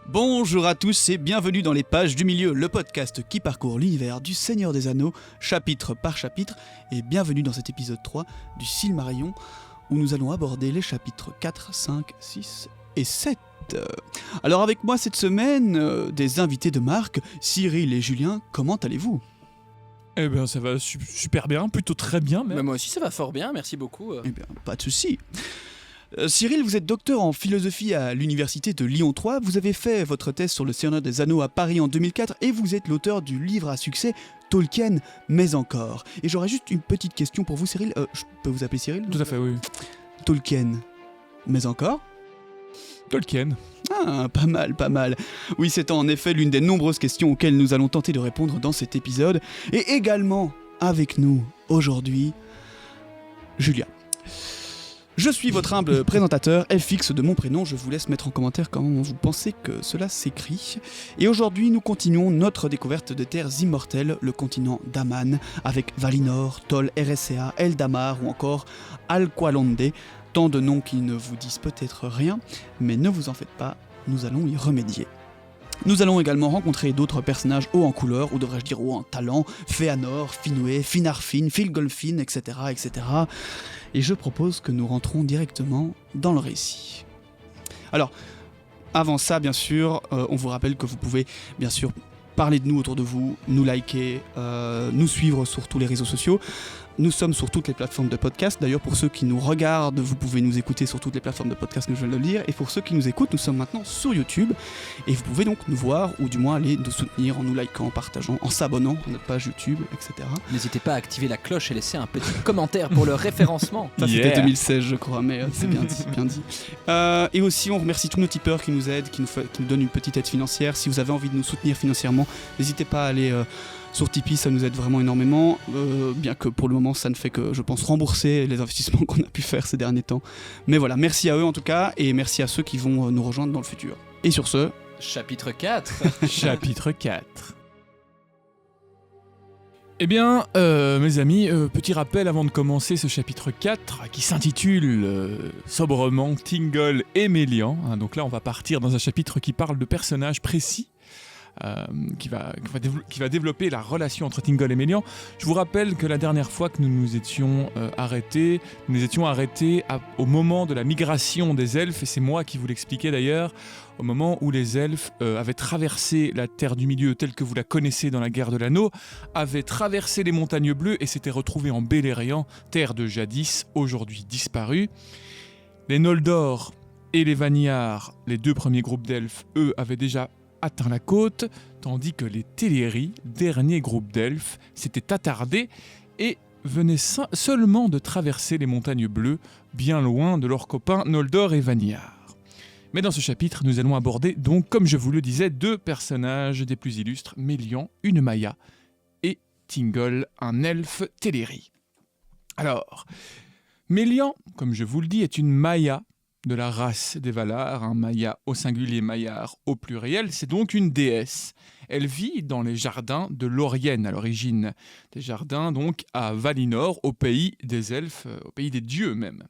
Bonjour à tous et bienvenue dans Les Pages du Milieu, le podcast qui parcourt l'univers du Seigneur des Anneaux, chapitre par chapitre, et bienvenue dans cet épisode 3 du Silmarillion, où nous allons aborder les chapitres 4, 5, 6 et 7. Alors avec moi cette semaine, des invités de marque, Cyril et Julien, comment allez-vous ? Eh bien ça va super bien, plutôt très bien même. Bah moi aussi ça va fort bien, merci beaucoup. Eh bien, pas de souci. Cyril, vous êtes docteur en philosophie à l'université de Lyon 3, vous avez fait votre thèse sur le Seigneur des Anneaux à Paris en 2004 et vous êtes l'auteur du livre à succès Tolkien, mais encore. Et j'aurais juste une petite question pour vous Cyril, je peux vous appeler Cyril ? Tout à fait, oui. Tolkien, mais encore ? Tolkien. Ah, pas mal. Oui, c'est en effet l'une des nombreuses questions auxquelles nous allons tenter de répondre dans cet épisode. Et également, avec nous, aujourd'hui, Julien. Je suis votre humble présentateur, FX de mon prénom, je vous laisse mettre en commentaire comment vous pensez que cela s'écrit. Et aujourd'hui, nous continuons notre découverte des terres immortelles, le continent d'Aman, avec Valinor, Tol Eressëa, Eldamar ou encore Alqualondë, tant de noms qui ne vous disent peut-être rien, mais ne vous en faites pas, nous allons y remédier. Nous allons également rencontrer d'autres personnages hauts en couleur, ou devrais-je dire hauts en talent, Fëanor, Finwë, Finarfin, Fingolfin, etc., etc. Et je propose que nous rentrons directement dans le récit. Alors, avant ça, bien sûr, on vous rappelle que vous pouvez, bien sûr, parler de nous autour de vous, nous liker, nous suivre sur tous les réseaux sociaux. Nous sommes sur toutes les plateformes de podcast. D'ailleurs, pour ceux qui nous regardent, vous pouvez nous écouter sur toutes les plateformes de podcast que je viens de le dire. Et pour ceux qui nous écoutent, nous sommes maintenant sur YouTube. Et vous pouvez donc nous voir, ou du moins aller nous soutenir en nous likant, en partageant, en s'abonnant à notre page YouTube, etc. N'hésitez pas à activer la cloche et laisser un petit commentaire pour le référencement. Ça c'était 2016 je crois, mais c'est bien dit, bien dit. Et aussi on remercie tous nos tipeurs qui nous aident, qui nous donnent une petite aide financière. Si vous avez envie de nous soutenir financièrement, n'hésitez pas à aller sur Tipeee, ça nous aide vraiment énormément, bien que pour le moment ça ne fait que, je pense, rembourser les investissements qu'on a pu faire ces derniers temps. Mais voilà, merci à eux en tout cas, et merci à ceux qui vont nous rejoindre dans le futur. Et sur ce... Chapitre 4. Chapitre 4. Eh bien, mes amis, petit rappel avant de commencer ce chapitre 4, qui s'intitule sobrement Thingol et Melian. Donc là, on va partir dans un chapitre qui parle de personnages précis, qui va développer la relation entre Thingol et Melian. Je vous rappelle que la dernière fois que nous nous étions arrêtés, au moment de la migration des elfes, et c'est moi qui vous l'expliquais d'ailleurs, au moment où les elfes avaient traversé la Terre du Milieu telle que vous la connaissez dans la Guerre de l'Anneau, avaient traversé les montagnes bleues et s'étaient retrouvés en Beleriand, terre de jadis, aujourd'hui disparue. Les Noldor et les Vanyar, les deux premiers groupes d'elfes, eux, avaient déjà atteint la côte, tandis que les Teleri, dernier groupe d'elfes, s'étaient attardés et venaient seulement de traverser les montagnes bleues, bien loin de leurs copains Noldor et Vanyar. Mais dans ce chapitre, nous allons aborder donc, comme je vous le disais, deux personnages des plus illustres, Melian, une Maia, et Thingol, un elfe Teleri. Alors, Melian, comme je vous le dis, est une Maia de la race des Valar, un Maia au singulier, Maiar au pluriel, c'est donc une déesse. Elle vit dans les jardins de Lórien à l'origine, des jardins donc à Valinor, au pays des elfes, au pays des dieux même.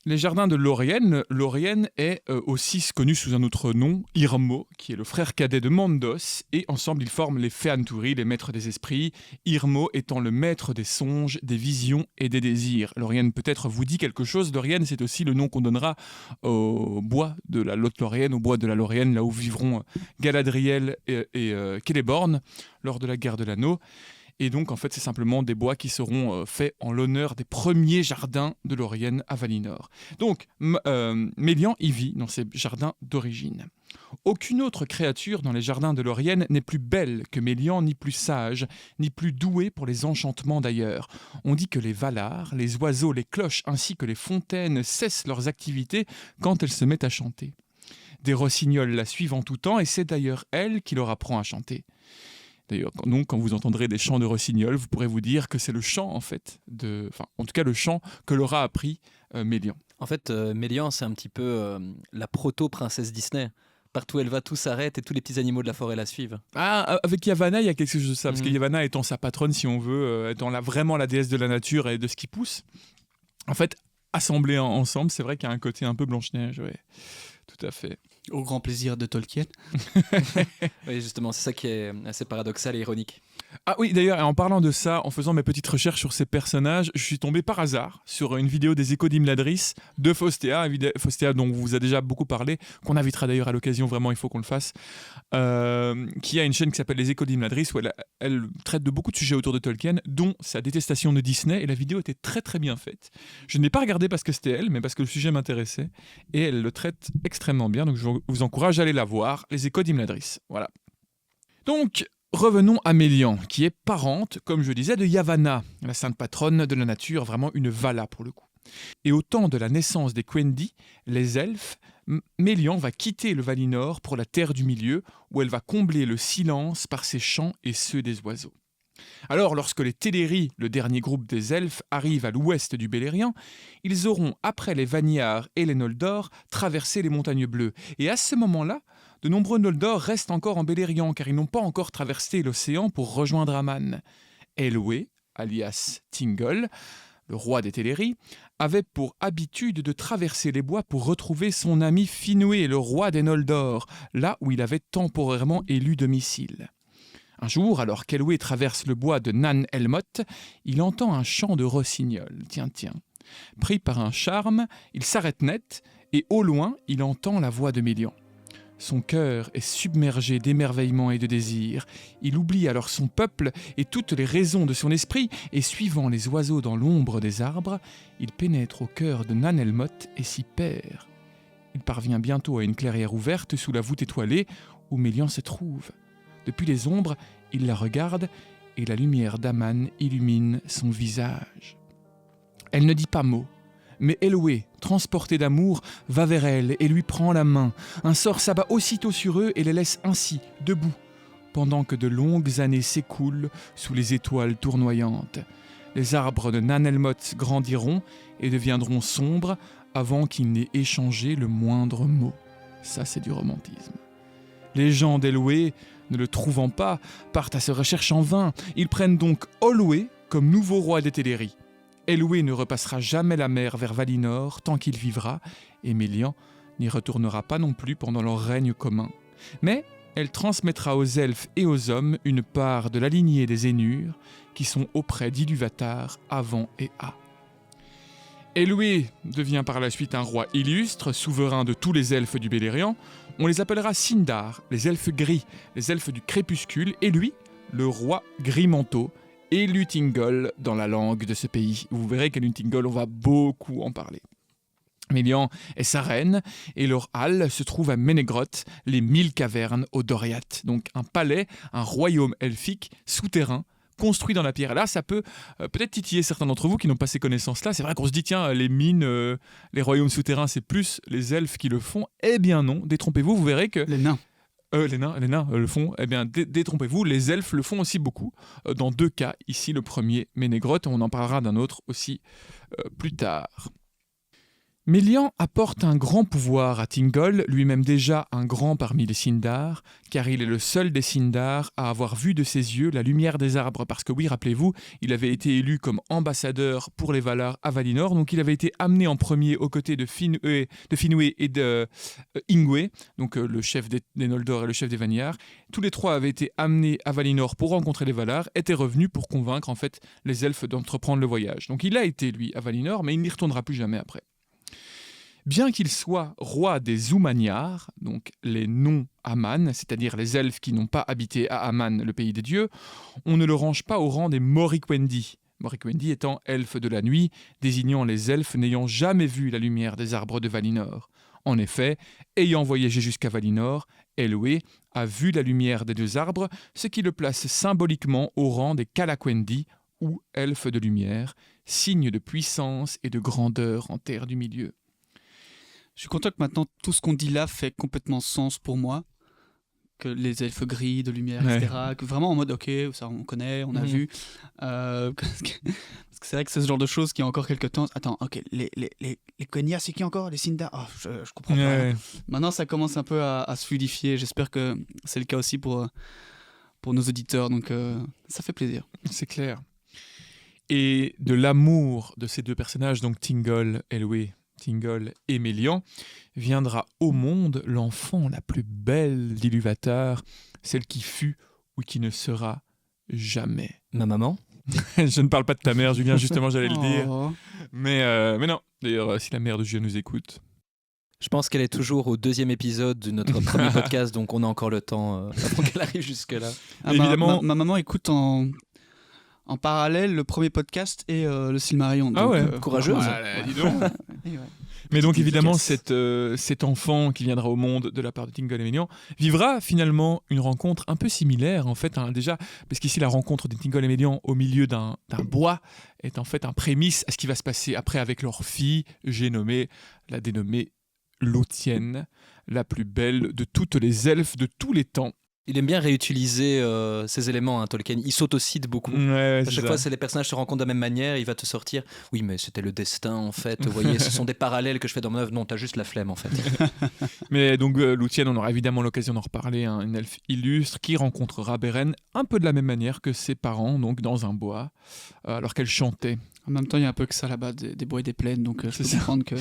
Les jardins de Lórien est aussi connu sous un autre nom, Irmo, qui est le frère cadet de Mandos, et ensemble ils forment les Feanturi, les maîtres des esprits, Irmo étant le maître des songes, des visions et des désirs. Lórien peut-être vous dit quelque chose, Lórien c'est aussi le nom qu'on donnera au bois de la Lothlórien, au bois de la Lórien, là où vivront Galadriel et Celeborn lors de la guerre de l'anneau. Et donc, en fait, c'est simplement des bois qui seront faits en l'honneur des premiers jardins de Lórien à Valinor. Donc, Melian y vit dans ces jardins d'origine. Aucune autre créature dans les jardins de Lórien n'est plus belle que Melian, ni plus sage, ni plus douée pour les enchantements d'ailleurs. On dit que les Valar, les oiseaux, les cloches ainsi que les fontaines cessent leurs activités quand elles se mettent à chanter. Des rossignols la suivent en tout temps et c'est d'ailleurs elle qui leur apprend à chanter. D'ailleurs, donc, quand vous entendrez des chants de rossignols, vous pourrez vous dire que c'est le chant, en fait, en tout cas le chant que leur a appris Melian. En fait, Melian, c'est un petit peu la proto-princesse Disney. Partout où elle va, tout s'arrête et tous les petits animaux de la forêt la suivent. Ah, avec Yavanna, il y a quelque chose de ça, parce que Yavanna étant sa patronne, si on veut, étant vraiment la déesse de la nature et de ce qui pousse, en fait, assemblés ensemble, c'est vrai qu'il y a un côté un peu Blanche-Neige, ouais. Tout à fait. Au grand plaisir de Tolkien. Oui, justement, c'est ça qui est assez paradoxal et ironique. Ah oui, d'ailleurs, et en parlant de ça, en faisant mes petites recherches sur ces personnages, je suis tombé par hasard sur une vidéo des Échos d'Imladris de Faustéa, Faustéa dont on vous a déjà beaucoup parlé, qu'on invitera d'ailleurs à l'occasion, vraiment il faut qu'on le fasse, qui a une chaîne qui s'appelle les Échos d'Imladris, où elle traite de beaucoup de sujets autour de Tolkien, dont sa détestation de Disney, et la vidéo était très très bien faite. Je n'ai pas regardé parce que c'était elle, mais parce que le sujet m'intéressait, et elle le traite extrêmement bien, donc je vous encourage à aller la voir, les Échos d'Imladris, voilà. Donc, revenons à Mélian, qui est parente, comme je disais, de Yavanna, la sainte patronne de la nature, vraiment une Vala pour le coup. Et au temps de la naissance des Quendi, les elfes, Mélian va quitter le Valinor pour la Terre du Milieu, où elle va combler le silence par ses chants et ceux des oiseaux. Alors, lorsque les Teleri, le dernier groupe des elfes, arrivent à l'ouest du Beleriand, ils auront, après les Vanyar et les Noldor, traversé les montagnes bleues. Et à ce moment-là, de nombreux Noldor restent encore en Beleriand, car ils n'ont pas encore traversé l'océan pour rejoindre Aman. Elwë, alias Thingol, le roi des Teleri, avait pour habitude de traverser les bois pour retrouver son ami Finwë, le roi des Noldor, là où il avait temporairement élu domicile. Un jour, alors qu'Elwë traverse le bois de Nan Elmoth, il entend un chant de rossignol. Tiens. Pris par un charme, il s'arrête net, et au loin, il entend la voix de Mélian. Son cœur est submergé d'émerveillement et de désir. Il oublie alors son peuple et toutes les raisons de son esprit, et suivant les oiseaux dans l'ombre des arbres, il pénètre au cœur de Nan Elmoth et s'y perd. Il parvient bientôt à une clairière ouverte sous la voûte étoilée où Mélian se trouve. Depuis les ombres, il la regarde et la lumière d'Aman illumine son visage. Elle ne dit pas mot. Mais Elwë, transporté d'amour, va vers elle et lui prend la main. Un sort s'abat aussitôt sur eux et les laisse ainsi, debout, pendant que de longues années s'écoulent sous les étoiles tournoyantes. Les arbres de Nan Elmoth grandiront et deviendront sombres avant qu'ils n'aient échangé le moindre mot. Ça, c'est du romantisme. Les gens d'Elwë, ne le trouvant pas, partent à sa recherche en vain. Ils prennent donc Olwë comme nouveau roi des Teleri. Elwë ne repassera jamais la mer vers Valinor tant qu'il vivra, et Mélian n'y retournera pas non plus pendant leur règne commun. Mais elle transmettra aux elfes et aux hommes une part de la lignée des Ainur, qui sont auprès d'Ilúvatar avant et à. Elwë devient par la suite un roi illustre, souverain de tous les elfes du Beleriand. On les appellera Sindar, les elfes gris, les elfes du crépuscule, et lui, le roi gris-manteau, et Luthingol dans la langue de ce pays. Vous verrez qu'à Luthingol, on va beaucoup en parler. Mélian est sa reine, et leur halle se trouve à Ménégroth, les 1000 cavernes au Doriath. Donc un palais, un royaume elfique souterrain, construit dans la pierre. Là, ça peut peut-être titiller certains d'entre vous qui n'ont pas ces connaissances-là. C'est vrai qu'on se dit, tiens, les mines, les royaumes souterrains, c'est plus les elfes qui le font. Eh bien non, détrompez-vous, vous verrez que... Les nains. Les nains le font. Eh bien, détrompez-vous, les elfes le font aussi beaucoup. Dans 2 cas, ici le premier, Ménégroth, on en parlera d'un autre aussi plus tard. Mélian apporte un grand pouvoir à Thingol, lui-même déjà un grand parmi les Sindar, car il est le seul des Sindar à avoir vu de ses yeux la lumière des arbres, parce que oui, rappelez-vous, il avait été élu comme ambassadeur pour les Valar à Valinor, donc il avait été amené en premier aux côtés de Finwë et de Ingwë, donc le chef des Noldor et le chef des Vanyar. Tous les 3 avaient été amenés à Valinor pour rencontrer les Valar, étaient revenus pour convaincre en fait les elfes d'entreprendre le voyage. Donc il a été, lui, à Valinor, mais il n'y retournera plus jamais après. Bien qu'il soit roi des Umanyar, donc les non-Aman, c'est-à-dire les elfes qui n'ont pas habité à Aman, le pays des dieux, on ne le range pas au rang des Morriquendi. Morriquendi étant elfes de la nuit, désignant les elfes n'ayant jamais vu la lumière des arbres de Valinor. En effet, ayant voyagé jusqu'à Valinor, Elwë a vu la lumière des 2 arbres, ce qui le place symboliquement au rang des Calaquendi, ou elfes de lumière, signe de puissance et de grandeur en terre du milieu. Je suis content que maintenant tout ce qu'on dit là fait complètement sens pour moi. Que les elfes gris, de lumière, Ouais. etc. Que vraiment en mode ok, ça on connaît, on a vu. Parce que c'est vrai que c'est ce genre de choses qui a encore quelques temps. Attends, ok, les Quenya, c'est qui encore? Les Sindar? Oh, je comprends pas. Ouais. Maintenant ça commence un peu à se fluidifier. J'espère que c'est le cas aussi pour nos auditeurs. Donc ça fait plaisir. C'est clair. et de l'amour de ces deux personnages, donc Thingol et Mélian, viendra au monde l'enfant la plus belle d'Ilúvatar, celle qui fut ou qui ne sera jamais. Ma maman. Je ne parle pas de ta mère, Julien, justement, j'allais le dire. Oh. Mais non, d'ailleurs, si la mère de Julien nous écoute. Je pense qu'elle est toujours au 2e épisode de notre premier podcast, donc on a encore le temps avant qu'elle arrive jusque-là. Ah, Évidemment. ma maman écoute en parallèle le premier podcast et le Silmarillion. Ah donc, ouais, courageuse. Voilà, dis donc. Et ouais. Mais donc Petite évidemment, efficace. cet enfant qui viendra au monde de la part de Thingol et Mélian vivra finalement une rencontre un peu similaire en fait, déjà, parce qu'ici la rencontre de Thingol et Mélian au milieu d'un bois est en fait un prémisse à ce qui va se passer après avec leur fille, la dénommée Lúthien, la plus belle de toutes les elfes de tous les temps. Il aime bien réutiliser ces éléments, hein, Tolkien. Il s'autocite beaucoup. Ouais, À chaque fois, les personnages se rencontrent de la même manière. Il va te sortir. Oui, mais c'était le destin, en fait. Vous voyez, ce sont des parallèles que je fais dans mon œuvre. Non, t'as juste la flemme, en fait. Mais donc Lúthien, on aura évidemment l'occasion d'en reparler, hein, une elfe illustre qui rencontrera Beren un peu de la même manière que ses parents, donc dans un bois, alors qu'elle chantait. En même temps, il y a un peu que ça là-bas, des bois et des plaines, donc je C'est peux ça. comprendre que...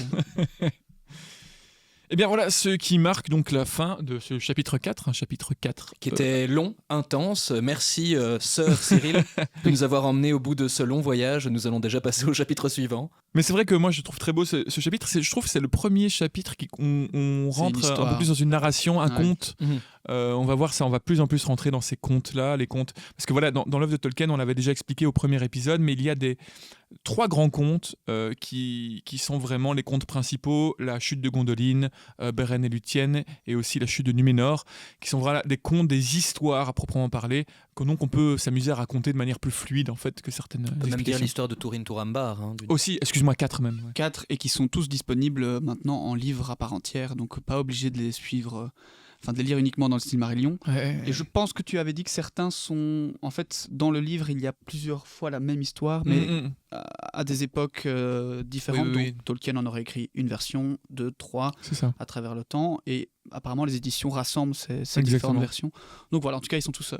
Eh bien voilà, ce qui marque donc la fin de ce chapitre 4, un chapitre 4. Qui était long, intense. Merci, sœur Cyril, de nous avoir emmenés au bout de ce long voyage. Nous allons déjà passer au chapitre suivant. Mais c'est vrai que moi je trouve très beau ce chapitre. Je trouve que c'est le premier chapitre on C'est rentre une un histoire. peu plus dans une narration, un Ouais. conte. Mhm. On va voir ça, on va plus en plus rentrer dans ces contes-là, les contes. Parce que voilà, dans l'œuvre de Tolkien, on l'avait déjà expliqué au premier épisode, mais il y a 3 grands contes qui sont vraiment les contes principaux, la chute de Gondolin, Beren et Lúthien, et aussi la chute de Numénor, qui sont voilà des contes, des histoires à proprement parler, que donc on peut s'amuser à raconter de manière plus fluide en fait que certaines On peut même dire explications. l'histoire de Turin Turambar. Hein, Aussi, excuse-moi, 4 même. Ouais. 4 et qui sont tous disponibles maintenant en livre à part entière, donc pas obligé de les suivre, de les lire uniquement dans le Silmarillion. Et je pense que tu avais dit que certains sont... En fait, dans le livre, il y a plusieurs fois la même histoire, mais à des époques différentes. Oui, oui, oui. Donc, Tolkien en aurait écrit une version, 2, 3, C'est ça. à travers le temps. Et apparemment, les éditions rassemblent ces Exactement. différentes versions. Donc voilà, en tout cas, ils sont tous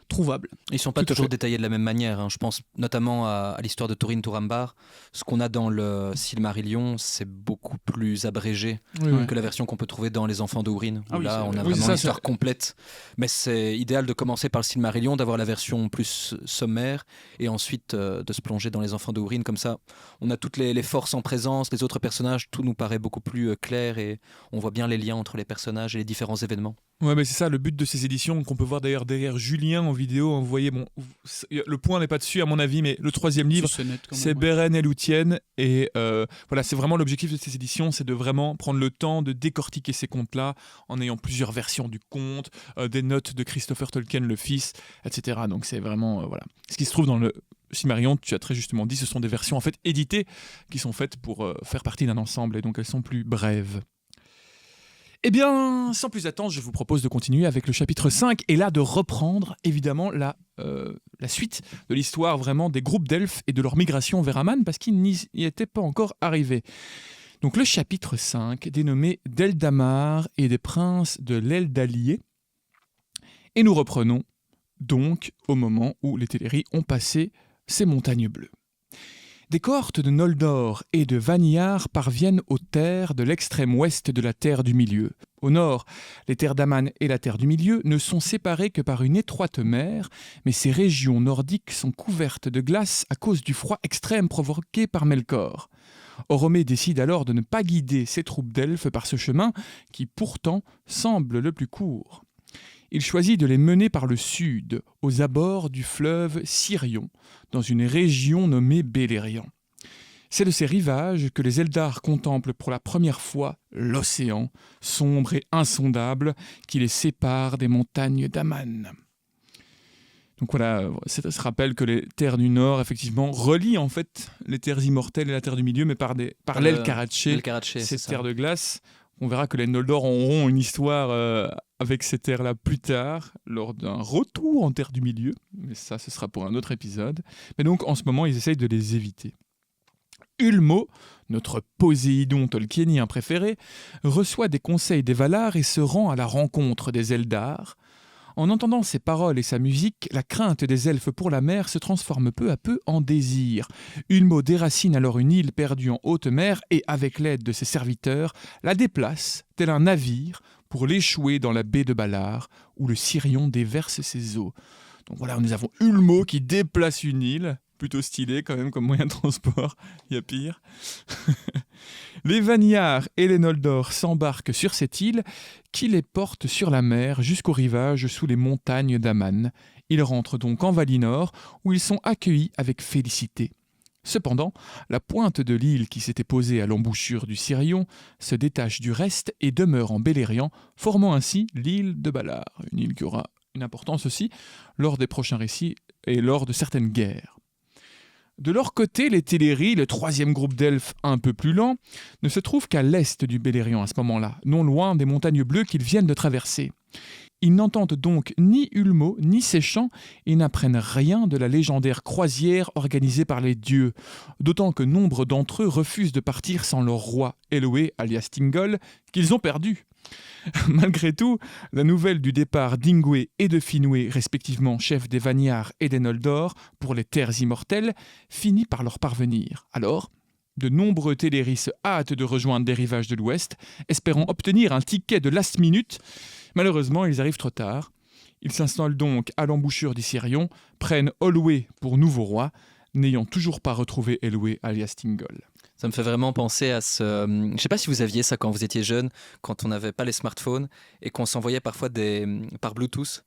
trouvables. Ils ne sont pas Tout à toujours fait. détaillés de la même manière. Hein. Je pense notamment à l'histoire de Turin Turambar. Ce qu'on a dans le Silmarillion, c'est beaucoup plus abrégé Oui. que la version qu'on peut trouver dans Les Enfants de Húrin. Où Ah oui, là, c'est on vrai. a Oui, vraiment c'est ça, l'histoire complète. Mais c'est idéal de commencer par le Silmarillion, d'avoir la version plus sommaire, et ensuite de se plonger dans Les Enfants de Húrin. Comme ça, on a toutes les forces en présence, les autres personnages, tout nous paraît beaucoup plus clair, et on voit bien les liens entre les personnages et les différents événements. Ouais, mais c'est ça le but de ces éditions qu'on peut voir d'ailleurs derrière Julien en vidéo. Vous voyez, bon, le point n'est pas dessus à mon avis, mais le 3e livre, Ça, c'est net quand c'est même, ouais. Beren et Lúthien. Et voilà, c'est vraiment l'objectif de ces éditions, c'est de vraiment prendre le temps de décortiquer ces contes-là en ayant plusieurs versions du conte, des notes de Christopher Tolkien, le fils, etc. Donc c'est vraiment, voilà. Ce qui se trouve dans le Silmarillion, tu as très justement dit, ce sont des versions en fait éditées qui sont faites pour faire partie d'un ensemble et donc elles sont plus brèves. Eh bien, sans plus attendre, je vous propose de continuer avec le chapitre 5 et là de reprendre évidemment la suite de l'histoire vraiment des groupes d'elfes et de leur migration vers Aman parce qu'ils n'y étaient pas encore arrivés. Donc le chapitre 5 dénommé d'Eldamar et des princes de l'Eldalier. Et nous reprenons donc au moment où les Teleri ont passé ces montagnes bleues. Des cohortes de Noldor et de Vanyar parviennent aux terres de l'extrême ouest de la Terre du Milieu. Au nord, les terres d'Aman et la Terre du Milieu ne sont séparées que par une étroite mer, mais ces régions nordiques sont couvertes de glace à cause du froid extrême provoqué par Melkor. Oromé décide alors de ne pas guider ses troupes d'elfes par ce chemin, qui pourtant semble le plus court. Il choisit de les mener par le sud, aux abords du fleuve Sirion, dans une région nommée Beleriand. C'est de ces rivages que les Eldar contemplent pour la première fois l'océan, sombre et insondable, qui les sépare des montagnes d'Aman. Donc voilà, ça se rappelle que les terres du Nord, effectivement, relient en fait les terres immortelles et la terre du Milieu, mais par l'aile Karaché, ces terres de glace. On verra que les Noldor auront une histoire avec ces terres-là plus tard, lors d'un retour en terre du Milieu. Mais ça, ce sera pour un autre épisode. Mais donc, en ce moment, ils essayent de les éviter. Ulmo, notre Poséidon tolkienien préféré, reçoit des conseils des Valar et se rend à la rencontre des Eldar. En entendant ses paroles et sa musique, la crainte des elfes pour la mer se transforme peu à peu en désir. Ulmo déracine alors une île perdue en haute mer et, avec l'aide de ses serviteurs, la déplace, tel un navire, pour l'échouer dans la baie de Balar, où le Sirion déverse ses eaux. Donc voilà, nous avons Ulmo qui déplace une île, plutôt stylé quand même comme moyen de transport, il y a pire. Les Vanyar et les Noldor s'embarquent sur cette île qui les porte sur la mer jusqu'au rivage sous les montagnes d'Aman. Ils rentrent donc en Valinor où ils sont accueillis avec félicité. Cependant, la pointe de l'île qui s'était posée à l'embouchure du Sirion se détache du reste et demeure en Beleriand, formant ainsi l'île de Balar, une île qui aura une importance aussi lors des prochains récits et lors de certaines guerres. De leur côté, les Teleri, le troisième groupe d'elfes un peu plus lent, ne se trouvent qu'à l'est du Beleriand à ce moment-là, non loin des montagnes bleues qu'ils viennent de traverser. Ils n'entendent donc ni Ulmo ni ses chants et n'apprennent rien de la légendaire croisière organisée par les dieux, d'autant que nombre d'entre eux refusent de partir sans leur roi, Elwë alias Thingol, qu'ils ont perdu. Malgré tout, la nouvelle du départ d'Ingwe et de Finwë, respectivement chefs des Vanyar et des Noldor, pour les terres immortelles, finit par leur parvenir. Alors, de nombreux Teleri se hâtent de rejoindre les rivages de l'Ouest, espérant obtenir un ticket de last minute. Malheureusement, ils arrivent trop tard. Ils s'installent donc à l'embouchure du Sirion, prennent Olwë pour nouveau roi, n'ayant toujours pas retrouvé Elwë alias Thingol. Ça me fait vraiment penser à ce... Je ne sais pas si vous aviez ça quand vous étiez jeune, quand on n'avait pas les smartphones et qu'on s'envoyait parfois par Bluetooth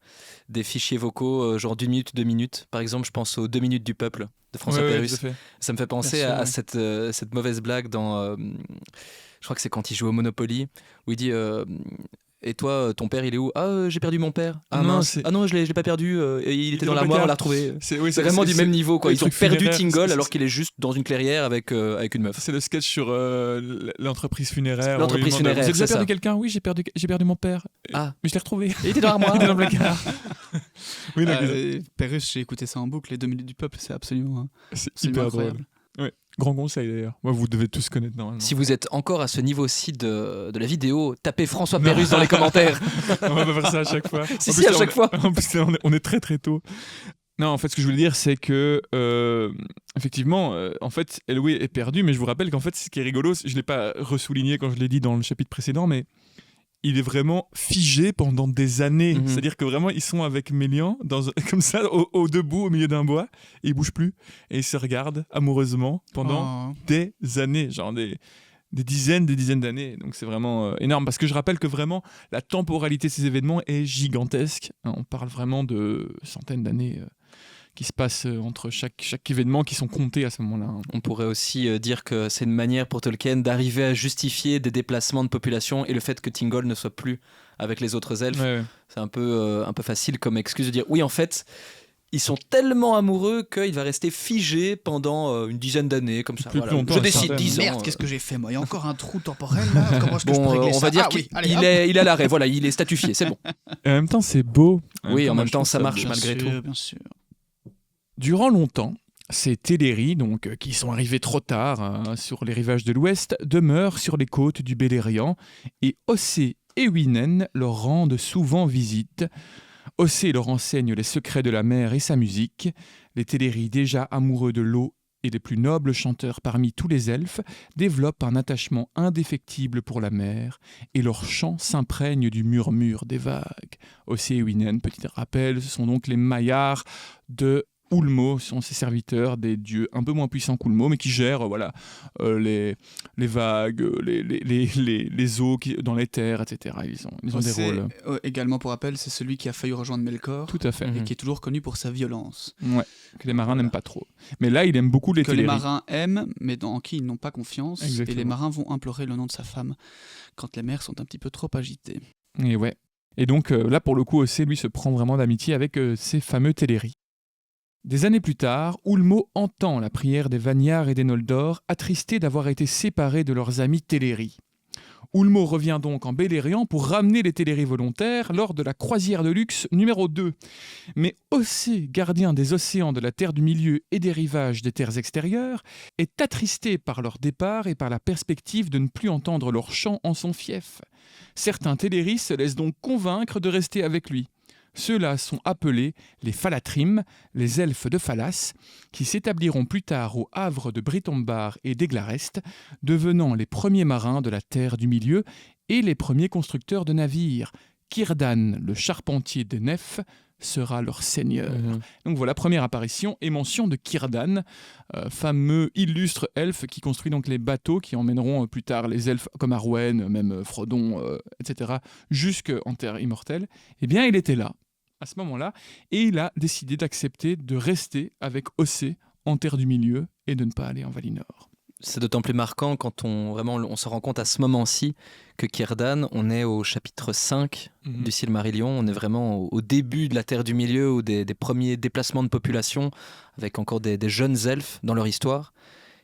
des fichiers vocaux genre d'1 minute, 2 minutes. Par exemple, je pense aux 2 minutes du peuple de François Pérus. Ça me fait penser à cette mauvaise blague dans... je crois que c'est quand il joue au Monopoly, où il dit... Et toi, ton père, il est où? Ah, j'ai perdu mon père. Ah non, mince. Ah non, je l'ai pas perdu. Il était dans le l'armoire, placard. on l'a retrouvé. C'est Vraiment du même niveau, quoi. Ils ont perdu funéraire, Thingol alors qu'il est juste dans une clairière avec une meuf. C'est le sketch sur l'entreprise funéraire. L'entreprise où il demande, funéraire, vous avez déjà c'est perdu ça. quelqu'un? Oui, j'ai perdu mon père. Ah. Mais je l'ai retrouvé. Il était dans l'armoire. Il était dans le placard. Oui, donc, Pérus, j'ai écouté ça en boucle, les 2 minutes du peuple, c'est absolument hyper incroyable. drôle. Ouais. Grand conseil d'ailleurs. Moi, vous devez tous connaître normalement. Si vous êtes encore à ce niveau-ci de la vidéo, tapez François Pérus dans les commentaires. On va pas faire ça à chaque fois. Si, à chaque fois. En plus, là, on est très très tôt. Non, en fait, ce que je voulais dire, c'est que effectivement, en fait, Elwë est perdu, mais je vous rappelle qu'en fait, ce qui est rigolo, je l'ai pas ressouligné quand je l'ai dit dans le chapitre précédent, mais il est vraiment figé pendant des années. Mhm. C'est-à-dire que vraiment, ils sont avec Mélian, comme ça, au debout, au milieu d'un bois, et ils bougent plus, et ils se regardent amoureusement pendant des années, genre des dizaines d'années. Donc c'est vraiment énorme, parce que je rappelle que vraiment, la temporalité de ces événements est gigantesque. On parle vraiment de centaines d'années qui se passent entre chaque événement, qui sont comptés à ce moment-là. On pourrait aussi dire que c'est une manière pour Tolkien d'arriver à justifier des déplacements de population et le fait que Thingol ne soit plus avec les autres elfes. Ouais. C'est un peu facile comme excuse de dire oui, en fait, ils sont tellement amoureux qu'il va rester figé pendant une dizaine d'années, comme ça. Plus Voilà. longtemps, Je décide certaines. 10 ans. Merde, qu'est-ce que j'ai fait moi? Il y a encore un trou temporel là. Comment est-ce que je peux régler on ça? va dire Ah, qu'il oui, allez, il hop. est à l'arrêt, voilà, il est statufié, c'est bon. Et en même temps, c'est beau. Oui, en moi, même je temps, trouve ça marche beau. malgré tout. Bien sûr. Durant longtemps, ces Teleri, donc, qui sont arrivés trop tard sur les rivages de l'Ouest, demeurent sur les côtes du Beleriand, et Ossé et Winen leur rendent souvent visite. Ossé leur enseigne les secrets de la mer et sa musique. Les Teleri, déjà amoureux de l'eau et les plus nobles chanteurs parmi tous les elfes, développent un attachement indéfectible pour la mer, et leurs chants s'imprègnent du murmure des vagues. Ossé et Winen, petit rappel, ce sont donc les Maiar de Ulmo, sont ces serviteurs des dieux un peu moins puissants qu'Ulmo, mais qui gèrent les vagues, les eaux dans les terres, etc. Ils ont des rôles. Également pour rappel, c'est celui qui a failli rejoindre Melkor Tout à fait. et qui est toujours connu pour sa violence. Ouais, que les marins n'aiment pas trop. Mais là, il aime beaucoup les Que les Teleri. marins aiment, mais en qui ils n'ont pas confiance. Exactement. Et les marins vont implorer le nom de sa femme quand les mers sont un petit peu trop agitées. Et ouais. Et donc là, pour le coup, Ossé, lui, se prend vraiment d'amitié avec ces fameux Teleri. Des années plus tard, Ulmo entend la prière des Vanyar et des Noldor, attristés d'avoir été séparés de leurs amis Teleri. Ulmo revient donc en Beleriand pour ramener les Teleri volontaires lors de la croisière de luxe numéro 2. Mais Ossé, gardien des océans de la Terre du Milieu et des rivages des terres extérieures, est attristé par leur départ et par la perspective de ne plus entendre leur chant en son fief. Certains Teleri se laissent donc convaincre de rester avec lui. Ceux-là sont appelés les Falathrim, les elfes de Phalas, qui s'établiront plus tard au havre de Britombar et d'Eglarest, devenant les premiers marins de la Terre du Milieu et les premiers constructeurs de navires. Círdan, le charpentier des nefs, sera leur seigneur. Donc voilà, première apparition et mention de Círdan, fameux illustre elfe qui construit donc les bateaux qui emmèneront plus tard les elfes comme Arwen, même Frodon, etc., jusqu'en Terre immortelle. Eh bien, il était là, à ce moment-là, et il a décidé d'accepter de rester avec Ossé en Terre du Milieu et de ne pas aller en Valinor. C'est d'autant plus marquant quand on se rend compte à ce moment-ci que Círdan, on est au chapitre 5 du Silmarillion, on est vraiment au début de la Terre du Milieu, ou des premiers déplacements de population, avec encore des jeunes elfes dans leur histoire.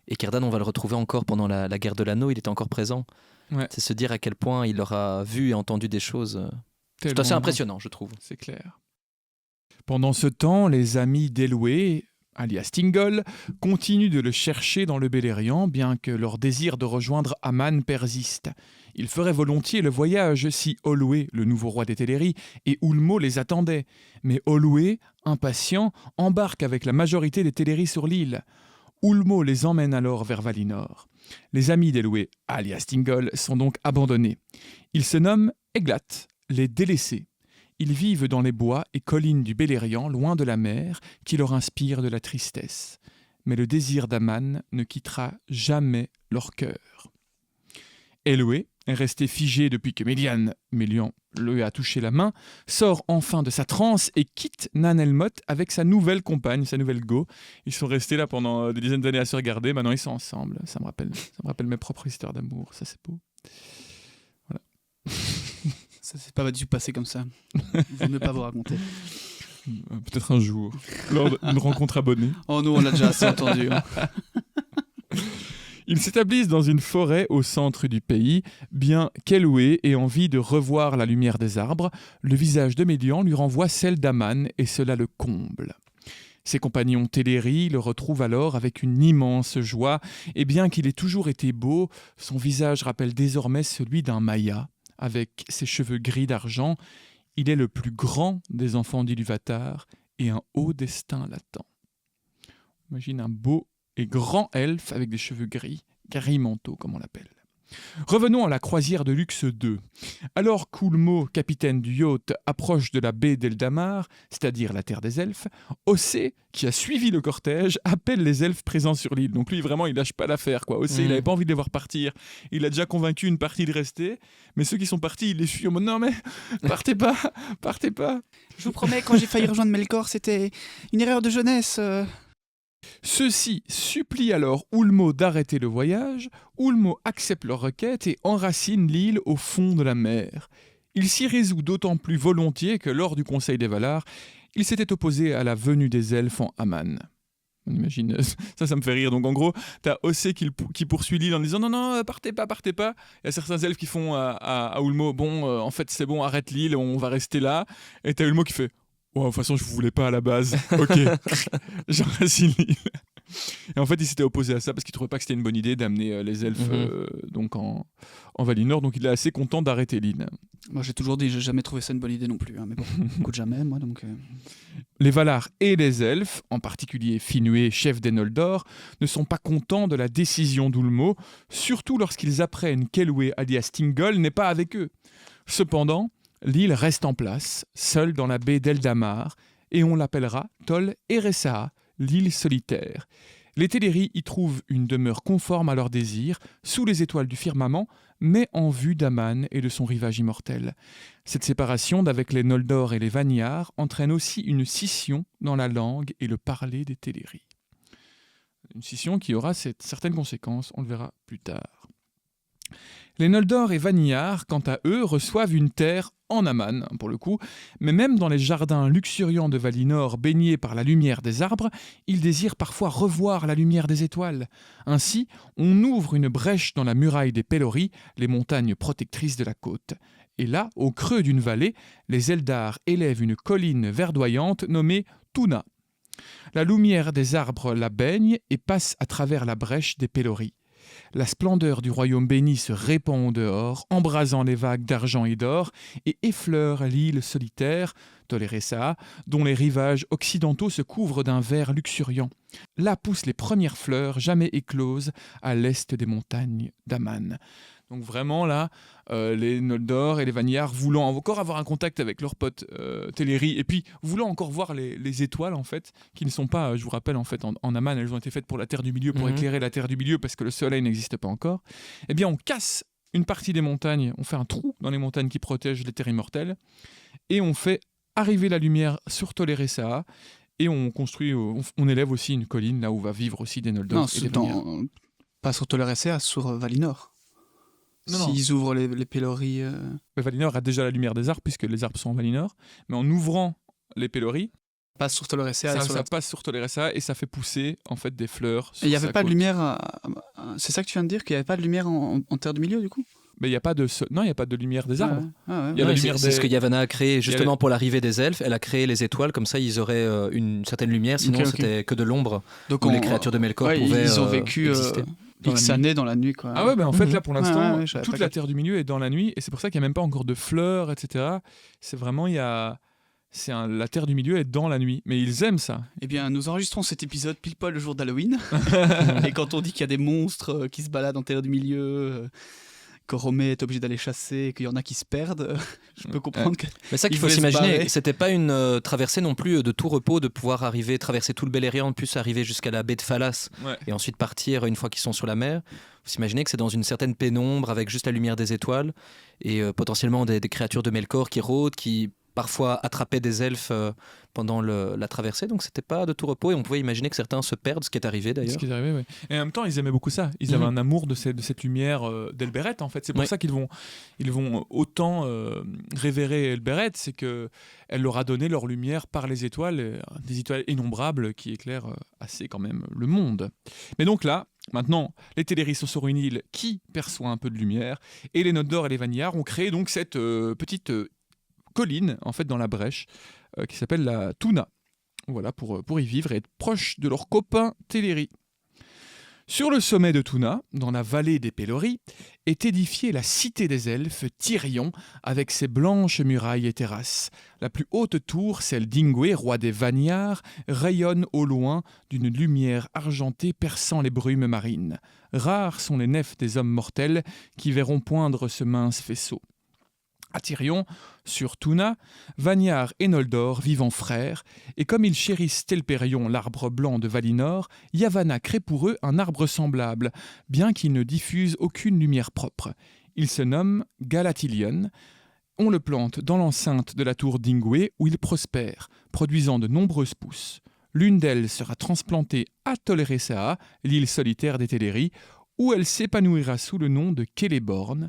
Et Círdan, on va le retrouver encore pendant la guerre de l'anneau, il était encore présent. Ouais. C'est se dire à quel point il aura vu et entendu des choses. C'est assez impressionnant, je trouve. C'est clair. Pendant ce temps, les amis d'Elwë, alias Thingol, continuent de le chercher dans le Beleriand, bien que leur désir de rejoindre Aman persiste. Ils feraient volontiers le voyage si Olwë, le nouveau roi des Teleri, et Ulmo les attendaient. Mais Olwë, impatient, embarque avec la majorité des Teleri sur l'île. Ulmo les emmène alors vers Valinor. Les amis d'Elwë, alias Thingol, sont donc abandonnés. Ils se nomment Eglat, les délaissés. Ils vivent dans les bois et collines du Beleriand, loin de la mer, qui leur inspire de la tristesse. Mais le désir d'Aman ne quittera jamais leur cœur. Elwë, resté figé depuis que Mélian lui a touché la main, sort enfin de sa transe et quitte Nan Elmoth avec sa nouvelle compagne, sa nouvelle go. Ils sont restés là pendant des dizaines d'années à se regarder, maintenant ils sont ensemble. Ça me rappelle mes propres histoires d'amour, ça c'est beau. Voilà. Ça s'est pas dû passer comme ça. Vous ne pas vous raconter. Peut-être un jour, lors d'une rencontre abonnée. Oh, nous, on l'a déjà assez entendu. Hein. Ils s'établissent dans une forêt au centre du pays, bien qu'Elwë ait envie de revoir la lumière des arbres. Le visage de Mélian lui renvoie celle d'Aman et cela le comble. Ses compagnons Teleri le retrouvent alors avec une immense joie, et bien qu'il ait toujours été beau, son visage rappelle désormais celui d'un Maia. Avec ses cheveux gris d'argent, il est le plus grand des enfants d'Ilúvatar et un haut destin l'attend. Imagine un beau et grand elfe avec des cheveux gris manteau comme on l'appelle. Revenons à la croisière de luxe 2. Alors qu'Ulmo, capitaine du yacht, approche de la baie d'Eldamar, c'est-à-dire la terre des elfes, Ossé, qui a suivi le cortège, appelle les elfes présents sur l'île. Donc lui, vraiment, il lâche pas l'affaire, quoi. Ossé, il n'avait pas envie de les voir partir. Il a déjà convaincu une partie de rester, mais ceux qui sont partis, il les suit en mode « Non mais, partez pas, partez pas !» Je vous promets, quand j'ai failli rejoindre Melkor, c'était une erreur de jeunesse. Ceux-ci supplient alors Ulmo d'arrêter le voyage. Ulmo accepte leur requête et enracine l'île au fond de la mer. Il s'y résout d'autant plus volontiers que lors du Conseil des Valar, il s'était opposé à la venue des elfes en Aman. On imagine, ça me fait rire. Donc en gros, t'as Ossé qui poursuit l'île en disant non, partez pas. Il y a certains elfes qui font à Ulmo, en fait c'est bon, arrête l'île, on va rester là. Et t'as Ulmo qui fait de toute façon, je vous voulais pas à la base. Ok, j'enracine l'île. Et en fait, il s'était opposé à ça parce qu'il trouvait pas que c'était une bonne idée d'amener les elfes donc en Valinor. Donc, il est assez content d'arrêter l'île. Moi, j'ai toujours dit, j'ai jamais trouvé ça une bonne idée non plus. Hein, mais bon, écoute, jamais, moi, donc... Les Valar et les elfes, en particulier Finwë, chef des Noldor, ne sont pas contents de la décision d'Ulmo, surtout lorsqu'ils apprennent qu'Elwë, alias Thingol, n'est pas avec eux. Cependant, l'île reste en place, seule dans la baie d'Eldamar, et on l'appellera Tol Eressëa, l'île solitaire. Les Teleri y trouvent une demeure conforme à leurs désirs, sous les étoiles du firmament, mais en vue d'Aman et de son rivage immortel. Cette séparation d'avec les Noldor et les Vanyar entraîne aussi une scission dans la langue et le parler des Teleri. Une scission qui aura certaines conséquences, on le verra plus tard. Les Noldor et Vanyar, quant à eux, reçoivent une terre en Aman, pour le coup, mais même dans les jardins luxuriants de Valinor baignés par la lumière des arbres, ils désirent parfois revoir la lumière des étoiles. Ainsi, on ouvre une brèche dans la muraille des Pelori, les montagnes protectrices de la côte. Et là, au creux d'une vallée, les Eldar élèvent une colline verdoyante nommée Tuna. La lumière des arbres la baigne et passe à travers la brèche des Pelori. La splendeur du royaume béni se répand au dehors, embrasant les vagues d'argent et d'or, et effleure l'île solitaire, Toléressa, dont les rivages occidentaux se couvrent d'un vert luxuriant. Là poussent les premières fleurs jamais écloses à l'est des montagnes d'Aman. Donc vraiment là, les Noldor et les Vanyar voulant encore avoir un contact avec leurs potes Teleri, et puis voulant encore voir les étoiles en fait, qui ne sont pas, je vous rappelle en fait, en Aman, elles ont été faites pour la Terre du Milieu, pour éclairer la Terre du Milieu, parce que le soleil n'existe pas encore. Eh bien on casse une partie des montagnes, on fait un trou dans les montagnes qui protègent les terres immortelles, et on fait arriver la lumière sur Toléressa, et on construit, on élève aussi une colline là où va vivre aussi des Noldor Non, et des Vanyar. pas sur Toléressa, sur Valinor. S'ils ouvrent les pélories... Mais Valinor a déjà la lumière des arbres, puisque les arbres sont en Valinor, mais en ouvrant les pélories, passe sur Toléressa. ça passe sur Toléressa et ça fait pousser en fait des fleurs. Et il n'y avait pas de lumière... C'est ça que tu viens de dire, qu'il n'y avait pas de lumière en Terre du Milieu, du coup? Mais il n'y a pas de lumière des arbres. Ouais. Il y a la lumière c'est ce que Yavanna a créé justement pour l'arrivée des elfes. Elle a créé les étoiles, comme ça ils auraient une certaine lumière, sinon c'était que de l'ombre. Donc où les créatures de Melkor pouvaient ils ont vécu X années dans la nuit, quoi. Ah ouais, mais en fait là pour l'instant, toute la capté. Terre du Milieu est dans la nuit, et c'est pour ça qu'il n'y a même pas encore de fleurs, etc. C'est vraiment, la Terre du Milieu est dans la nuit, mais ils aiment ça. Eh bien, nous enregistrons cet épisode pile poil le jour d'Halloween. Et quand on dit qu'il y a des monstres qui se baladent en Terre du Milieu, Coromé est obligé d'aller chasser, et qu'il y en a qui se perdent, je peux comprendre que... Mais ça qu'il faut s'imaginer, c'était pas une traversée non plus de tout repos, de pouvoir traverser tout le Beleriand, plus arriver jusqu'à la baie de Phalas, et ensuite partir une fois qu'ils sont sur la mer. Faut s'imaginer que c'est dans une certaine pénombre, avec juste la lumière des étoiles, et potentiellement des créatures de Melkor qui rôdent, qui parfois attrapaient des elfes pendant la traversée, donc c'était pas de tout repos, et on pouvait imaginer que certains se perdent, ce qui est arrivé d'ailleurs. Oui. Et en même temps, ils aimaient beaucoup ça. Ils avaient un amour de cette lumière d'Elbereth, en fait. C'est pour ça qu'ils vont autant révérer Elbereth, c'est qu'elle leur a donné leur lumière par les étoiles, des étoiles innombrables qui éclairent assez quand même le monde. Mais donc là, maintenant, les Teleri sont sur une île qui perçoit un peu de lumière, et les Noldor et les Vanyar ont créé donc cette petite colline, en fait, dans la brèche, qui s'appelle la Tuna. Voilà, pour y vivre et être proche de leurs copains Teleri. Sur le sommet de Tuna, dans la vallée des Pélories, est édifiée la cité des elfes, Tirion, avec ses blanches murailles et terrasses. La plus haute tour, celle d'Ingwe, roi des Vanyar, rayonne au loin d'une lumière argentée perçant les brumes marines. Rares sont les nefs des hommes mortels qui verront poindre ce mince faisceau. À Tirion, sur Tuna, Vanyar et Noldor vivent en frères, et comme ils chérissent Telperion, l'arbre blanc de Valinor, Yavanna crée pour eux un arbre semblable, bien qu'il ne diffuse aucune lumière propre. Il se nomme Galatilion. On le plante dans l'enceinte de la tour d'Ingwe, où il prospère, produisant de nombreuses pousses. L'une d'elles sera transplantée à Toléressa, l'île solitaire des Teleri, où elle s'épanouira sous le nom de Celeborn.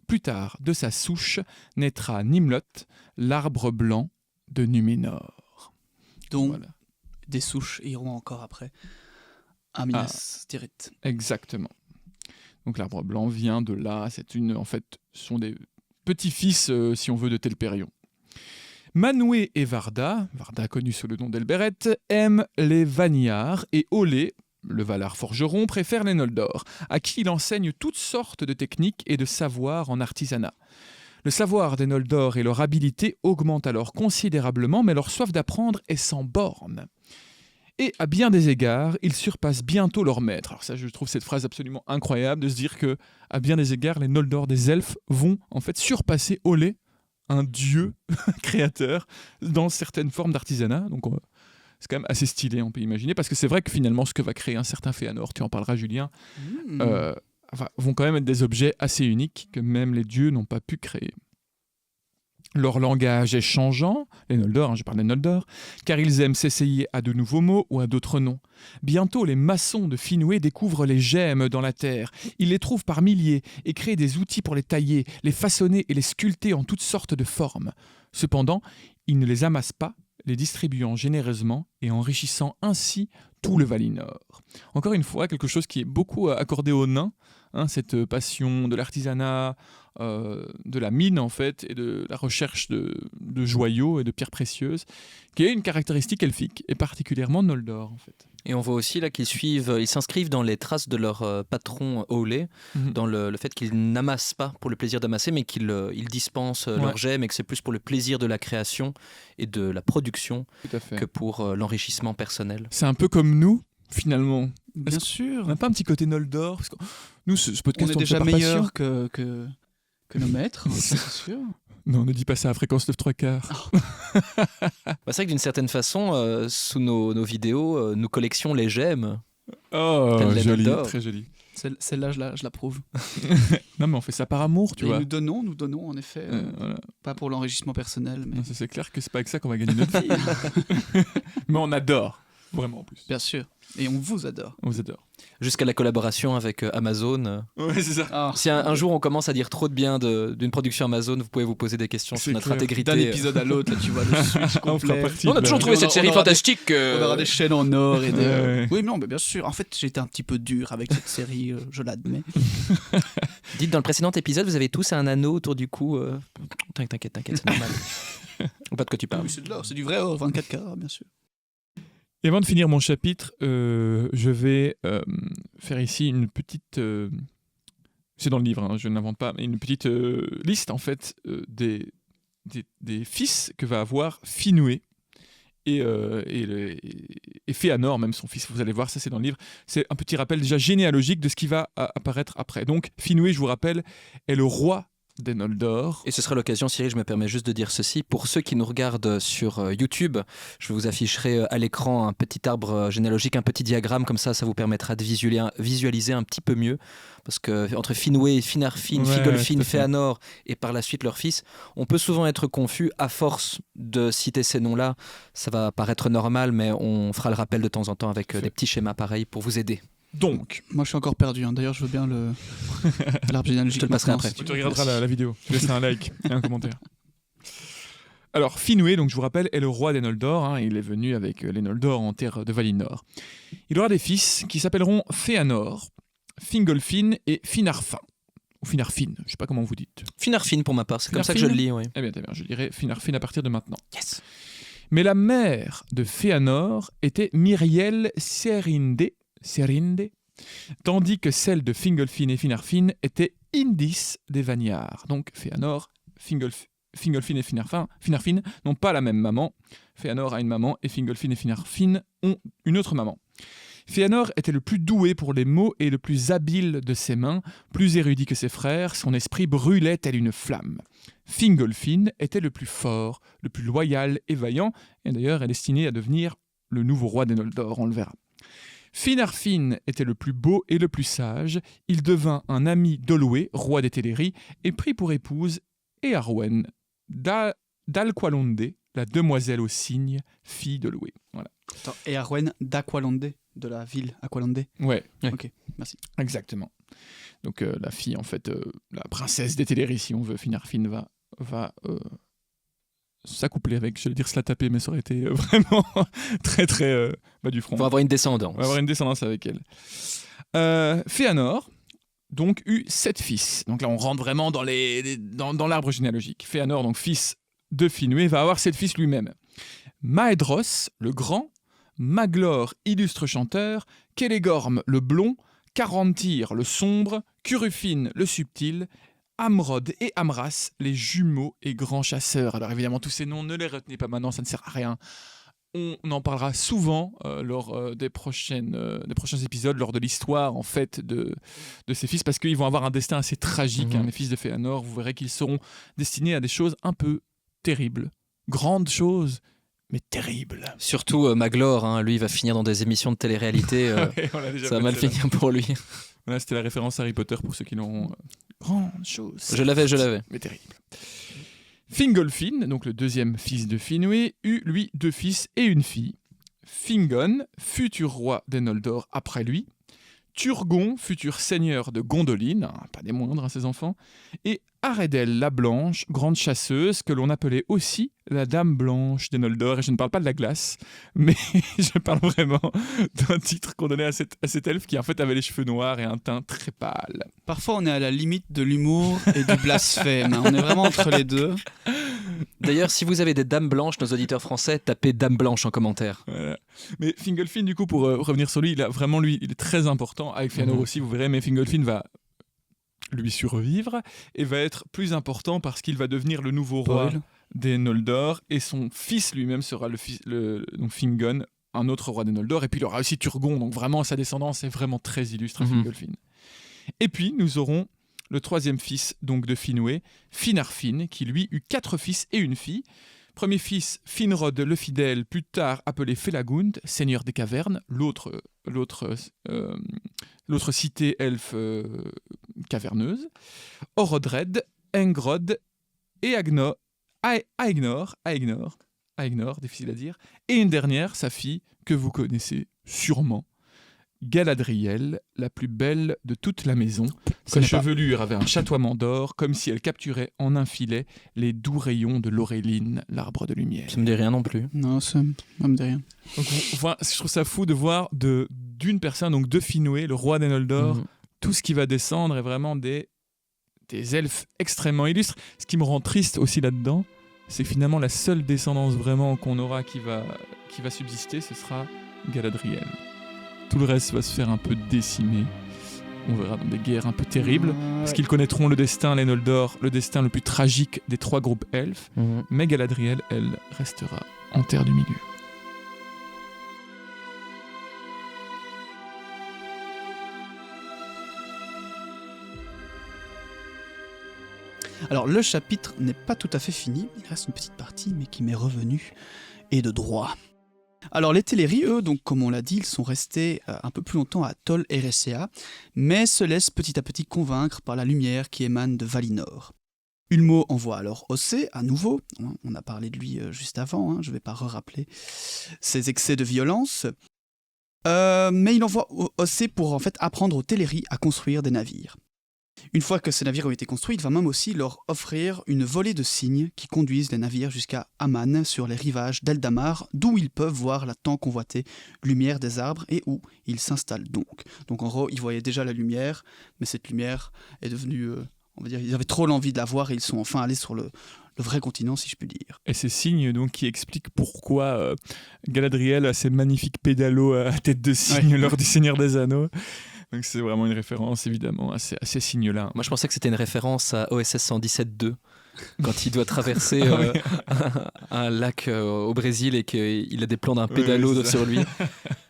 Plus tard, de sa souche, naîtra Nimloth, l'arbre blanc de Numénor. Donc, des souches iront encore après à Minas Tirith. Exactement. Donc l'arbre blanc vient de là. En fait, ce sont des petits-fils, si on veut, de Telperion. Manwë et Varda connu sous le nom d'Elbereth, aiment les Vanyar, et Olé, le Valar forgeron, préfère les Noldor, à qui il enseigne toutes sortes de techniques et de savoirs en artisanat. Le savoir des Noldor et leur habileté augmentent alors considérablement, mais leur soif d'apprendre est sans borne. Et à bien des égards, ils surpassent bientôt leur maître. Alors ça, je trouve cette phrase absolument incroyable, de se dire que, à bien des égards, les Noldor des elfes vont en fait surpasser Olé, un dieu créateur, dans certaines formes d'artisanat. Donc c'est quand même assez stylé, on peut imaginer, parce que c'est vrai que finalement, ce que va créer un certain Fëanor, tu en parleras Julien, vont quand même être des objets assez uniques que même les dieux n'ont pas pu créer. Leur langage est changeant, les Noldor, je parle des Noldor, car ils aiment s'essayer à de nouveaux mots ou à d'autres noms. Bientôt, les maçons de Finwë découvrent les gemmes dans la terre. Ils les trouvent par milliers et créent des outils pour les tailler, les façonner et les sculpter en toutes sortes de formes. Cependant, ils ne les amassent pas, les distribuant généreusement et enrichissant ainsi tout le Valinor. Encore une fois, quelque chose qui est beaucoup accordé aux nains, cette passion de l'artisanat, de la mine en fait, et de la recherche de joyaux et de pierres précieuses, qui est une caractéristique elfique, et particulièrement Noldor en fait. Et on voit aussi là ils s'inscrivent dans les traces de leur patron Hawley, dans le fait qu'ils n'amassent pas pour le plaisir d'amasser, mais qu'ils dispensent leurs gemmes, et que c'est plus pour le plaisir de la création et de la production que pour l'enrichissement personnel. C'est un peu comme nous, finalement. Bien sûr. On n'a pas un petit côté Noldor parce que nous, ce podcast, on est déjà meilleur que nos maîtres, c'est sûr. Non, ne dis pas ça à Fréquence 9/3. C'est vrai que d'une certaine façon, sous nos vidéos, nous collections les gemmes. Oh, joli, très joli. Celle-là, je l'approuve. Non, mais on fait ça par amour, tu vois. Nous donnons, en effet. Voilà. Pas pour l'enrichissement personnel. Mais... Non, c'est clair que c'est pas avec ça qu'on va gagner notre vie. Mais on adore, vraiment en plus. Bien sûr. Et on vous adore. On vous adore. Jusqu'à la collaboration avec Amazon. Ouais, c'est ça. Ah. Si un jour on commence à dire trop de bien d'une production Amazon, vous pouvez vous poser des questions sur notre intégrité. D'un épisode à l'autre, là, tu vois, le switch complet. On a toujours trouvé cette série fantastique. On aura des chaînes en or et des... Oui, non, mais bien sûr. En fait, j'ai été un petit peu dur avec cette série, je l'admets. Dites, dans le précédent épisode, vous avez tous un anneau autour du cou. T'inquiète, c'est normal. Ou pas de quoi tu parles. Oui, c'est de l'or, c'est du vrai or, 24K, bien sûr. Et avant de finir mon chapitre, je vais faire ici une petite... c'est dans le livre, hein, je n'invente pas, mais une petite liste en fait des fils que va avoir Finwë et Fëanor, même son fils. Vous allez voir, ça c'est dans le livre. C'est un petit rappel déjà généalogique de ce qui va apparaître après. Donc Finwë, je vous rappelle, est le roi des Noldor. Et ce sera l'occasion, Cyril, je me permets juste de dire ceci. Pour ceux qui nous regardent sur YouTube, je vous afficherai à l'écran un petit arbre généalogique, un petit diagramme, comme ça vous permettra de visualiser un petit peu mieux. Parce que entre Finwë, Finarfin, Figolfin, Fëanor et par la suite leur fils, on peut souvent être confus à force de citer ces noms-là. Ça va paraître normal, mais on fera le rappel de temps en temps avec des petits schémas pareils pour vous aider. Donc, moi je suis encore perdu, hein. D'ailleurs je veux bien l'arbre généalogique. Je te le passerai après. Tu regarderas la vidéo, je laisserai un like et un commentaire. Alors Finwë, donc je vous rappelle, est le roi des Noldor, hein. Il est venu avec les Noldor en terre de Valinor. Il aura des fils qui s'appelleront Fëanor, Fingolfin et Finarfin. Ou Finarfin, je sais pas comment vous dites. Finarfin pour ma part, c'est comme ça que je le lis. Oui. Eh bien, je dirais Finarfin à partir de maintenant. Yes. Mais la mère de Fëanor était Myriel Serinde, tandis que celle de Fingolfin et Finarfin était Indis des Vanyar. Donc Fëanor, Fingolfin et Finarfin n'ont pas la même maman. Fëanor a une maman et Fingolfin et Finarfin ont une autre maman. Fëanor était le plus doué pour les mots et le plus habile de ses mains, plus érudit que ses frères, son esprit brûlait tel une flamme. Fingolfin était le plus fort, le plus loyal et vaillant, et d'ailleurs est destiné à devenir le nouveau roi des Noldor, on le verra. Finarfin était le plus beau et le plus sage, il devint un ami d'Olwë, roi des Teleri, et prit pour épouse Éarwen d'Alqualondë, la demoiselle aux cygnes, fille d'Olwë. Voilà. Attends, Éarwen d'Aqualondë, de la ville Aqualondë. Ouais. Ok, merci. Exactement. Donc la fille, en fait, la princesse des Teleri, si on veut, Finarfin va s'accoupler avec, je vais dire se la taper, mais ça aurait été vraiment très très bas du front. On va avoir une descendance. On va avoir une descendance avec elle. Fëanor, donc, eut 7 fils. Donc là, on rentre vraiment dans l'arbre généalogique. Fëanor, donc fils de Finwë, va avoir 7 fils lui-même. Maedhros, le grand, Maglor, illustre chanteur, Kelegorm, le blond, Carantyr, le sombre, Curufin, le subtil, Amrod et Amras, les jumeaux et grands chasseurs. Alors évidemment, tous ces noms, ne les retenez pas maintenant, ça ne sert à rien. On en parlera souvent lors des prochains épisodes, lors de l'histoire en fait de ces fils, parce qu'ils vont avoir un destin assez tragique. Les fils de Fëanor, vous verrez qu'ils seront destinés à des choses un peu terribles. Grandes choses, mais terribles. Surtout Maglor, lui, il va finir dans des émissions de télé-réalité. Ça va mal finir pour lui. Voilà, c'était la référence Harry Potter pour ceux qui l'ont... Grande chose. Je l'avais. Mais terrible. Fingolfin, donc le deuxième fils de Finwë, eut lui 2 fils et une fille. Fingon, futur roi des Noldor après lui. Turgon, futur seigneur de Gondolin, pas des moindres, ses enfants. Et Aredel la Blanche, grande chasseuse, que l'on appelait aussi la Dame Blanche des Noldor. Et je ne parle pas de la glace, mais je parle vraiment d'un titre qu'on donnait à cet elfe qui en fait avait les cheveux noirs et un teint très pâle. Parfois on est à la limite de l'humour et du blasphème. On est vraiment entre les deux. D'ailleurs, si vous avez des dames blanches, nos auditeurs français, tapez dame blanche en commentaire. Voilà. Mais Fingolfin, du coup, pour revenir sur lui, il est très important. Avec Fëanor aussi, vous verrez, mais Fingolfin va lui survivre et va être plus important parce qu'il va devenir le nouveau roi des Noldor et son fils lui-même sera donc Fingon, un autre roi des Noldor, et puis il aura aussi Turgon, donc vraiment sa descendance est vraiment très illustre à Fingolfin. Et puis nous aurons le troisième fils donc de Finwë, Finarfin, qui lui eut 4 fils et une fille. Premier fils, Finrod le fidèle, plus tard appelé Felagund, seigneur des cavernes, l'autre cité elfe caverneuse. Orodred, Engrod et Aegnor, difficile à dire. Et une dernière, sa fille, que vous connaissez sûrement, Galadriel, la plus belle de toute la maison. Sa chevelure avait un chatoiement d'or, comme si elle capturait en un filet les doux rayons de l'Auréline, l'arbre de lumière. Ça me dit rien non plus. Non, ça me dit rien. Donc, je trouve ça fou de voir d'une personne, donc de Finwë, le roi des Noldor, tout ce qui va descendre est vraiment des elfes extrêmement illustres. Ce qui me rend triste aussi là-dedans, c'est que finalement la seule descendance vraiment qu'on aura qui va subsister, ce sera Galadriel. Tout le reste va se faire un peu décimer. On verra dans des guerres un peu terribles, parce qu'ils connaîtront le destin, les Noldor, le destin le plus tragique des 3 groupes elfes. Mais Galadriel, elle, restera en terre du milieu. Alors le chapitre n'est pas tout à fait fini, il reste une petite partie, mais qui m'est revenue, et de droit. Alors les Teleri, eux, donc comme on l'a dit, ils sont restés un peu plus longtemps à Tol Eressëa, mais se laissent petit à petit convaincre par la lumière qui émane de Valinor. Ulmo envoie alors Ossé à nouveau, on a parlé de lui juste avant, je ne vais pas rappeler ses excès de violence, mais il envoie Ossé pour en fait apprendre aux Teleri à construire des navires. Une fois que ces navires ont été construits, il va même aussi leur offrir une volée de signes qui conduisent les navires jusqu'à Aman, sur les rivages d'Eldamar, d'où ils peuvent voir la tant convoitée lumière des arbres et où ils s'installent donc. Donc en gros, ils voyaient déjà la lumière, mais cette lumière est devenue, on va dire, ils avaient trop l'envie de la voir et ils sont enfin allés sur le vrai continent, si je puis dire. Et ces signes donc, qui expliquent pourquoi Galadriel a ces magnifiques pédalos à tête de cygne lors du Seigneur des Anneaux. Donc c'est vraiment une référence évidemment à ces signes-là. Moi je pensais que c'était une référence à OSS 117-2 quand il doit traverser un lac au Brésil et qu'il a des plans d'un pédalo sur lui.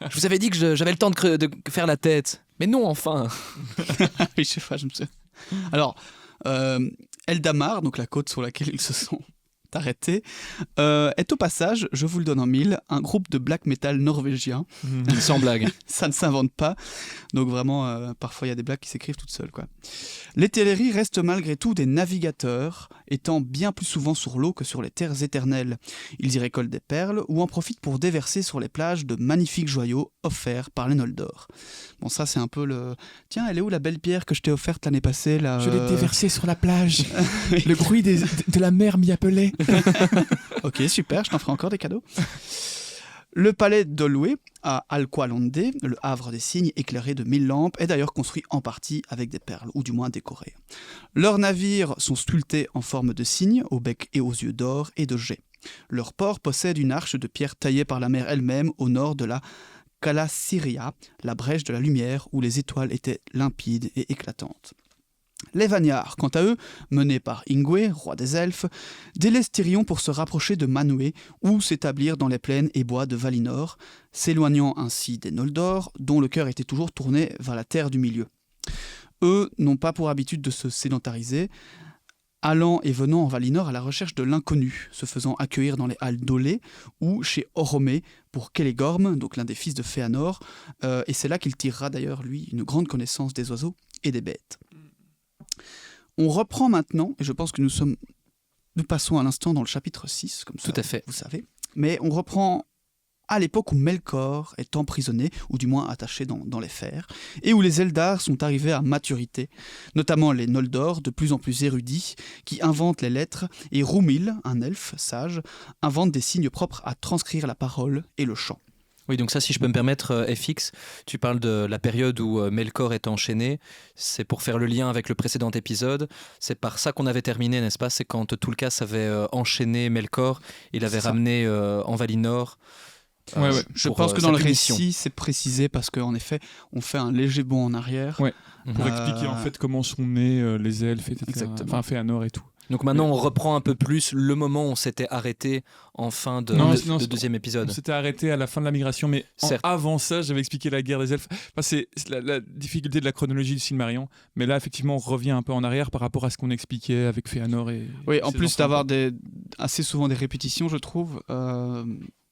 Je vous avais dit que j'avais le temps de faire la tête. Mais non, enfin. Je sais pas, je me souviens. Alors, Eldamar, donc la côte sur laquelle ils se sont arrêtés, est au passage, je vous le donne en mille, un groupe de black metal norvégien. Sans blague. Ça ne s'invente pas. Donc vraiment, parfois il y a des blagues qui s'écrivent toutes seules, quoi. Les Teleri restent malgré tout des navigateurs, étant bien plus souvent sur l'eau que sur les terres éternelles. Ils y récoltent des perles ou en profitent pour déverser sur les plages de magnifiques joyaux offerts par les Noldor. Bon, ça c'est un peu le... Tiens, elle est où la belle pierre que je t'ai offerte l'année passée là, Je l'ai déversée sur la plage. Le bruit de la mer m'y appelait. Ok, super, je t'en ferai encore des cadeaux. Le palais d'Olwë à Alqualondë, le havre des cygnes éclairé de 1000 lampes, est d'ailleurs construit en partie avec des perles, ou du moins décoré. Leurs navires sont sculptés en forme de cygne, au bec et aux yeux d'or et de jais. Leur port possède une arche de pierre taillée par la mer elle-même au nord de la Cala Syria, la brèche de la lumière où les étoiles étaient limpides et éclatantes. Les Vanyar, quant à eux, menés par Ingwe, roi des elfes, délaissent Tirion pour se rapprocher de Manwë ou s'établir dans les plaines et bois de Valinor, s'éloignant ainsi des Noldor, dont le cœur était toujours tourné vers la terre du milieu. Eux n'ont pas pour habitude de se sédentariser, allant et venant en Valinor à la recherche de l'inconnu, se faisant accueillir dans les halles d'Olé ou chez Oromé pour Celegorm, donc l'un des fils de Fëanor, et c'est là qu'il tirera d'ailleurs, lui, une grande connaissance des oiseaux et des bêtes. On reprend maintenant, et je pense que nous passons à l'instant dans le chapitre 6, comme ça, tout à fait. Vous savez, mais on reprend à l'époque où Melkor est emprisonné, ou du moins attaché dans les fers, et où les Eldar sont arrivés à maturité, notamment les Noldor, de plus en plus érudits, qui inventent les lettres, et Rúmil, un elfe sage, invente des signes propres à transcrire la parole et le chant. Oui, donc ça, si je peux me permettre, FX, tu parles de la période où Melkor est enchaîné. C'est pour faire le lien avec le précédent épisode. C'est par ça qu'on avait terminé, n'est-ce pas? C'est quand Tulkas avait enchaîné Melkor, il avait ramené en Valinor. Ouais. Je pour, pense que dans le punition. récit, c'est précisé parce qu'en effet, on fait un léger bond en arrière. Ouais. Pour Euh, expliquer en fait comment sont nés les elfes, etc. Exactement. Enfin, Fëanor et tout. Donc maintenant, on reprend un peu plus le moment où on s'était arrêté en fin de deuxième épisode. On s'était arrêté à la fin de la migration, mais Certes. avant ça, j'avais expliqué la guerre des elfes. Enfin, c'est la difficulté de la chronologie du Silmarillion. Mais là, effectivement, on revient un peu en arrière par rapport à ce qu'on expliquait avec Fëanor et. Oui, en ses plus enfants, d'avoir quoi. assez souvent des répétitions, je trouve,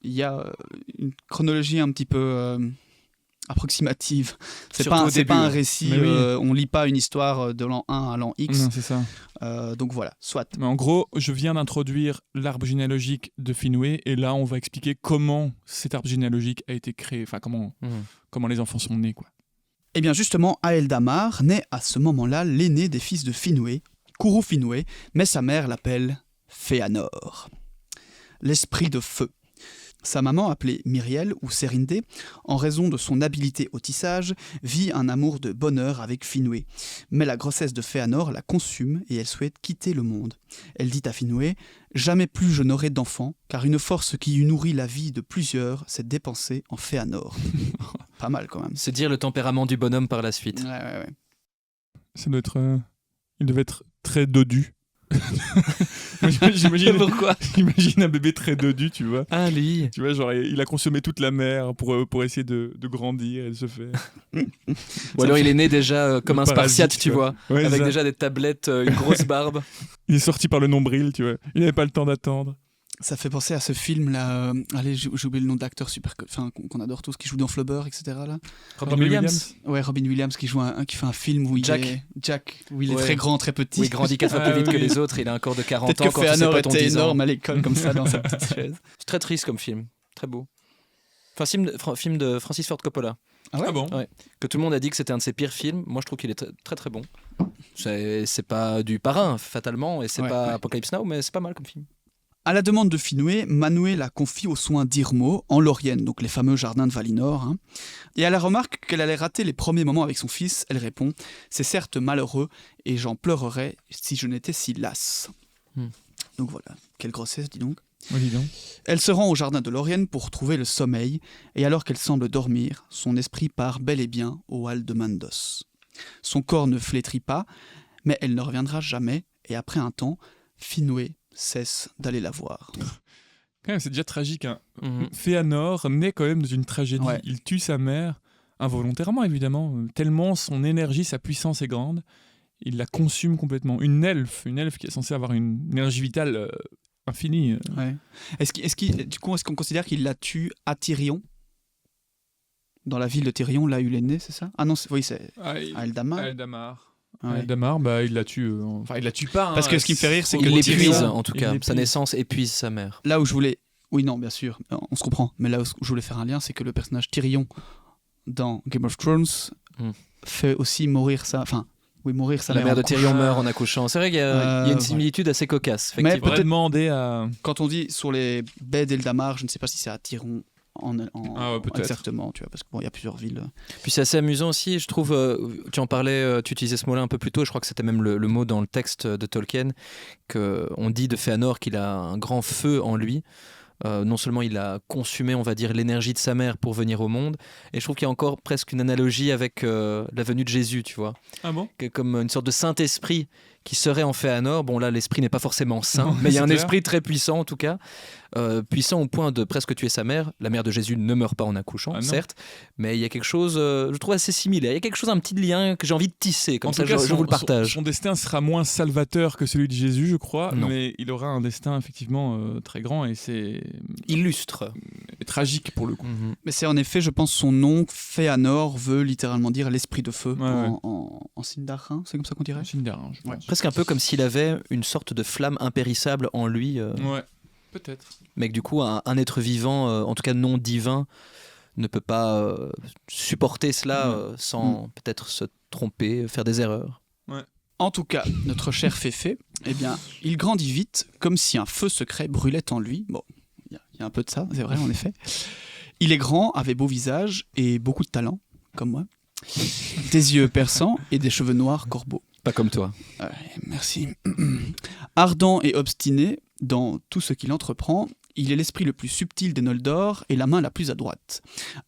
il y a une chronologie un petit peu approximative. C'est Surtout au c'est début, pas un ouais. récit, Mais oui. on lit pas une histoire de l'an 1 à l'an X. Non, c'est ça. Donc voilà, soit. Mais en gros, je viens d'introduire l'arbre généalogique de Finwë, et là, on va expliquer comment cet arbre généalogique a été créé. Enfin, comment les enfants sont nés, quoi. Eh bien justement, Aeldamar naît à ce moment-là l'aîné des fils de Finwë, Kuru Finwë, mais sa mère l'appelle Fëanor, l'esprit de feu. Sa maman, appelée Myriel ou Sérindé, en raison de son habileté au tissage, vit un amour de bonheur avec Finwë. Mais la grossesse de Fëanor la consume et elle souhaite quitter le monde. Elle dit à Finwë « Jamais plus je n'aurai d'enfant, car une force qui eût nourri la vie de plusieurs s'est dépensée en Fëanor. » Pas mal quand même. C'est dire le tempérament du bonhomme par la suite. Ouais. Ça doit être. Il devait être très dodu. J'imagine Pourquoi? j'imagine un bébé très dodu, tu vois. Ah, lui. Tu vois, genre, il a consommé toute la mer pour essayer de grandir et de se faire. Ou alors il est né déjà comme un parasite, spartiate, tu vois, Ouais, avec ça. déjà des tablettes, une grosse barbe. Il est sorti par le nombril, tu vois. Il n'avait pas le temps d'attendre. Ça fait penser à ce film là. Allez, j'ai oublié le nom d'acteur super, qu'on adore tous, qui joue dans Flubber, etc. Là. Robin Williams. Ouais, Robin Williams qui joue qui fait un film où Jack. où il est Ouais. très grand, très petit. Oui, il grandit 4 fois plus Ah vite que oui. les autres, il a un corps de 40 Peut-être ans que quand tu sais Fëanor pas ton était 10 ans. énorme à l'école comme ça dans sa petite chaise. C'est très triste comme film, très beau. Enfin, film de Francis Ford Coppola, Ah ouais. Ah bon? Ouais. Que tout le monde a dit que c'était un de ses pires films. Moi, je trouve qu'il est très très bon. C'est pas du Parrain, fatalement, et c'est Ouais, pas ouais. Apocalypse Now, mais c'est pas mal comme film. À la demande de Finwë, Manwë la confie aux soins d'Irmo, en Lorien, donc les fameux jardins de Valinor. Hein. Et à la remarque qu'elle allait rater les premiers moments avec son fils, elle répond « C'est certes malheureux, et j'en pleurerais si je n'étais si lasse. Donc voilà, quelle grossesse, dis donc. Ouais, dis donc. Elle se rend au jardin de Lorien pour trouver le sommeil, et alors qu'elle semble dormir, son esprit part bel et bien au hall de Mandos. Son corps ne flétrit pas, mais elle ne reviendra jamais, et après un temps, Finwë cesse d'aller la voir. Quand même, c'est déjà tragique. Hein. Mhm. Fëanor naît quand même dans une tragédie. Ouais. Il tue sa mère, involontairement évidemment, tellement son énergie, sa puissance est grande. Il la consume complètement. Une elfe qui est censée avoir une énergie vitale infinie. Ouais. Du coup, est-ce qu'on considère qu'il la tue à Tyrion? Dans la ville de Tyrion, là où il est né, c'est ça? Ah non, oui, c'est à Eldamar. Eldamar. Ouais. Eldamar, il la tue. Enfin, il la tue pas. Parce que ce qui me fait rire, c'est que Il Tyrion- l'épuise, en tout Il cas. l'épuise. Sa naissance épuise sa mère. Là où je voulais... Oui, non, bien sûr, on se comprend. Mais là où je voulais faire un lien, c'est que le personnage Tyrion dans Game of Thrones fait aussi mourir sa... Enfin, oui, mourir sa La mère mère en de Tyrion couchant. meurt en accouchant. C'est vrai qu'il y a une voilà. similitude assez cocasse, Mais On effectivement. va demander à. Quand on dit sur les baies d'Eldamar, je ne sais pas si c'est à Tyrion Ah ouais, peut-être. exactement, tu vois, parce qu'il y a plusieurs villes. Puis c'est assez amusant aussi, je trouve, tu en parlais, tu utilisais ce mot-là un peu plus tôt, je crois que c'était même le mot dans le texte de Tolkien, qu'on dit de Fëanor qu'il a un grand feu en lui. Non seulement il a consumé, on va dire, l'énergie de sa mère pour venir au monde, et je trouve qu'il y a encore presque une analogie avec la venue de Jésus, tu vois, Ah bon? comme une sorte de Saint-Esprit qui serait en Fëanor. Bon là, l'esprit n'est pas forcément saint, Non, mais il y a c'est un clair. esprit très puissant en tout cas, puissant au point de presque tuer sa mère. La mère de Jésus ne meurt pas en accouchant, Ah non. certes, mais il y a quelque chose, je trouve assez similaire. Il y a quelque chose, un petit lien que j'ai envie de tisser, comme En ça tout cas, je vous le partage. Son destin sera moins salvateur que celui de Jésus, je crois, Non. mais il aura un destin effectivement très grand et c'est Illustre. tragique pour le coup. Mais c'est en effet, je pense, son nom, Fëanor, veut littéralement dire l'esprit de feu Ouais. en Sindarin, c'est comme ça qu'on dirait? Sindarin, je Ouais. pense. Presque un peu comme s'il avait une sorte de flamme impérissable en lui, Ouais, peut-être. mais que du coup un être vivant, en tout cas non divin, ne peut pas supporter cela sans peut-être se tromper, faire des erreurs. En tout cas, notre cher Féfé, eh bien, il grandit vite, comme si un feu secret brûlait en lui. Bon, il y a un peu de ça, c'est vrai, en effet. Il est grand, avait beau visage et beaucoup de talent, comme moi. Des yeux perçants et des cheveux noirs corbeaux. Pas comme toi. Merci. Ardent et obstiné dans tout ce qu'il entreprend, il est l'esprit le plus subtil des Noldor et la main la plus adroite.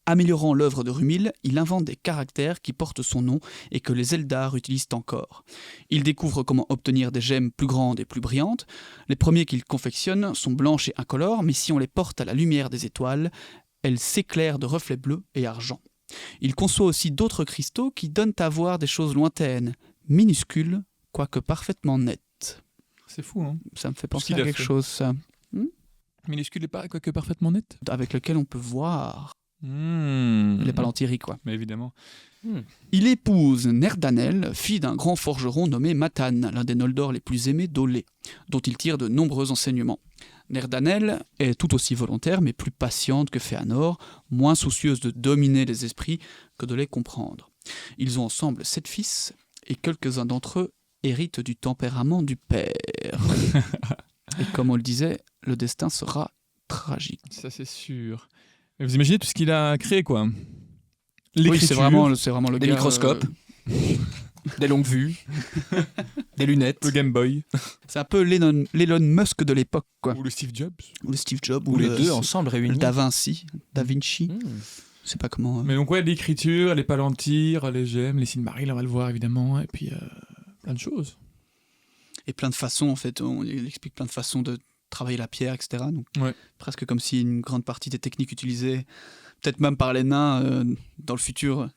Améliorant l'œuvre de Rumil, il invente des caractères qui portent son nom et que les Eldar utilisent encore. Il découvre comment obtenir des gemmes plus grandes et plus brillantes. Les premiers qu'il confectionne sont blanches et incolores, mais si on les porte à la lumière des étoiles, elles s'éclairent de reflets bleus et argent. Il conçoit aussi d'autres cristaux qui donnent à voir des choses lointaines, minuscules, quoique parfaitement nettes. C'est fou, hein. Ça me fait Ce penser qu'il à a quelque fait. chose, ça. Minuscule et pas quoique parfaitement net. Avec lequel on peut voir Mmh. les Palantiri, quoi. Mais évidemment. Il épouse Nerdanel, fille d'un grand forgeron nommé Matan, l'un des Noldor les plus aimés d'Olé, dont il tire de nombreux enseignements. Nerdanel est tout aussi volontaire, mais plus patiente que Fëanor, moins soucieuse de dominer les esprits que de les comprendre. Ils ont ensemble 7 fils, et quelques-uns d'entre eux héritent du tempérament du père. Et comme on le disait, le destin sera tragique. Ça, c'est sûr. Mais vous imaginez tout ce qu'il a créé, quoi. Oui, L'écriture. c'est vraiment le Des gars, microscopes. Des longues vues. Des lunettes. Le Game Boy. c'est un peu l'Elon Musk de l'époque, quoi. Ou le Steve Jobs. Ou le Steve Jobs, Ou les le- deux ensemble le réunis. Da Vinci. Je sais pas comment. Mais donc, ouais, l'écriture, les Palantir, les gemmes, les Silmarils, on va le voir, évidemment. Et puis, plein de choses. Et plein de façons, en fait. Il explique plein de façons de travailler la pierre, etc. Donc, Ouais. presque comme si une grande partie des techniques utilisées, peut-être même par les nains dans le futur,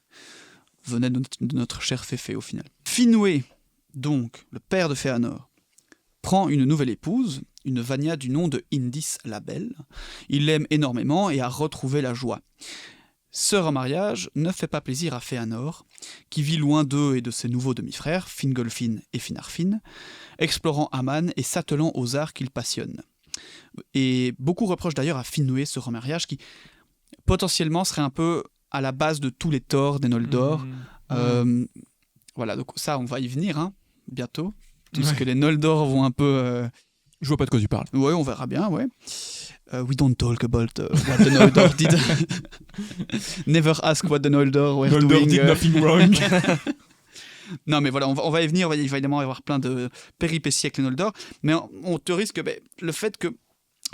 venaient de notre cher Féfé au final. Finwë, donc, le père de Fëanor, prend une nouvelle épouse, une Vanya du nom de Indis la Belle. Il l'aime énormément et a retrouvé la joie. Ce remariage ne fait pas plaisir à Fëanor, qui vit loin d'eux et de ses nouveaux demi-frères, Fingolfin et Finarfin, explorant Aman et s'attelant aux arts qu'il passionne. Et beaucoup reprochent d'ailleurs à Finwë ce remariage qui, potentiellement, serait un peu à la base de tous les torts des Noldor. Voilà, donc ça, on va y venir, hein, bientôt. Tout ce Ouais. que les Noldor vont un peu... Je vois pas de quoi tu parles. Ouais, on verra bien, ouais. We don't talk about what the Noldor did. Never ask what the Noldor were Noldor doing. did nothing wrong. Non, mais voilà, on va y venir. Il va évidemment y avoir plein de péripéties avec les Noldor. Mais on théorise que le fait que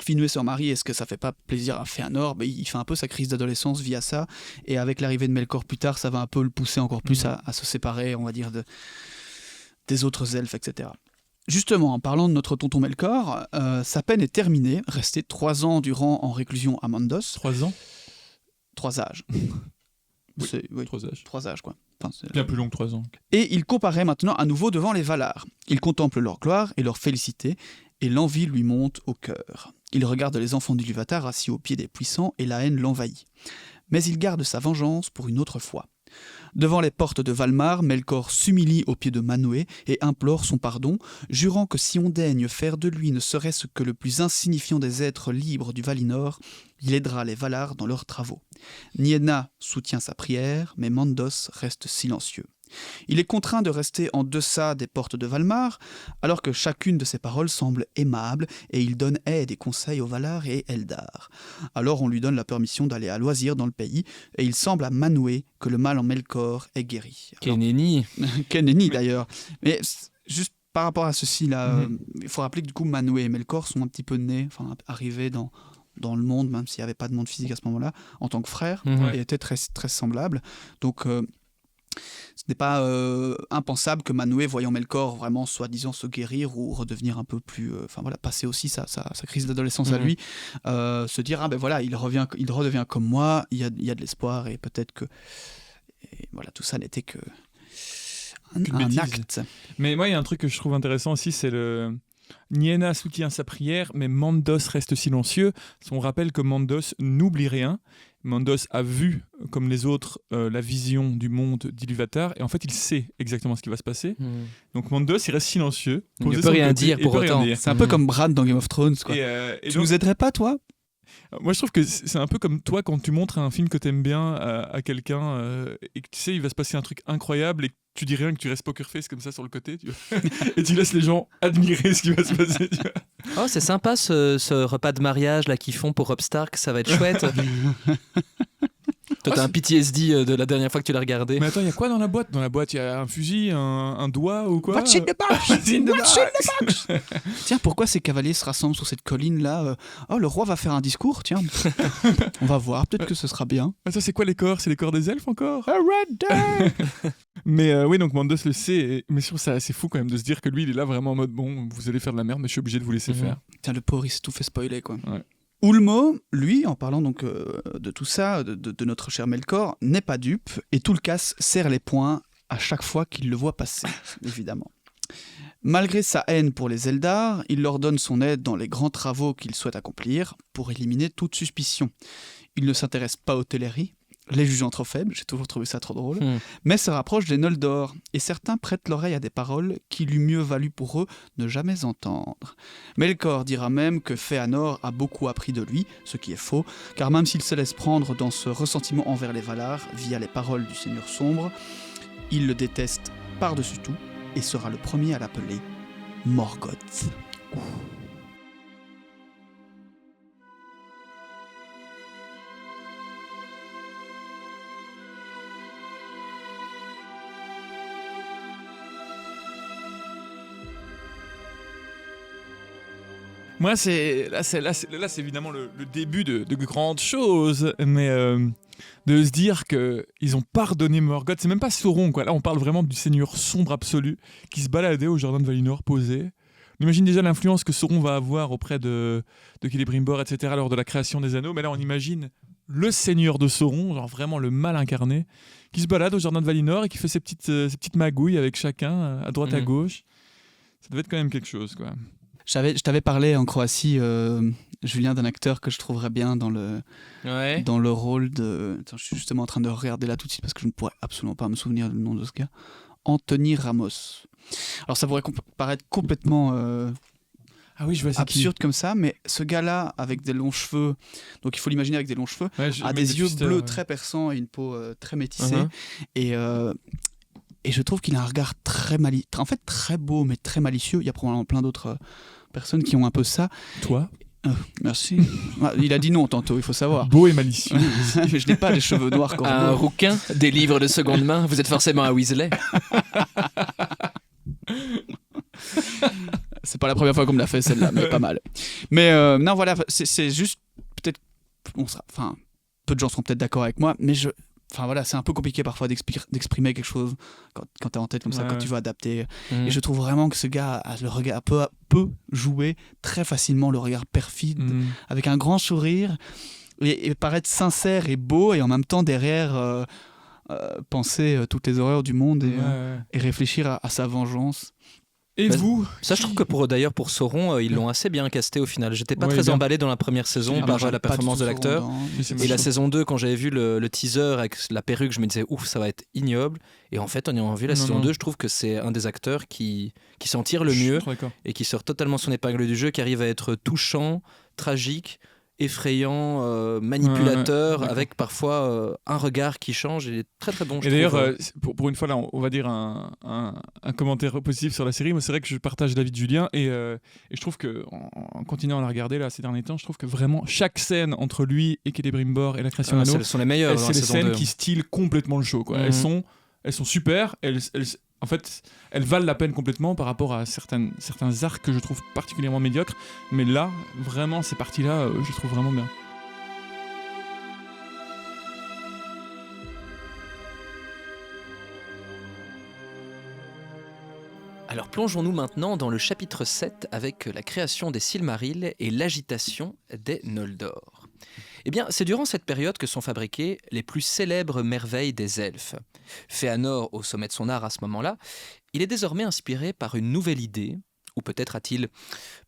Finwë se remarie, est-ce que ça fait pas plaisir à Fëanor? Il fait un peu sa crise d'adolescence via ça. Et avec l'arrivée de Melkor plus tard, ça va un peu le pousser encore plus à se séparer, on va dire, des autres elfes, etc. Justement, en parlant de notre tonton Melkor, sa peine est terminée, resté 3 ans durant en réclusion à Mandos. 3 ans 3 âges. Oui, Oui, 3 âges. 3 âges, quoi. Enfin, c'est- Bien plus long que 3 ans. Et il comparaît maintenant à nouveau devant les Valar. Il contemple leur gloire et leur félicité, et l'envie lui monte au cœur. Il regarde les enfants d'Ilúvatar assis aux pieds des puissants, et la haine l'envahit. Mais il garde sa vengeance pour une autre fois. Devant les portes de Valmar, Melkor s'humilie aux pieds de Manwë et implore son pardon, jurant que si on daigne faire de lui ne serait-ce que le plus insignifiant des êtres libres du Valinor, il aidera les Valar dans leurs travaux. Nienna soutient sa prière, mais Mandos reste silencieux. Il est contraint de rester en deçà des portes de Valmar, alors que chacune de ses paroles semble aimable, et il donne aide et conseil aux Valar et Eldar. Alors on lui donne la permission d'aller à loisir dans le pays, et il semble à Manwë que le mal en Melkor est guéri. Alors, Keneni. Keneni d'ailleurs. Mais juste par rapport à ceci là, il faut rappeler que du coup Manwë et Melkor sont un petit peu nés, enfin arrivés dans le monde, même s'il n'y avait pas de monde physique à ce moment-là, en tant que frères, et étaient très, très semblables. Donc ce n'est pas impensable que Manwë, voyant Melkor vraiment soi-disant se guérir ou redevenir un peu plus... passer aussi sa crise d'adolescence à lui, se dire, ah ben voilà, il redevient comme moi, il y a de l'espoir, et peut-être que... Et voilà, tout ça n'était que un bêtise. acte. Mais moi, il y a un truc que je trouve intéressant aussi, c'est le... Nienna soutient sa prière, mais Mandos reste silencieux. On rappelle que Mandos n'oublie rien. Mandos a vu, comme les autres, la vision du monde d'Ilúvatar, et en fait, il sait exactement ce qui va se passer. Donc Mandos, il reste silencieux. Il ne posé peut sur le rien côté, dire il pour peut rien autant. dire. C'est un peu comme Bran dans Game of Thrones, quoi. Et Tu donc, nous aiderais pas, toi? moi, je trouve que c'est un peu comme toi quand tu montres un film que t'aimes bien à quelqu'un et que tu sais, il va se passer un truc incroyable et que tu dis rien, que tu restes poker face comme ça sur le côté, tu vois. Et tu laisses les gens admirer ce qui va se passer, tu vois. Oh, c'est sympa ce repas de mariage là qu'ils font pour Robb Stark, ça va être chouette. Toi, t'as un PTSD de la dernière fois que tu l'as regardé. Mais attends, il y a quoi dans la boîte ? Dans la boîte, il y a un fusil, un doigt ou quoi ? What's in the box? What's in the What's in box? the box? Tiens, pourquoi ces cavaliers se rassemblent sur cette colline-là? Oh, le roi va faire un discours, tiens. On va voir, peut-être que ce sera bien. Ah, ça, c'est quoi les corps ? C'est les corps des elfes encore ? A red day! Mais oui, donc Mandos le sait, mais je trouve ça assez fou quand même de se dire que lui, il est là vraiment en mode bon, vous allez faire de la merde, mais je suis obligé de vous laisser faire. Tiens, le pauvre, il s'est tout fait spoiler, quoi. Ouais. Ulmo, lui, en parlant donc de tout ça, de notre cher Melkor, n'est pas dupe, et Tulkas serre les poings à chaque fois qu'il le voit passer, évidemment. Malgré sa haine pour les Eldar, il leur donne son aide dans les grands travaux qu'il souhaite accomplir pour éliminer toute suspicion. Il ne s'intéresse pas aux Teleri, les jugeant trop faibles, j'ai toujours trouvé ça trop drôle, mais se rapproche des Noldor, et certains prêtent l'oreille à des paroles qu'il eût mieux valu pour eux ne jamais entendre. Melkor dira même que Fëanor a beaucoup appris de lui, ce qui est faux, car même s'il se laisse prendre dans ce ressentiment envers les Valar via les paroles du Seigneur Sombre, il le déteste par-dessus tout, et sera le premier à l'appeler Morgoth. Moi, là, c'est évidemment le début de grandes choses, mais de se dire qu'ils ont pardonné Morgoth, c'est même pas Sauron, quoi. Là, on parle vraiment du seigneur sombre absolu qui se baladait au jardin de Valinor posé. On imagine déjà l'influence que Sauron va avoir auprès de Celebrimbor, etc., lors de la création des anneaux, mais là, on imagine le seigneur de Sauron, genre vraiment le mal incarné, qui se balade au jardin de Valinor et qui fait ses petites magouilles avec chacun, à droite à gauche. Ça devait être quand même quelque chose, quoi. Je t'avais parlé en Croatie, Julien, d'un acteur que je trouverais bien dans le rôle de... Attends, je suis justement en train de regarder là tout de suite parce que je ne pourrais absolument pas me souvenir du nom de ce gars. Anthony Ramos. Alors ça pourrait paraître complètement Ah oui, je vois absurde comme ça, mais ce gars-là, avec des longs cheveux, donc il faut l'imaginer avec des longs cheveux, a des yeux bleus très perçants et une peau très métissée. Et je trouve qu'il a un regard très très beau, mais très malicieux. Il y a probablement plein d'autres personnes qui ont un peu ça. Toi ? Merci. Il a dit non tantôt, il faut savoir. Beau et malicieux. Je n'ai pas les cheveux noirs comme Un rouquin, des livres de seconde main, vous êtes forcément un Weasley. C'est pas la première fois qu'on me l'a fait celle-là, mais pas mal. Mais non, voilà, c'est juste peut-être... peu de gens seront peut-être d'accord avec moi, mais c'est un peu compliqué parfois d'exprimer quelque chose quand t'es en tête comme ça, quand tu veux adapter. Et je trouve vraiment que ce gars a le regard peut jouer très facilement le regard perfide, avec un grand sourire, et paraître sincère et beau, et en même temps derrière penser toutes les horreurs du monde et réfléchir à sa vengeance. Et vous ? Ça, je trouve que pour Sauron, ils l'ont assez bien casté au final. J'étais pas très emballé dans la première saison par la performance de l'acteur. Et la saison 2, quand j'avais vu le teaser avec la perruque, je me disais ouf, ça va être ignoble. Et en fait, en ayant vu la saison 2, je trouve que c'est un des acteurs qui s'en tire le mieux et qui sort totalement son épingle du jeu, qui arrive à être touchant, tragique, effrayant, manipulateur, avec parfois un regard qui change. Il est très très bon. Et d'ailleurs, pour une fois là, on va dire un commentaire positif sur la série. Moi, c'est vrai que je partage l'avis de Julien et je trouve que en continuant à la regarder là ces derniers temps, je trouve que vraiment chaque scène entre lui et Celebrimbor et la création d'anneaux, elles sont les meilleures. C'est les scènes qui stylent complètement le show, quoi. Elles sont super. En fait, elles valent la peine complètement par rapport à certains arcs que je trouve particulièrement médiocres. Mais là, vraiment, ces parties-là, je les trouve vraiment bien. Alors plongeons-nous maintenant dans le chapitre 7 avec la création des Silmarils et l'agitation des Noldor. Eh bien, c'est durant cette période que sont fabriquées les plus célèbres merveilles des elfes. Fëanor, au sommet de son art à ce moment-là, il est désormais inspiré par une nouvelle idée, ou peut-être a-t-il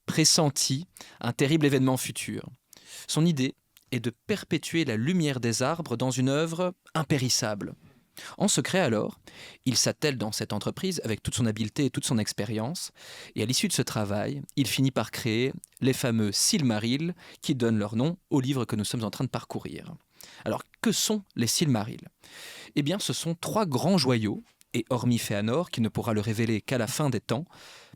pressenti un terrible événement futur. Son idée est de perpétuer la lumière des arbres dans une œuvre impérissable. En secret alors, il s'attelle dans cette entreprise avec toute son habileté et toute son expérience, et à l'issue de ce travail, il finit par créer les fameux Silmarils qui donnent leur nom au livre que nous sommes en train de parcourir. Alors, que sont les Silmarils ? Eh bien, ce sont 3 grands joyaux, et hormis Fëanor, qui ne pourra le révéler qu'à la fin des temps,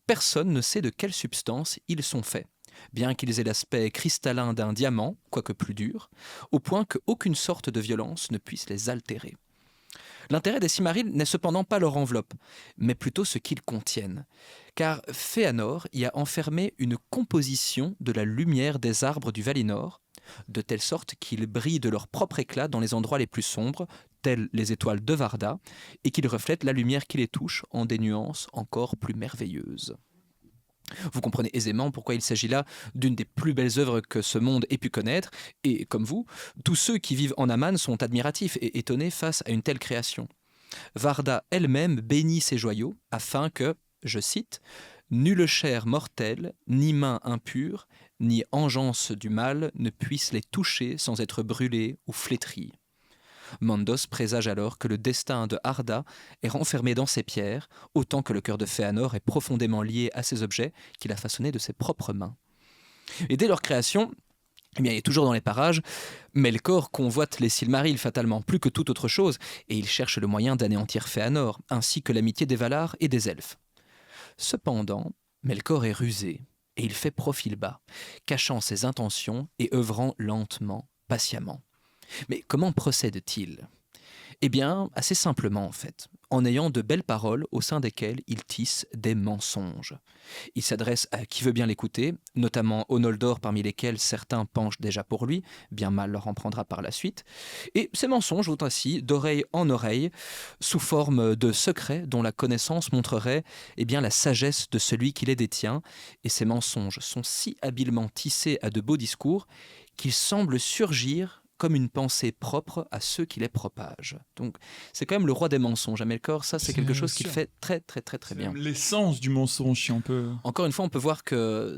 personne ne sait de quelle substance ils sont faits. bien qu'ils aient l'aspect cristallin d'un diamant, quoique plus dur, au point qu'aucune sorte de violence ne puisse les altérer. L'intérêt des Silmarils n'est cependant pas leur enveloppe, mais plutôt ce qu'ils contiennent, car Fëanor y a enfermé une composition de la lumière des arbres du Valinor, de telle sorte qu'ils brillent de leur propre éclat dans les endroits les plus sombres, tels les étoiles de Varda, et qu'ils reflètent la lumière qui les touche en des nuances encore plus merveilleuses. Vous comprenez aisément pourquoi il s'agit là d'une des plus belles œuvres que ce monde ait pu connaître, et comme vous, tous ceux qui vivent en Aman sont admiratifs et étonnés face à une telle création. Varda elle-même bénit ces joyaux afin que, je cite, « nulle chair mortelle, ni main impure, ni engeance du mal ne puisse les toucher sans être brûlée ou flétrie. » Mandos présage alors que le destin de Arda est renfermé dans ces pierres, autant que le cœur de Fëanor est profondément lié à ces objets qu'il a façonnés de ses propres mains. Et dès leur création, il est toujours dans les parages, Melkor convoite les Silmarils fatalement, plus que toute autre chose, et il cherche le moyen d'anéantir Fëanor, ainsi que l'amitié des Valar et des Elfes. Cependant, Melkor est rusé, et il fait profil bas, cachant ses intentions et œuvrant lentement, patiemment. Mais comment procède-t-il ? Eh bien, assez simplement en fait, en ayant de belles paroles au sein desquelles il tisse des mensonges. Il s'adresse à qui veut bien l'écouter, notamment aux Noldor parmi lesquels certains penchent déjà pour lui, bien mal leur en prendra par la suite, et ces mensonges vont ainsi d'oreille en oreille, sous forme de secrets dont la connaissance montrerait la sagesse de celui qui les détient, et ces mensonges sont si habilement tissés à de beaux discours qu'ils semblent surgir comme une pensée propre à ceux qui les propagent. Donc, c'est quand même le roi des mensonges. Melkor, ça, c'est quelque chose qu'il fait très, très, très, très bien. L'essence du mensonge, si on peut... Encore une fois, on peut voir que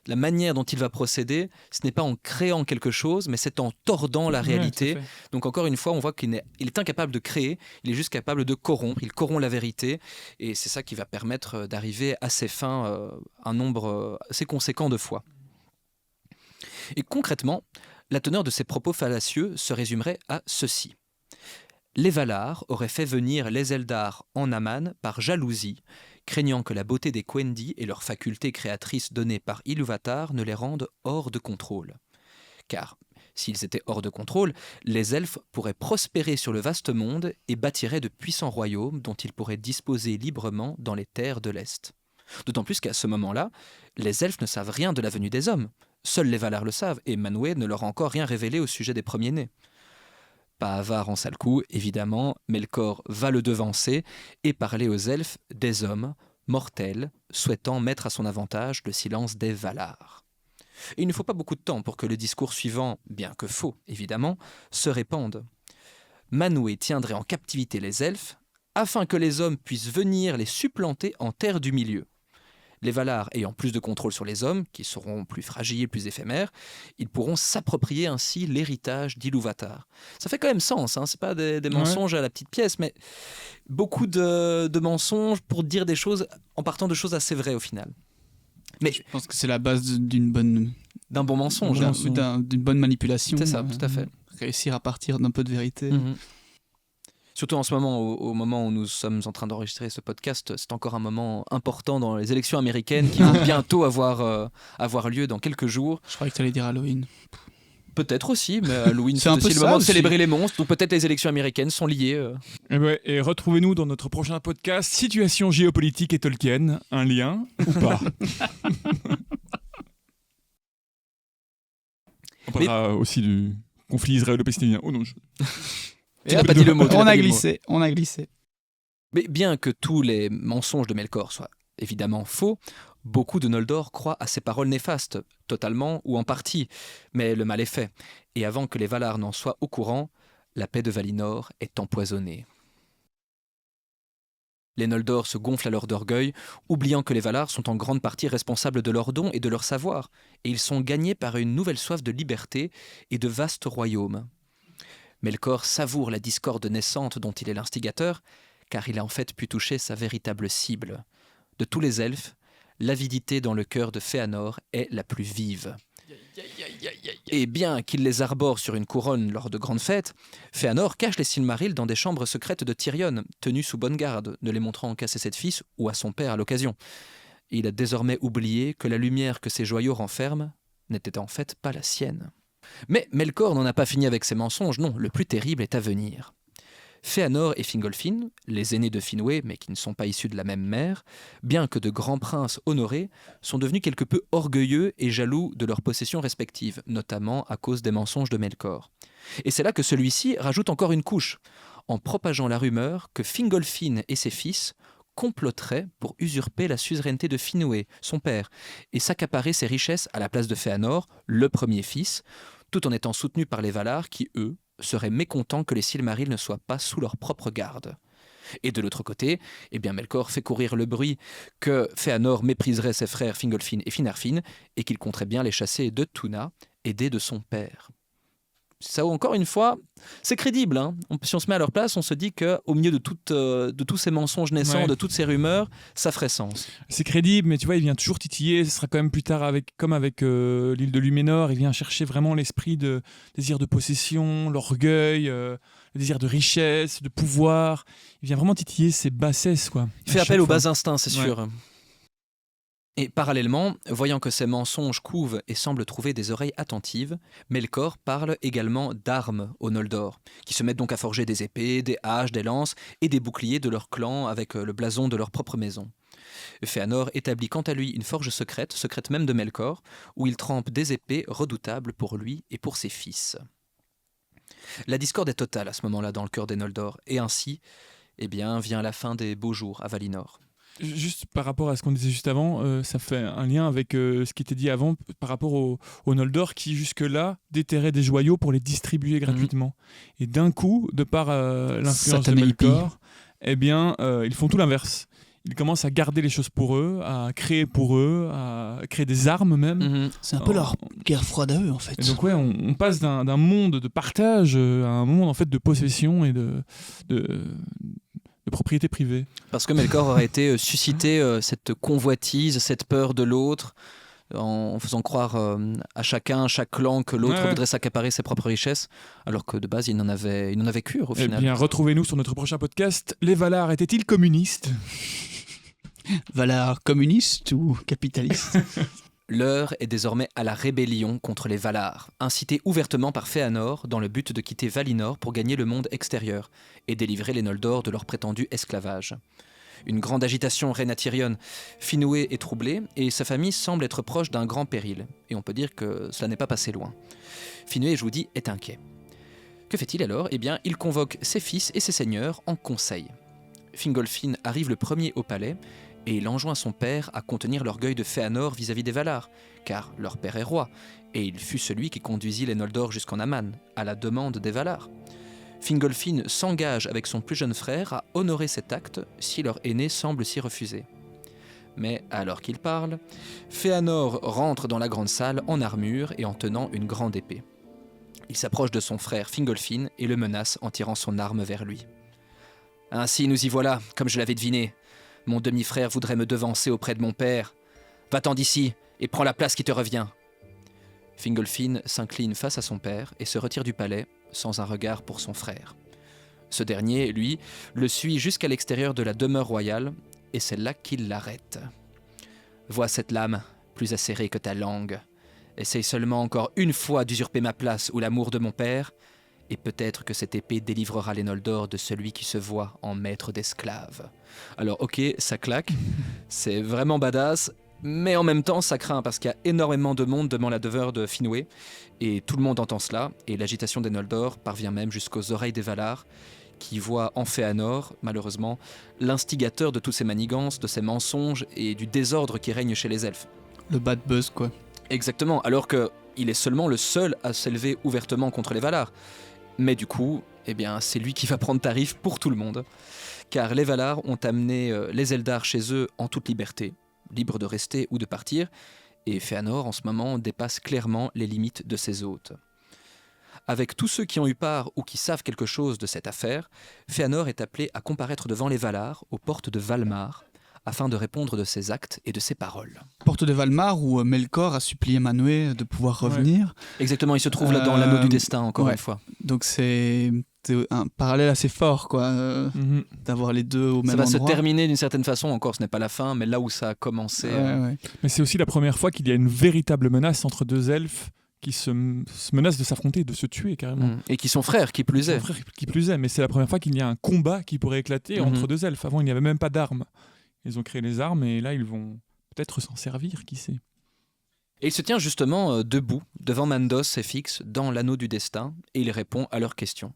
la manière dont il va procéder, ce n'est pas en créant quelque chose, mais c'est en tordant la réalité. Donc, encore une fois, on voit qu'il est incapable de créer, il est juste capable de corrompre. Il corrompt la vérité, et c'est ça qui va permettre d'arriver à ses fins un nombre assez conséquent de fois. Et concrètement, la teneur de ces propos fallacieux se résumerait à ceci. Les Valar auraient fait venir les Eldar en Aman par jalousie, craignant que la beauté des Quendi et leurs facultés créatrices données par Ilúvatar ne les rendent hors de contrôle. Car, s'ils étaient hors de contrôle, les elfes pourraient prospérer sur le vaste monde et bâtiraient de puissants royaumes dont ils pourraient disposer librement dans les terres de l'Est. D'autant plus qu'à ce moment-là, les elfes ne savent rien de la venue des hommes. Seuls les Valar le savent, et Manwë ne leur a encore rien révélé au sujet des premiers-nés. Pas avare en sale coup, évidemment, Melkor va le devancer et parler aux elfes des hommes, mortels, souhaitant mettre à son avantage le silence des Valar. Et il ne faut pas beaucoup de temps pour que le discours suivant, bien que faux, évidemment, se répande. Manwë tiendrait en captivité les elfes, afin que les hommes puissent venir les supplanter en terre du milieu. Les Valar ayant plus de contrôle sur les hommes, qui seront plus fragiles, plus éphémères, ils pourront s'approprier ainsi l'héritage d'Ilúvatar. Ça fait quand même sens, c'est pas des mensonges à la petite pièce, mais beaucoup de mensonges pour dire des choses en partant de choses assez vraies au final. Mais je pense que c'est la base d'un bon mensonge. D'une bonne manipulation. C'est ça, tout à fait. Réussir à partir d'un peu de vérité. Surtout en ce moment, au moment où nous sommes en train d'enregistrer ce podcast, c'est encore un moment important dans les élections américaines qui vont bientôt avoir lieu dans quelques jours. Je croyais que tu allais dire Halloween. Peut-être aussi, mais Halloween, c'est aussi le moment de célébrer les monstres, donc peut-être les élections américaines sont liées. Et retrouvez-nous dans notre prochain podcast Situation géopolitique et Tolkien, un lien ou pas. On parlera aussi du conflit israélo-palestinien. Oh non, Pas dit le mot. On a glissé. Mais bien que tous les mensonges de Melkor soient évidemment faux, beaucoup de Noldor croient à ces paroles néfastes, totalement ou en partie. Mais le mal est fait, et avant que les Valar n'en soient au courant, la paix de Valinor est empoisonnée. Les Noldor se gonflent alors d'orgueil, oubliant que les Valar sont en grande partie responsables de leurs dons et de leur savoir, et ils sont gagnés par une nouvelle soif de liberté et de vastes royaumes. Melkor savoure la discorde naissante dont il est l'instigateur, car il a en fait pu toucher sa véritable cible. De tous les elfes, l'avidité dans le cœur de Fëanor est la plus vive. Et bien qu'il les arbore sur une couronne lors de grandes fêtes, Fëanor cache les Silmarils dans des chambres secrètes de Tirion, tenues sous bonne garde, ne les montrant qu'à ses 7 fils ou à son père à l'occasion. Et il a désormais oublié que la lumière que ces joyaux renferment n'était en fait pas la sienne. Mais Melkor n'en a pas fini avec ses mensonges, non, le plus terrible est à venir. Fëanor et Fingolfin, les aînés de Finwë, mais qui ne sont pas issus de la même mère, bien que de grands princes honorés, sont devenus quelque peu orgueilleux et jaloux de leurs possessions respectives, notamment à cause des mensonges de Melkor. Et c'est là que celui-ci rajoute encore une couche, en propageant la rumeur que Fingolfin et ses fils comploteraient pour usurper la suzeraineté de Finwë, son père, et s'accaparer ses richesses à la place de Fëanor, le premier fils, tout en étant soutenus par les Valar qui, eux, seraient mécontents que les Silmarils ne soient pas sous leur propre garde. Et de l'autre côté, eh bien Melkor fait courir le bruit que Fëanor mépriserait ses frères Fingolfin et Finarfin et qu'il compterait bien les chasser de Túna, aidé de son père. Ça, encore une fois, c'est crédible. Hein. Si on se met à leur place, on se dit qu'au milieu de tous ces mensonges naissants, de toutes ces rumeurs, ça ferait sens. C'est crédible, mais tu vois, il vient toujours titiller. Ce sera quand même plus tard, comme avec l'île de Luménor, il vient chercher vraiment l'esprit de désir de possession, l'orgueil, le désir de richesse, de pouvoir. Il vient vraiment titiller ses bassesses, quoi. Il fait appel aux bas instincts, c'est sûr. Et parallèlement, voyant que ces mensonges couvent et semblent trouver des oreilles attentives, Melkor parle également d'armes aux Noldor, qui se mettent donc à forger des épées, des haches, des lances et des boucliers de leur clan avec le blason de leur propre maison. Fëanor établit quant à lui une forge secrète même de Melkor, où il trempe des épées redoutables pour lui et pour ses fils. La discorde est totale à ce moment-là dans le cœur des Noldor, et ainsi, vient la fin des beaux jours à Valinor. Juste par rapport à ce qu'on disait juste avant, ça fait un lien avec ce qui était dit avant par rapport aux Noldor qui jusque-là déterraient des joyaux pour les distribuer gratuitement. Et d'un coup, de par l'influence de Melkor, ils font tout l'inverse. Ils commencent à garder les choses pour eux, à créer des armes même. C'est un peu leur guerre froide à eux en fait. Et donc on passe d'un monde de partage à un monde en fait de possession et de propriété privée. Parce que Melkor aurait été suscité cette convoitise, cette peur de l'autre, en faisant croire à chaque clan que l'autre voudrait s'accaparer ses propres richesses, alors que de base il n'en avait cure au final. Eh bien, retrouvez-nous sur notre prochain podcast. Les Valar étaient-ils communistes ? Valar communiste ou capitaliste ? L'heure est désormais à la rébellion contre les Valar, incitée ouvertement par Fëanor dans le but de quitter Valinor pour gagner le monde extérieur et délivrer les Noldor de leur prétendu esclavage. Une grande agitation règne à Tirion. Finwë est troublé et sa famille semble être proche d'un grand péril. Et on peut dire que cela n'est pas passé loin. Finwë, je vous dis, est inquiet. Que fait-il alors ? Il convoque ses fils et ses seigneurs en conseil. Fingolfin arrive le premier au palais et il enjoint son père à contenir l'orgueil de Fëanor vis-à-vis des Valar, car leur père est roi, et il fut celui qui conduisit les Noldor jusqu'en Aman, à la demande des Valar. Fingolfin s'engage avec son plus jeune frère à honorer cet acte si leur aîné semble s'y refuser. Mais alors qu'il parle, Fëanor rentre dans la grande salle en armure et en tenant une grande épée. Il s'approche de son frère Fingolfin et le menace en tirant son arme vers lui. « Ainsi nous y voilà, comme je l'avais deviné. Mon demi-frère voudrait me devancer auprès de mon père. Va-t'en d'ici et prends la place qui te revient. » Fingolfin s'incline face à son père et se retire du palais, sans un regard pour son frère. Ce dernier, lui, le suit jusqu'à l'extérieur de la demeure royale, et c'est là qu'il l'arrête. « Vois cette lame, plus acérée que ta langue. Essaye seulement encore une fois d'usurper ma place ou l'amour de mon père, et peut-être que cette épée délivrera les Noldor de celui qui se voit en maître d'esclaves. » Alors ok, ça claque, c'est vraiment badass, mais en même temps ça craint parce qu'il y a énormément de monde devant la demeure de Finwë, et tout le monde entend cela, et l'agitation des Noldor parvient même jusqu'aux oreilles des Valar, qui voient en Fëanor, malheureusement, l'instigateur de toutes ces manigances, de ces mensonges et du désordre qui règne chez les elfes. Le bad buzz quoi. Exactement, alors qu'il est seulement le seul à s'élever ouvertement contre les Valar. Mais du coup, c'est lui qui va prendre tarif pour tout le monde. Car les Valar ont amené les Eldar chez eux en toute liberté, libres de rester ou de partir, et Fëanor en ce moment dépasse clairement les limites de ses hôtes. Avec tous ceux qui ont eu part ou qui savent quelque chose de cette affaire, Fëanor est appelé à comparaître devant les Valar aux portes de Valmar, afin de répondre de ses actes et de ses paroles. Porte de Valmar où Melkor a supplié Manwë de pouvoir revenir. Exactement, il se trouve là dans l'anneau du destin, encore une fois. Donc c'est c'était un parallèle assez fort, quoi, d'avoir les deux au même endroit. Ça va se terminer d'une certaine façon, encore ce n'est pas la fin, mais là où ça a commencé. Ouais. Mais c'est aussi la première fois qu'il y a une véritable menace entre deux elfes qui se menacent de s'affronter, de se tuer carrément. Et qui sont frères, qui plus est. Qui plus est, mais c'est la première fois qu'il y a un combat qui pourrait éclater entre deux elfes. Avant, il n'y avait même pas d'armes. Ils ont créé les armes et là, ils vont peut-être s'en servir, qui sait. Et il se tient justement debout devant Mandos et Fix dans l'anneau du destin et il répond à leurs questions.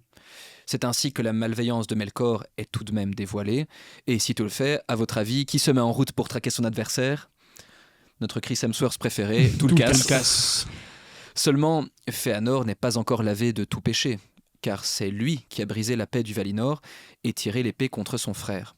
C'est ainsi que la malveillance de Melkor est tout de même dévoilée. Et si tout le fait, à votre avis, qui se met en route pour traquer son adversaire ? Notre Chris Hemsworth préféré, tout le casse. Seulement, Fëanor n'est pas encore lavé de tout péché, car c'est lui qui a brisé la paix du Valinor et tiré l'épée contre son frère.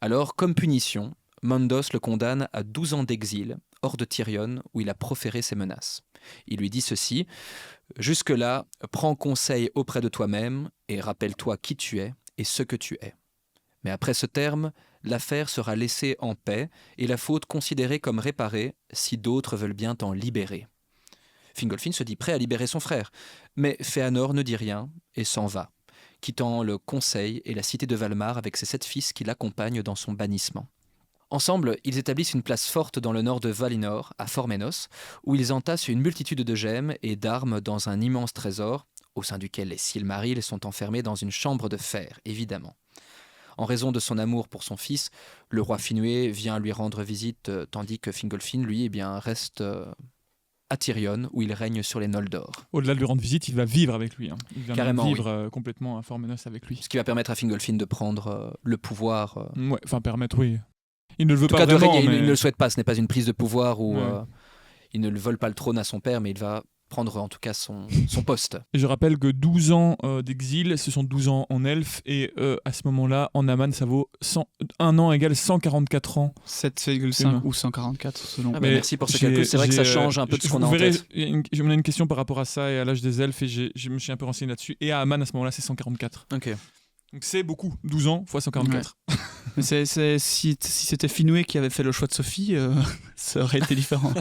Alors, comme punition, Mandos le condamne à 12 ans d'exil, hors de Tirion, où il a proféré ses menaces. Il lui dit ceci : « Jusque-là, prends conseil auprès de toi-même et rappelle-toi qui tu es et ce que tu es. Mais après ce terme, l'affaire sera laissée en paix et la faute considérée comme réparée si d'autres veulent bien t'en libérer. » Fingolfin se dit prêt à libérer son frère, mais Fëanor ne dit rien et s'en va, quittant le conseil et la cité de Valmar avec ses 7 fils qui l'accompagnent dans son bannissement. Ensemble, ils établissent une place forte dans le nord de Valinor, à Formenos, où ils entassent une multitude de gemmes et d'armes dans un immense trésor, au sein duquel les Silmarils sont enfermés dans une chambre de fer, évidemment. En raison de son amour pour son fils, le roi Finwë vient lui rendre visite, tandis que Fingolfin, lui, reste à Tirion, où il règne sur les Noldor. Au-delà de lui rendre visite, il va vivre avec lui. Il va Carrément, vivre complètement à Formenos avec lui. Ce qui va permettre à Fingolfin de prendre le pouvoir. Ouais, enfin permettre, oui. Il ne le veut En tout pas cas, vraiment, il ne le souhaite pas. Ce n'est pas une prise de pouvoir où Ouais. Il ne le vole pas le trône à son père, mais il va prendre en tout cas son poste. Et je rappelle que 12 ans d'exil, ce sont 12 ans en elfe, et à ce moment-là, en Aman, ça vaut 1 an égale 144 ans. 7,5 ou 144 selon. Merci pour ce calcul. C'est vrai que ça change un peu de ce qu'on a en tête. On a une question par rapport à ça et à l'âge des elfes, et je me suis un peu renseigné là-dessus. Et à Aman, à ce moment-là, c'est 144. Ok. Donc c'est beaucoup, 12 ans fois 144. Ouais. Mais si c'était Finwë qui avait fait le choix de Sophie, ça aurait été différent.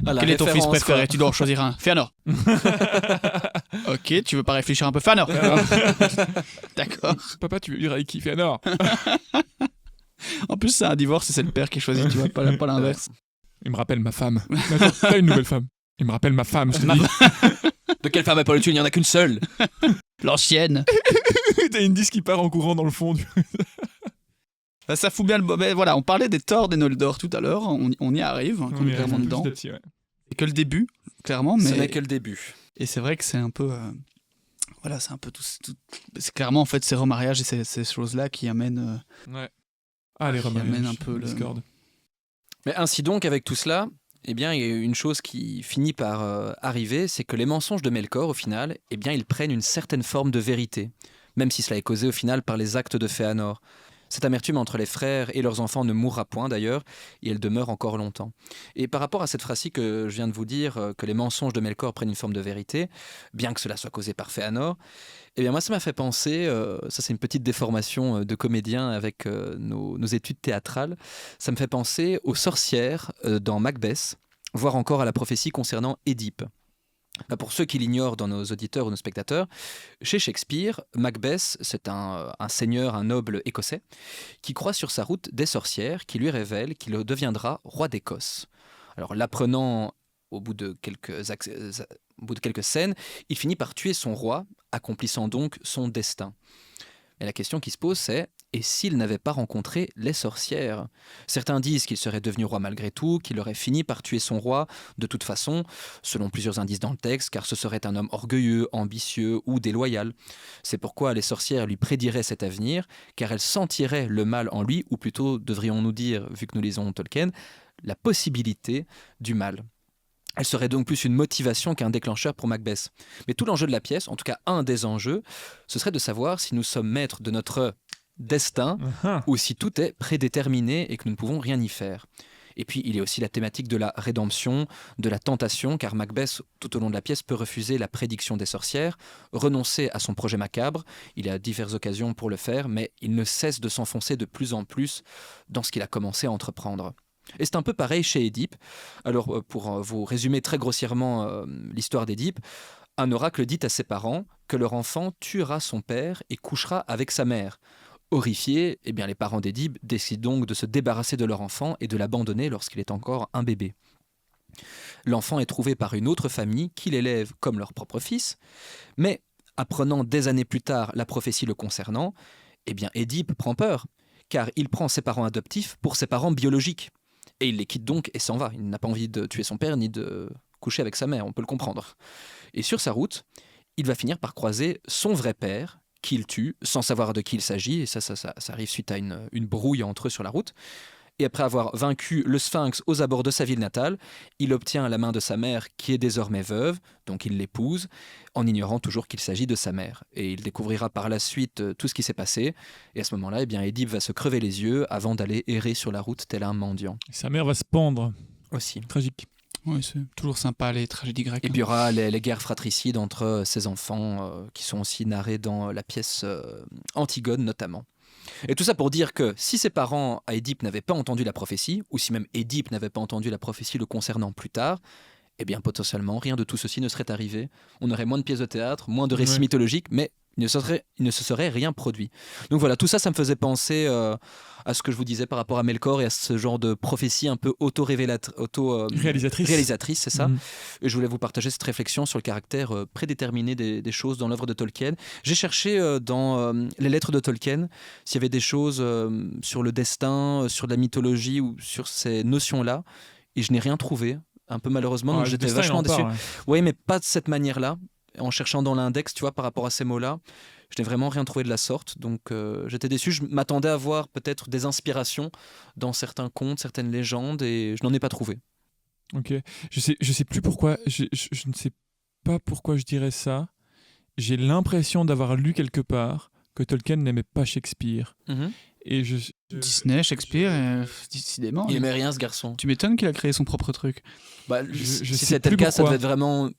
Quel est ton fils préféré ? Tu dois en choisir un. Fëanor. Ok, tu veux pas réfléchir un peu ? Fëanor. D'accord. Papa, tu veux dire avec qui ? Fëanor. En plus, c'est un divorce et c'est le père qui choisit, tu vois, pas l'inverse. Il me rappelle ma femme. Mais attends, t'as une nouvelle femme. Il me rappelle ma femme, je te dis. De quelle femme parles-tu ? Il n'y en a qu'une seule. L'ancienne. T'as une disque qui part en courant dans le fond. Ça fout bien le... Ben, voilà, on parlait des torts des Noldor tout à l'heure, on y arrive, on est clairement dedans. C'est que le début, clairement. Mais... Ce n'est que le début. Et c'est vrai que c'est un peu... Voilà, c'est un peu tout... C'est clairement, en fait, ces remariages et ces choses-là qui amènent... Ouais. Ah, les remariages. Qui amènent un peu Discord. Mais ainsi donc, avec tout cela, eh bien, il y a une chose qui finit par arriver, c'est que les mensonges de Melkor, au final, eh bien, ils prennent une certaine forme de vérité, même si cela est causé, au final, par les actes de Fëanor. Cette amertume entre les frères et leurs enfants ne mourra point d'ailleurs, et elle demeure encore longtemps. Et par rapport à cette phrase que je viens de vous dire, que les mensonges de Melkor prennent une forme de vérité, bien que cela soit causé par Fëanor, eh bien moi ça m'a fait penser, ça c'est une petite déformation de comédien avec nos études théâtrales, ça me fait penser aux sorcières dans Macbeth, voire encore à la prophétie concernant Édipe. Pour ceux qui l'ignorent dans nos auditeurs ou nos spectateurs, chez Shakespeare, Macbeth, c'est un seigneur, un noble écossais, qui croit sur sa route des sorcières qui lui révèlent qu'il deviendra roi d'Écosse. Alors l'apprenant au bout de quelques scènes, il finit par tuer son roi, accomplissant donc son destin. Et la question qui se pose, c'est: et s'il n'avait pas rencontré les sorcières ? Certains disent qu'il serait devenu roi malgré tout, qu'il aurait fini par tuer son roi, de toute façon, selon plusieurs indices dans le texte, car ce serait un homme orgueilleux, ambitieux ou déloyal. C'est pourquoi les sorcières lui prédiraient cet avenir, car elles sentiraient le mal en lui, ou plutôt, devrions-nous dire, vu que nous lisons Tolkien, la possibilité du mal. Elle serait donc plus une motivation qu'un déclencheur pour Macbeth. Mais tout l'enjeu de la pièce, en tout cas un des enjeux, ce serait de savoir si nous sommes maîtres de notre destin ou si tout est prédéterminé et que nous ne pouvons rien y faire. Et puis il y a aussi la thématique de la rédemption, de la tentation, car Macbeth, tout au long de la pièce, peut refuser la prédiction des sorcières, renoncer à son projet macabre. Il a diverses occasions pour le faire, mais il ne cesse de s'enfoncer de plus en plus dans ce qu'il a commencé à entreprendre. Et c'est un peu pareil chez Édipe. Alors, pour vous résumer très grossièrement l'histoire d'Édipe, Un oracle dit à ses parents que leur enfant tuera son père et couchera avec sa mère. Horrifiés, eh bien, les parents d'Édipe décident donc de se débarrasser de leur enfant et de l'abandonner lorsqu'il est encore un bébé. L'enfant est trouvé par une autre famille qui l'élève comme leur propre fils, mais apprenant des années plus tard la prophétie le concernant, eh bien Édipe prend peur, car il prend ses parents adoptifs pour ses parents biologiques. Et il les quitte donc et s'en va. Il n'a pas envie de tuer son père ni de coucher avec sa mère, on peut le comprendre. Et sur sa route, il va finir par croiser son vrai père, qu'il tue, sans savoir de qui il s'agit, et ça arrive suite à une brouille entre eux sur la route. Et après avoir vaincu le Sphinx aux abords de sa ville natale, il obtient la main de sa mère, qui est désormais veuve, donc il l'épouse, en ignorant toujours qu'il s'agit de sa mère. Et il découvrira par la suite tout ce qui s'est passé, et à ce moment-là, eh bien, Édipe va se crever les yeux avant d'aller errer sur la route tel un mendiant. Sa mère va se pendre. Aussi. Tragique. Oui, c'est toujours sympa les tragédies grecques. Et puis il y aura les guerres fratricides entre ses enfants, qui sont aussi narrées dans la pièce Antigone notamment. Et tout ça pour dire que si ses parents à Édipe n'avaient pas entendu la prophétie, ou si même Édipe n'avait pas entendu la prophétie le concernant plus tard, eh bien potentiellement rien de tout ceci ne serait arrivé. On aurait moins de pièces de théâtre, moins de récits mythologiques, mais il ne se serait rien produit. Donc voilà, tout ça, ça me faisait penser à ce que je vous disais par rapport à Melkor et à ce genre de prophétie un peu réalisatrice, c'est ça. Et je voulais vous partager cette réflexion sur le caractère prédéterminé des choses dans l'œuvre de Tolkien. J'ai cherché dans les lettres de Tolkien s'il y avait des choses sur le destin, sur la mythologie ou sur ces notions-là, et je n'ai rien trouvé, un peu malheureusement, donc j'étais vachement déçu. Oui, mais pas de cette manière-là. En cherchant dans l'index, tu vois, par rapport à ces mots-là, je n'ai vraiment rien trouvé de la sorte. Donc j'étais déçu. Je m'attendais à voir peut-être des inspirations dans certains contes, certaines légendes, et je n'en ai pas trouvé. Ok. Je sais plus pourquoi. Je ne sais pas pourquoi je dirais ça. J'ai l'impression d'avoir lu quelque part que Tolkien n'aimait pas Shakespeare. Et Disney, Shakespeare, décidément. Il aimait rien, ce garçon. Tu m'étonnes qu'il a créé son propre truc. Bah, si c'était le cas, ça devait être vraiment...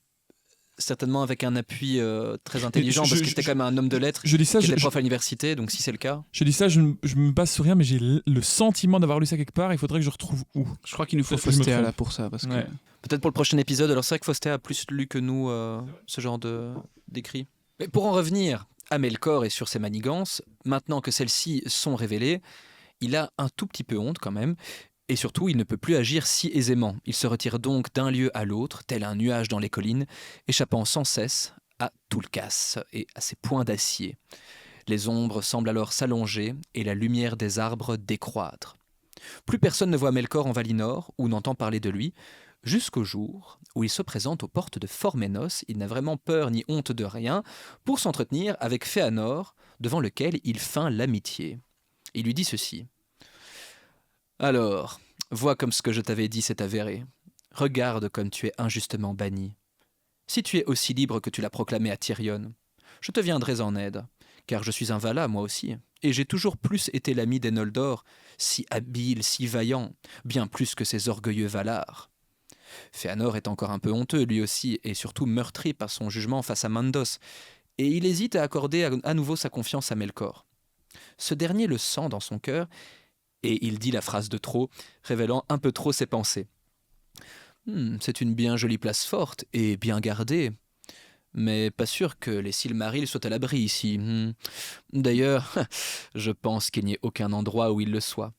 certainement avec un appui très intelligent, parce que c'était quand même un homme de lettres qui était prof à l'université, donc si c'est le cas... Je dis ça, je me base sur rien, mais j'ai le sentiment d'avoir lu ça quelque part, il faudrait que je retrouve où. Je crois qu'il nous faut Fostea là pour ça. Parce que... Peut-être pour le prochain épisode, alors c'est vrai que Fostea a plus lu que nous ce genre d'écrit. Mais pour en revenir à Melkor et sur ses manigances, maintenant que celles-ci sont révélées, il a un tout petit peu honte quand même. Et surtout, il ne peut plus agir si aisément. Il se retire donc d'un lieu à l'autre, tel un nuage dans les collines, échappant sans cesse à Tulkas et à ses poings d'acier. Les ombres semblent alors s'allonger et la lumière des arbres décroître. Plus personne ne voit Melkor en Valinor ou n'entend parler de lui, jusqu'au jour où il se présente aux portes de Forménos. Il n'a vraiment peur ni honte de rien pour s'entretenir avec Féanor, devant lequel il feint l'amitié. Il lui dit ceci. Alors, vois comme ce que je t'avais dit s'est avéré. Regarde comme tu es injustement banni. Si tu es aussi libre que tu l'as proclamé à Tyrion, je te viendrai en aide, car je suis un Vala moi aussi, et j'ai toujours plus été l'ami des Noldor, si habile, si vaillant, bien plus que ces orgueilleux Valar. Féanor est encore un peu honteux lui aussi, et surtout meurtri par son jugement face à Mandos, et il hésite à accorder à nouveau sa confiance à Melkor. Ce dernier le sent dans son cœur, et il dit la phrase de trop, révélant un peu trop ses pensées. C'est une bien jolie place forte et bien gardée, mais pas sûr que les Silmarils soient à l'abri ici. D'ailleurs, je pense qu'il n'y ait aucun endroit où il le soit.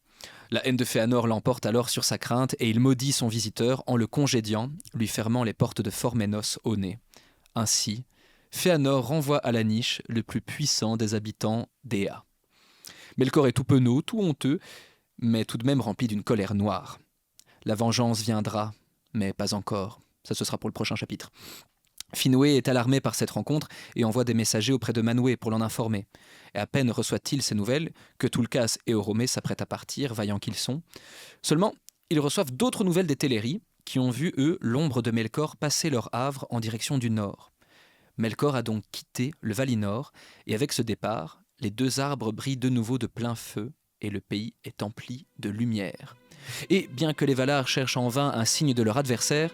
La haine de Féanor l'emporte alors sur sa crainte et il maudit son visiteur en le congédiant, lui fermant les portes de Forménos au nez. Ainsi, Féanor renvoie à la niche le plus puissant des habitants d'Ea. Melkor est tout penaud, tout honteux, mais tout de même rempli d'une colère noire. La vengeance viendra, mais pas encore. Ça, ce sera pour le prochain chapitre. Finwë est alarmé par cette rencontre et envoie des messagers auprès de Manwë pour l'en informer. Et à peine reçoit-il ces nouvelles que Tulkas et Oromé s'apprêtent à partir, vaillants qu'ils sont. Seulement, ils reçoivent d'autres nouvelles des Teleri, qui ont vu, eux, l'ombre de Melkor passer leur havre en direction du nord. Melkor a donc quitté le Valinor, et avec ce départ, les deux arbres brillent de nouveau de plein feu, et le pays est empli de lumière. Et bien que les Valar cherchent en vain un signe de leur adversaire,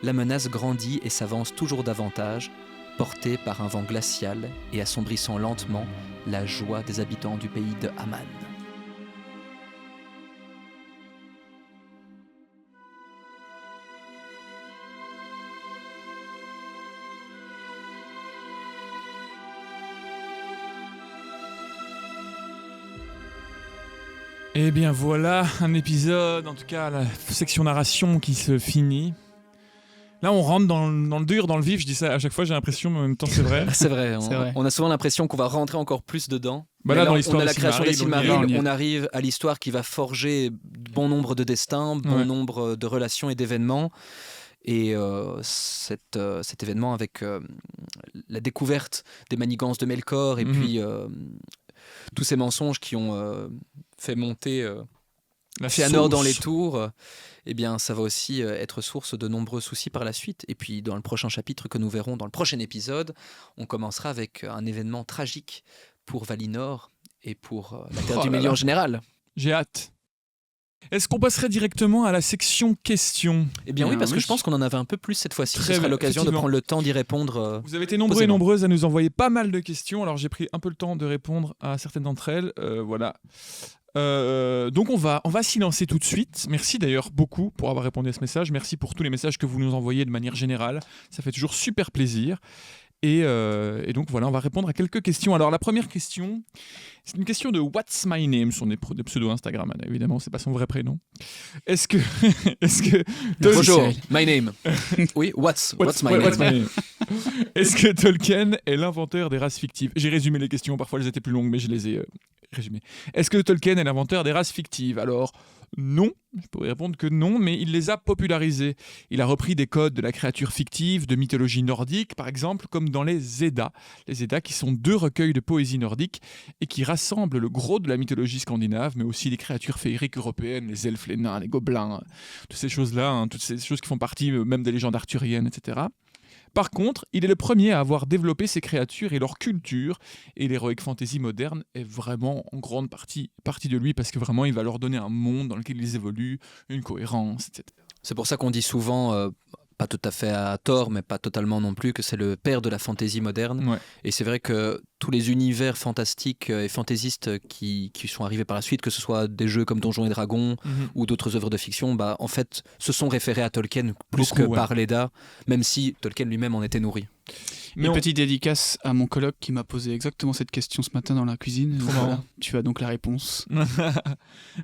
la menace grandit et s'avance toujours davantage, portée par un vent glacial et assombrissant lentement la joie des habitants du pays de Aman. Eh bien voilà, un épisode, en tout cas la section narration qui se finit. Là on rentre dans le dur, dans le vif, je dis ça à chaque fois, j'ai l'impression, mais en même temps c'est vrai. C'est vrai, C'est vrai. on a souvent l'impression qu'on va rentrer encore plus dedans. Bah Mais là, dans on l'histoire a la des création des Silmarils, Silmarils, on y est. on arrive à l'histoire qui va forger bon nombre de destins, bon Ouais. nombre de relations et d'événements. Et cet événement avec la découverte des manigances de Melkor et puis tous ces mensonges qui ont fait monter La Fëanor dans sauce. les tours, eh bien, ça va aussi être source de nombreux soucis par la suite. Et puis, dans le prochain chapitre que nous verrons dans le prochain épisode, on commencera avec un événement tragique pour Valinor et pour la Terre Oh du là Milieu là. en général. J'ai hâte. Est-ce qu'on passerait directement à la section questions ? Eh bien oui, parce que oui. je pense qu'on en avait un peu plus cette fois-ci. Ce Très sera bien, l'occasion de effectivement. prendre le temps d'y répondre. Vous avez été nombreux et Posément. nombreuses à nous envoyer pas mal de questions, alors j'ai pris un peu le temps de répondre à certaines d'entre elles. Voilà. Donc on va s'y lancer tout de suite. Merci d'ailleurs beaucoup pour avoir répondu à ce message. Merci pour tous les messages que vous nous envoyez de manière générale. Ça fait toujours super plaisir. Et donc voilà, on va répondre à quelques questions. Alors la première question, c'est une question de What's My Name, son pseudo Instagram. Évidemment, c'est pas son vrai prénom. Est-ce que Bonjour, Cyril. my name. Oui, what's my name. What's my name Est-ce que Tolkien est l'inventeur des races fictives ? J'ai résumé les questions, parfois elles étaient plus longues, mais je les ai résumées. Est-ce que Tolkien est l'inventeur des races fictives ? Alors, non, je pourrais répondre que non, mais il les a popularisées. Il a repris des codes de la créature fictive, de mythologie nordique, par exemple, comme dans les Eddas. Les Eddas qui sont 2 recueils de poésie nordique et qui rassemblent le gros de la mythologie scandinave, mais aussi les créatures féeriques européennes, les elfes, les nains, les gobelins, toutes ces choses-là, toutes ces choses qui font partie même des légendes arthuriennes, etc. Par contre, il est le premier à avoir développé ces créatures et leur culture, et l'heroic fantasy moderne est vraiment en grande partie de lui, parce que vraiment il va leur donner un monde dans lequel ils évoluent, une cohérence, etc. C'est pour ça qu'on dit souvent, pas tout à fait à tort, mais pas totalement non plus, que c'est le père de la fantaisie moderne. Ouais. Et c'est vrai que tous les univers fantastiques et fantaisistes qui sont arrivés par la suite, que ce soit des jeux comme Donjons et Dragons ou d'autres œuvres de fiction, bah, en fait, se sont référés à Tolkien plus Beaucoup, que ouais. par l'Edda, même si Tolkien lui-même en était nourri. Mais Une on- petite dédicace à mon coloc qui m'a posé exactement cette question ce matin dans la cuisine. Trop Voilà, marrant. tu as donc la réponse.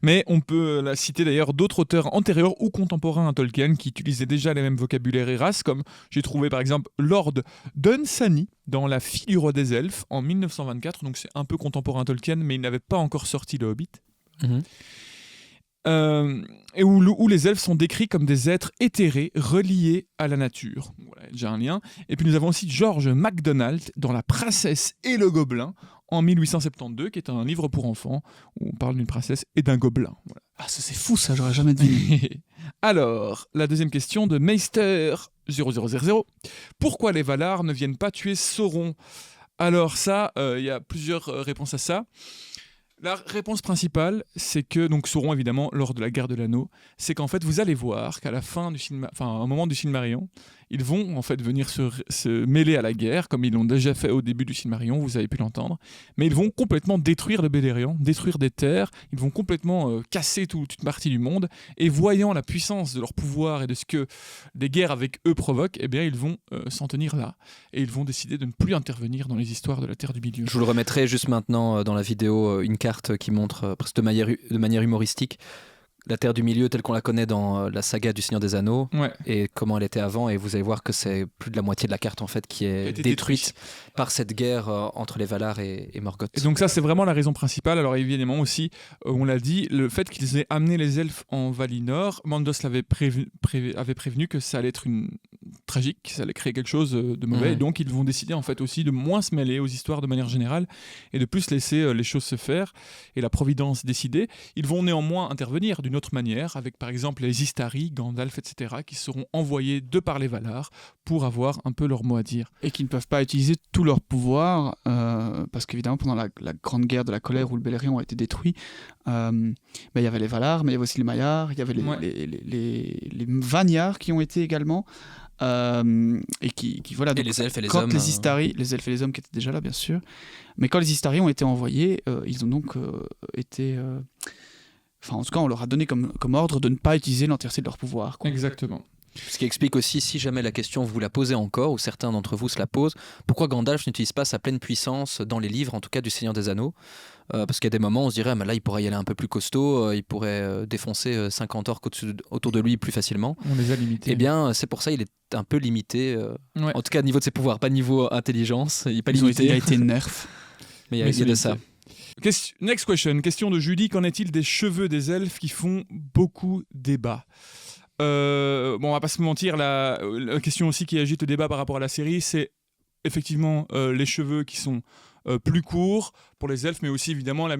Mais on peut la citer d'ailleurs d'autres auteurs antérieurs ou contemporains à Tolkien qui utilisaient déjà les mêmes vocabulaires et races, comme j'ai trouvé par exemple Lord Dunsany dans La fille du roi des elfes en 1924, donc c'est un peu contemporain à Tolkien, mais il n'avait pas encore sorti le Hobbit. Et où les elfes sont décrits comme des êtres éthérés, reliés à la nature. Voilà, déjà un lien. Et puis nous avons aussi George MacDonald dans La princesse et le gobelin en 1872, qui est un livre pour enfants où on parle d'une princesse et d'un gobelin. Voilà. Ah, ça c'est fou, ça, j'aurais jamais deviné. Alors, la deuxième question de Meister 0000. Pourquoi les Valar ne viennent pas tuer Sauron ? Alors ça, il y a plusieurs réponses à ça. La réponse principale, c'est que, donc Sauron évidemment, lors de la guerre de l'anneau, c'est qu'en fait vous allez voir qu'à la fin du à un moment du Silmarillion, ils vont en fait venir se mêler à la guerre, comme ils l'ont déjà fait au début du Silmarillion, vous avez pu l'entendre, mais ils vont complètement détruire le Beleriand, détruire des terres, ils vont complètement casser toute une partie du monde, et voyant la puissance de leur pouvoir et de ce que des guerres avec eux provoquent, eh bien ils vont s'en tenir là, et ils vont décider de ne plus intervenir dans les histoires de la Terre du Milieu. Je vous le remettrai juste maintenant dans la vidéo, une carte qui montre presque de manière humoristique la Terre du Milieu telle qu'on la connaît dans la saga du Seigneur des Anneaux Ouais. et comment elle était avant, et vous allez voir que c'est plus de la moitié de la carte en fait qui a est été détruite par cette guerre entre les Valar et Morgoth. Et donc ça, c'est vraiment la raison principale. Alors évidemment aussi, on l'a dit, le fait qu'ils aient amené les elfes en Valinor, Mandos avait prévenu que ça allait être tragique, que ça allait créer quelque chose de mauvais. Mhm. Et donc ils vont décider en fait aussi de moins se mêler aux histoires de manière générale et de plus laisser les choses se faire et la providence décider. Ils vont néanmoins intervenir d'une autre manière, avec par exemple les Istari, Gandalf, etc., qui seront envoyés de par les Valar pour avoir un peu leur mot à dire. Et qui ne peuvent pas utiliser tout leur pouvoir, parce qu'évidemment, pendant la grande guerre de la colère où le Beleriand a été détruit, il y avait les Valar, mais il y avait aussi les Maillards, il y avait les Vanyars qui ont été également, et qui voilà. Et Donc, les elfes et les quand hommes. les Istari, les elfes et les hommes qui étaient déjà là, bien sûr, mais quand les Istari ont été envoyés, ils ont donc été... Enfin, en tout cas, on leur a donné comme ordre de ne pas utiliser l'entièreté de leur pouvoir, quoi. Exactement. Ce qui explique aussi, si jamais la question vous la posez encore, ou certains d'entre vous se la posent, pourquoi Gandalf n'utilise pas sa pleine puissance dans les livres, en tout cas du Seigneur des Anneaux. Parce qu'il y a des moments où on se dirait, mais là il pourrait y aller un peu plus costaud, il pourrait défoncer 50 orques autour de lui plus facilement. On les a limités. Eh bien, c'est pour ça qu'il est un peu limité, Ouais. en tout cas au niveau de ses pouvoirs, pas niveau intelligence, il n'est pas Il limité, a été nerf. mais il y a de ça. Next question. Question de Julie. Qu'en est-il des cheveux des elfes qui font beaucoup débat? On va pas se mentir, la question aussi qui agite le débat par rapport à la série, c'est effectivement les cheveux qui sont plus courts pour les elfes, mais aussi évidemment la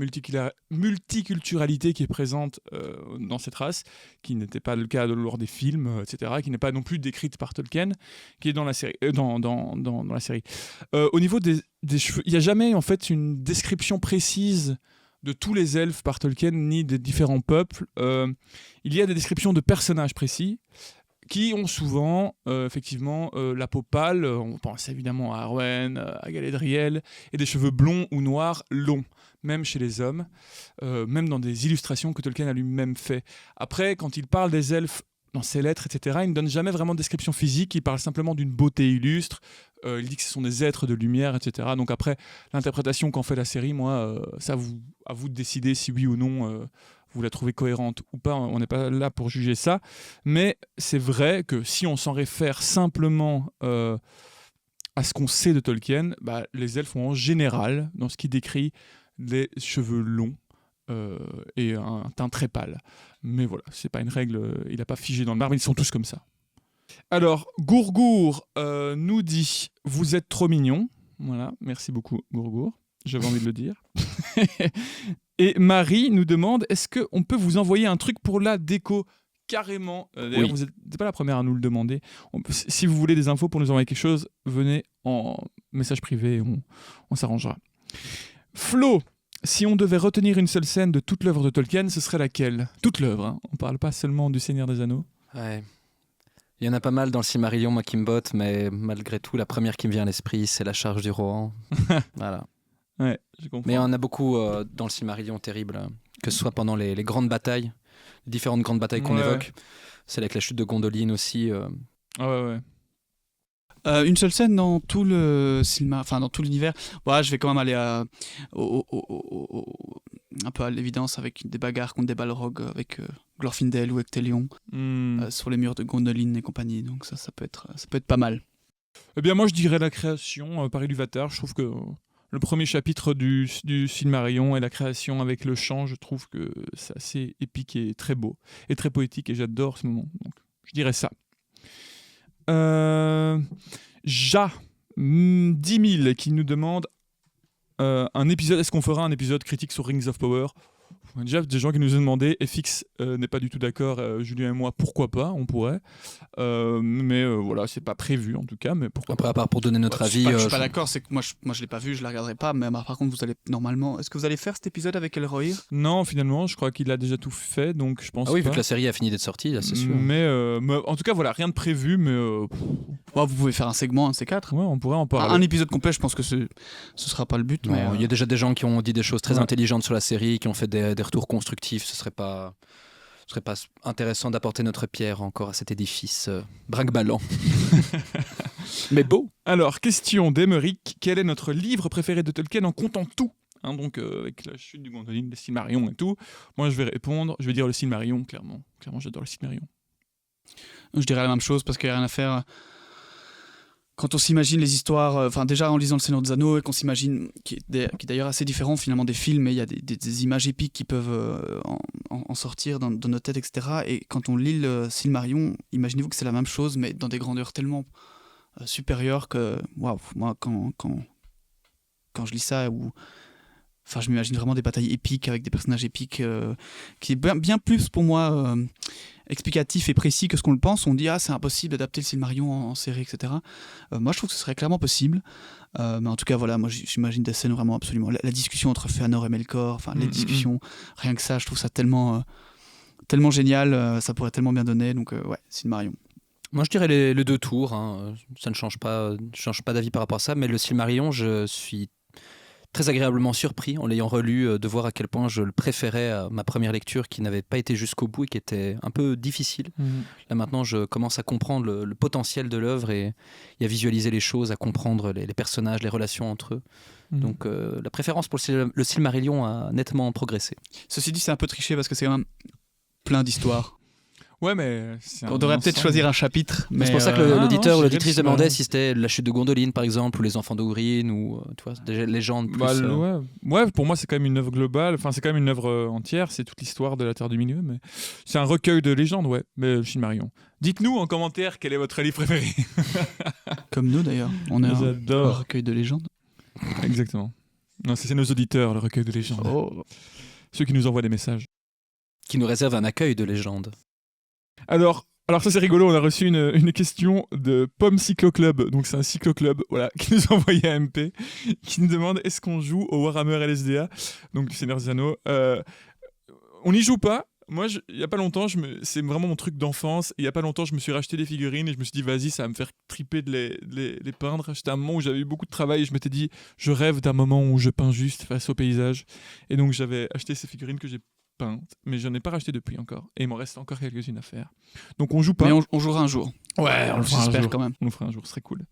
multiculturalité qui est présente dans cette race, qui n'était pas le cas lors des films, etc., qui n'est pas non plus décrite par Tolkien, qui est dans la série. Dans la série. Au niveau des cheveux, il n'y a jamais en fait une description précise de tous les elfes par Tolkien, ni des différents peuples. Il y a des descriptions de personnages précis qui ont souvent, effectivement, la peau pâle. On pense évidemment à Arwen, à Galadriel, et des cheveux blonds ou noirs longs, même chez les hommes, même dans des illustrations que Tolkien a lui-même fait. Après, quand il parle des elfes dans ses lettres, etc., il ne donne jamais vraiment de description physique, il parle simplement d'une beauté illustre, il dit que ce sont des êtres de lumière, etc. Donc après, l'interprétation qu'en fait la série, moi, c'est à vous de décider si oui ou non vous la trouvez cohérente ou pas, on n'est pas là pour juger ça, mais c'est vrai que si on s'en réfère simplement à ce qu'on sait de Tolkien, les elfes ont en général, dans ce qu'il décrit, des cheveux longs, et un teint très pâle. Mais voilà, c'est pas une règle, il n'a pas figé dans le marbre, ils sont tous comme ça. Alors, Gourgour nous dit « Vous êtes trop mignon ». Voilà, merci beaucoup Gourgour, j'avais envie de le dire. Et Marie nous demande « Est-ce qu'on peut vous envoyer un truc pour la déco ?» Carrément. D'ailleurs, Oui. vous n'êtes pas la première à nous le demander. Si vous voulez des infos pour nous envoyer quelque chose, venez en message privé, on s'arrangera. Flo, si on devait retenir une seule scène de toute l'œuvre de Tolkien, ce serait laquelle? Toute l'œuvre, hein. On parle pas seulement du Seigneur des Anneaux. Ouais. Il y en a pas mal dans le Silmarillion, moi qui me botte, mais malgré tout, la première qui me vient à l'esprit, c'est la charge du Rohan. Voilà. Ouais, je comprends. Mais il y en a beaucoup dans le Silmarillion terrible, que ce soit pendant les grandes batailles, les différentes grandes batailles qu'on évoque. C'est avec la chute de Gondolin aussi. Ouais. Une seule scène dans tout le dans tout l'univers. Voilà, je vais quand même aller un peu à l'évidence avec des bagarres contre des Balrogs avec Glorfindel ou Ectelion sur les murs de Gondolin et compagnie. Donc ça peut être pas mal. Eh bien, moi, je dirais la création par Iluvatar. Je trouve que le premier chapitre du Silmarillion et la création avec le chant, je trouve que c'est assez épique et très beau et très poétique, et j'adore ce moment. Donc, je dirais ça. 10 000 qui nous demande un épisode. Est-ce qu'on fera un épisode critique sur Rings of Power? On a déjà des gens qui nous ont demandé. FX n'est pas du tout d'accord. Julien et moi, pourquoi pas? On pourrait. Mais voilà, c'est pas prévu en tout cas. Mais pourquoi Après, pas. à part pour donner notre avis. Je suis pas d'accord, c'est que moi je l'ai pas vu, je la regarderai pas. Mais par contre, vous allez normalement. Est-ce que vous allez faire cet épisode avec Elrohir? Non, finalement, je crois qu'il a déjà tout fait, donc je pense Ah oui, pas. vu que la série a fini d'être sortie, là, c'est sûr. Mais en tout cas, voilà, rien de prévu. Mais Vous pouvez faire un segment, un de ces quatre. ouais, on pourrait en parler. Un épisode complet, je pense que ce sera pas le but. Non, mais, il y a déjà des gens qui ont dit des choses très Ouais. intelligentes sur la série, qui ont fait des retours constructifs. Ce serait pas intéressant d'apporter notre pierre encore à cet édifice braque-ballant. Mais beau. Alors, question d'Emeric. Quel est notre livre préféré de Tolkien en comptant tout? Donc, avec la chute du Gondolin, le Silmarillion et tout. Moi, je vais répondre. Je vais dire le Silmarillion, clairement. Clairement, j'adore le Silmarillion. Je dirais la même chose parce qu'il n'y a rien à faire. Quand on s'imagine les histoires, déjà en lisant Le Seigneur des Anneaux, et qu'on s'imagine, qui est d'ailleurs assez différent finalement des films, mais il y a des images épiques qui peuvent en sortir dans nos têtes, etc. Et quand on lit le Silmarillion, imaginez-vous que c'est la même chose, mais dans des grandeurs tellement supérieures que, waouh, moi quand je lis ça, je m'imagine vraiment des batailles épiques avec des personnages épiques, qui est bien plus pour moi explicatif et précis que ce qu'on le pense. On dit c'est impossible d'adapter le Silmarillion en série, etc. Moi je trouve que ce serait clairement possible, mais en tout cas voilà, moi j'imagine des scènes vraiment absolument, la discussion entre Fëanor et Melkor, les discussions, rien que ça, je trouve ça tellement génial, ça pourrait tellement bien donner, donc ouais, Silmarillion. Moi, je dirais les deux tours. Ça ne change pas d'avis par rapport à ça, mais le Silmarillion, je suis très agréablement surpris en l'ayant relu, de voir à quel point je le préférais à ma première lecture qui n'avait pas été jusqu'au bout et qui était un peu difficile. Là maintenant, je commence à comprendre le potentiel de l'œuvre et à visualiser les choses, à comprendre les personnages, les relations entre eux. Donc la préférence pour le Silmarillion a nettement progressé. Ceci dit, c'est un peu triché parce que c'est quand même plein d'histoires. Ouais, mais on devrait peut-être choisir un chapitre. Mais c'est pour ça que l'auditeur ou l'auditrice je dirais demandait si c'était La chute de Gondoline, par exemple, ou Les enfants d'Ourine, ou tu vois, des légendes plus... Ouais, pour moi, c'est quand même une œuvre globale. Enfin, c'est quand même une œuvre entière. C'est toute l'histoire de la Terre du Milieu. Mais c'est un recueil de légendes, ouais. Mais Silmarillion. Dites-nous en commentaire quel est votre livre préféré. Comme nous, d'ailleurs. On est un recueil de légendes. Exactement. Non, c'est nos auditeurs, le recueil de légendes. Oh. Ceux qui nous envoient des messages. Qui nous réservent un accueil de légendes. Alors ça c'est rigolo, on a reçu une question de Pomme Cyclo Club, donc c'est un cyclo-club voilà, qui nous a envoyé un MP, qui nous demande est-ce qu'on joue au Warhammer LSDA, donc du Seigneur des Anneaux. On n'y joue pas. Moi, il n'y a pas longtemps, c'est vraiment mon truc d'enfance. Il n'y a pas longtemps, je me suis racheté des figurines et je me suis dit, vas-y, ça va me faire triper de les peindre. C'était un moment où j'avais eu beaucoup de travail et je m'étais dit, je rêve d'un moment où je peins juste face au paysage. Et donc, j'avais acheté ces figurines que j'ai peintes, mais je n'en ai pas racheté depuis encore. Et il m'en reste encore quelques-unes à faire. Donc, on joue pas. Mais on jouera un jour. Ouais, on le fera un jour. Quand même. On le fera un jour, ce serait cool.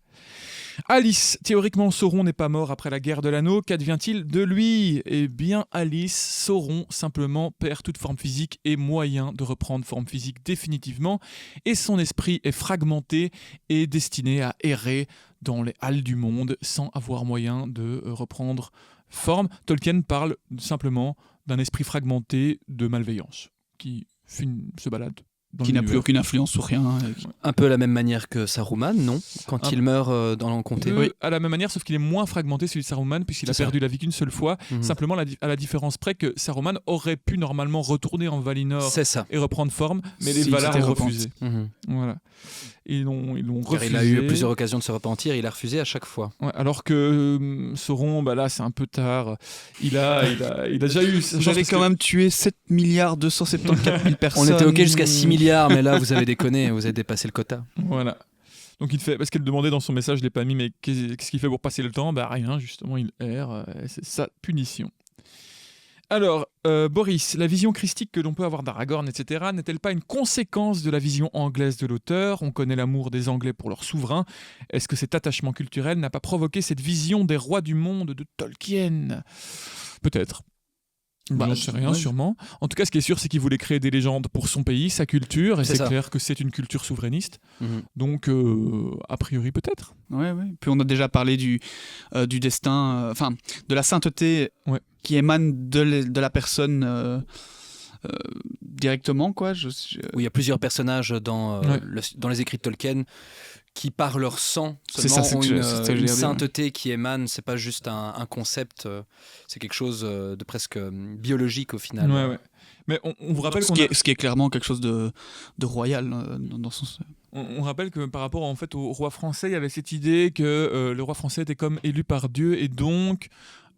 Alice, théoriquement Sauron n'est pas mort après la guerre de l'anneau, qu'advient-il de lui ? Eh bien Alice, Sauron simplement perd toute forme physique et moyen de reprendre forme physique définitivement, et son esprit est fragmenté et destiné à errer dans les halles du monde sans avoir moyen de reprendre forme. Tolkien parle simplement d'un esprit fragmenté de malveillance qui se balade. Qui n'a plus aucune influence sur rien. Un peu à la même manière que Saruman, non ? Quand il meurt dans l'Encomté. Oui, à la même manière, sauf qu'il est moins fragmenté celui de Saruman, puisqu'il a perdu la vie qu'une seule fois. Simplement à la différence près que Saruman aurait pu normalement retourner en Valinor et reprendre forme, mais les Valar ont refusé. Voilà. Ils l'ont refusé. Car il a eu plusieurs occasions de se repentir, il a refusé à chaque fois. Ouais, alors que Sauron, là c'est un peu tard. Il a déjà eu... Vous avez quand même tué 7 274 000 personnes. On était ok jusqu'à 6 milliards, mais là vous avez déconné, vous avez dépassé le quota. Voilà. Donc il fait, parce qu'elle demandait dans son message, je l'ai pas mis, mais qu'est-ce qu'il fait pour passer le temps ? Rien, justement, il erre, c'est sa punition. Alors, Boris, la vision christique que l'on peut avoir d'Aragorn, etc., n'est-elle pas une conséquence de la vision anglaise de l'auteur ? On connaît l'amour des Anglais pour leur souverain. Est-ce que cet attachement culturel n'a pas provoqué cette vision des rois du monde de Tolkien ? Peut-être. J'en sais rien, sûrement. En tout cas, ce qui est sûr, c'est qu'il voulait créer des légendes pour son pays, sa culture, et c'est clair que c'est une culture souverainiste. Donc, a priori, peut-être. Ouais. Puis on a déjà parlé du destin, de la sainteté qui émane de la personne directement, quoi. Oui, il y a plusieurs personnages dans les écrits de Tolkien qui par leur sang seulement ont une sainteté qui émane. C'est pas juste un concept, c'est quelque chose de presque biologique au final. Ouais. Mais on vous rappelle ce qui est clairement quelque chose de royal dans son sens. On rappelle que par rapport en fait au roi français, il y avait cette idée que le roi français était comme élu par Dieu et donc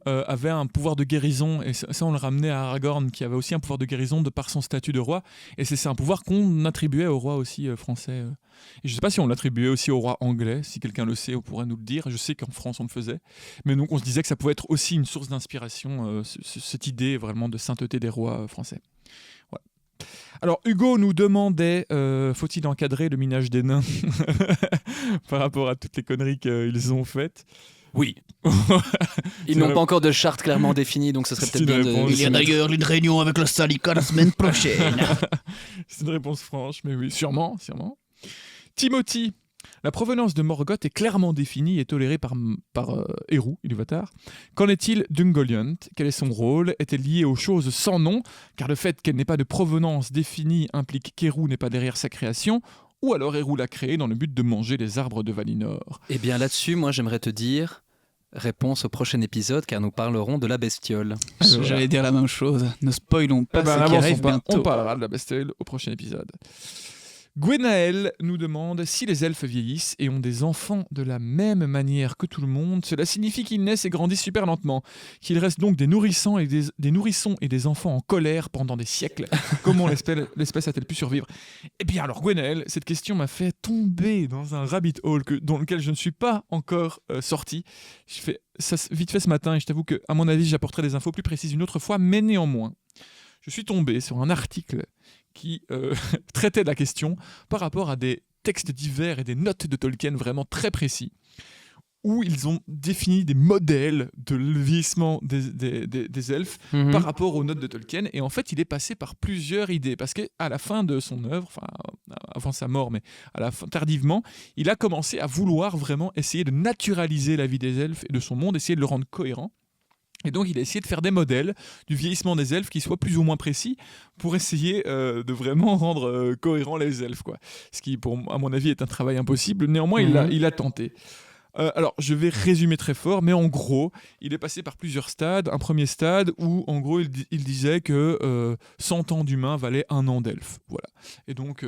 avait un pouvoir de guérison, et ça on le ramenait à Aragorn qui avait aussi un pouvoir de guérison de par son statut de roi, et c'est un pouvoir qu'on attribuait au roi aussi français, et je sais pas si on l'attribuait aussi au roi anglais, si quelqu'un le sait on pourrait nous le dire, je sais qu'en France on le faisait, mais donc on se disait que ça pouvait être aussi une source d'inspiration, cette idée vraiment de sainteté des rois français. Voilà. Alors Hugo nous demandait faut-il encadrer le minage des nains par rapport à toutes les conneries qu'ils ont faites. Oui. Ils n'ont pas encore de charte clairement définie, donc ce serait peut-être bien de... Il y a d'ailleurs une réunion avec le syndicat la semaine prochaine. C'est une réponse franche, mais oui, sûrement. Timothy, la provenance de Morgoth est clairement définie et tolérée par Eru, Ilúvatar. Qu'en est-il d'Ungoliant ? Quel est son rôle ? Est-elle liée aux choses sans nom ? Car le fait qu'elle n'ait pas de provenance définie implique qu'Eru n'est pas derrière sa création. Ou alors Eru l'a créée dans le but de manger les arbres de Valinor. Eh bien là-dessus, moi j'aimerais te dire... Réponse au prochain épisode, car nous parlerons de la bestiole. J'allais dire la même chose. Ne spoilons pas ce qui arrive bientôt. On parlera de la bestiole au prochain épisode. Gwenaël nous demande si les elfes vieillissent et ont des enfants de la même manière que tout le monde, cela signifie qu'ils naissent et grandissent super lentement, qu'ils restent donc des nourrissons et des enfants en colère pendant des siècles. Comment l'espèce a-t-elle pu survivre ? Eh bien alors Gwenaël, cette question m'a fait tomber dans un rabbit hole dans lequel je ne suis pas encore sorti. Je fais ça vite fait ce matin et je t'avoue qu'à mon avis j'apporterai des infos plus précises une autre fois, mais néanmoins, je suis tombé sur un article qui traitait de la question par rapport à des textes divers et des notes de Tolkien vraiment très précis, où ils ont défini des modèles de vieillissement des elfes par rapport aux notes de Tolkien. Et en fait, il est passé par plusieurs idées, parce qu'à la fin de son œuvre, enfin avant sa mort, mais tardivement, il a commencé à vouloir vraiment essayer de naturaliser la vie des elfes et de son monde, essayer de le rendre cohérent. Et donc, il a essayé de faire des modèles du vieillissement des elfes qui soient plus ou moins précis pour essayer de vraiment rendre cohérents les elfes, quoi. Ce qui, à mon avis, est un travail impossible. Néanmoins, il a tenté. Alors, je vais résumer très fort, mais en gros, il est passé par plusieurs stades. Un premier stade où, en gros, il disait que 100 ans d'humain valaient 1 an d'elfe. Voilà. Et donc,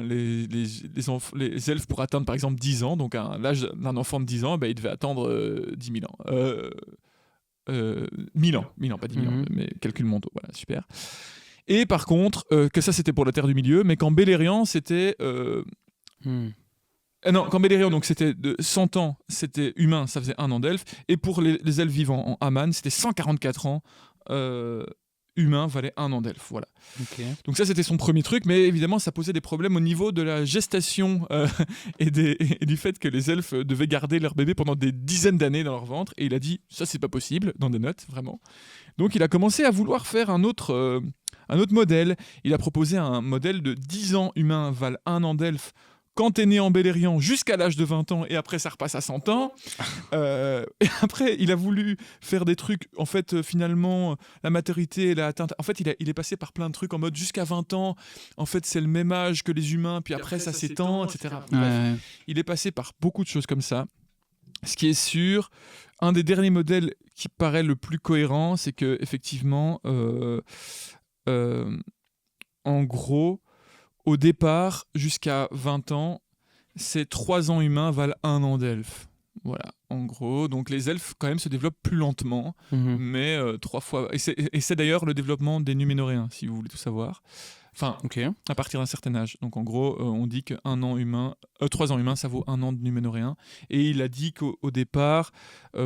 les elfes, pour atteindre, par exemple, 10 ans, donc l'âge d'un enfant de 10 ans, il devait attendre 10 000 ans. 1000 ans, pas 10 000 ans, mais calcul mentaux, voilà, super. Et par contre, que ça c'était pour la Terre du Milieu, mais qu'en Beleriand c'était... Non, quand Beleriand, donc c'était de 100 ans, c'était humain, ça faisait 1 an d'elfe, et pour les elfes vivants en Aman, c'était 144 ans humain valait 1 an d'elfe, voilà. Okay. Donc ça c'était son premier truc, mais évidemment ça posait des problèmes au niveau de la gestation et du fait que les elfes devaient garder leur bébé pendant des dizaines d'années dans leur ventre, et il a dit ça c'est pas possible, dans des notes, vraiment. Donc il a commencé à vouloir faire un autre modèle. Il a proposé un modèle de 10 ans humain valent 1 an d'elfe quand t'es né en Beleriand jusqu'à l'âge de 20 ans, et après ça repasse à 100 ans. Et après, il a voulu faire des trucs, en fait, finalement, la maturité, elle a atteint... En fait, il est passé par plein de trucs en mode jusqu'à 20 ans, en fait, c'est le même âge que les humains, puis après ça s'étend, etc. Bref, il est passé par beaucoup de choses comme ça. Ce qui est sûr, un des derniers modèles qui paraît le plus cohérent, c'est que effectivement, en gros, au départ, jusqu'à 20 ans, ces 3 ans humains valent 1 an d'elfe. Voilà, en gros. Donc les elfes, quand même, se développent plus lentement, mais 3 fois... Et c'est d'ailleurs le développement des Numénoréens, si vous voulez tout savoir. Enfin, à partir d'un certain âge. Donc en gros, on dit que 3 ans humains, ça vaut 1 an de Numénoréens. Et il a dit qu'au départ,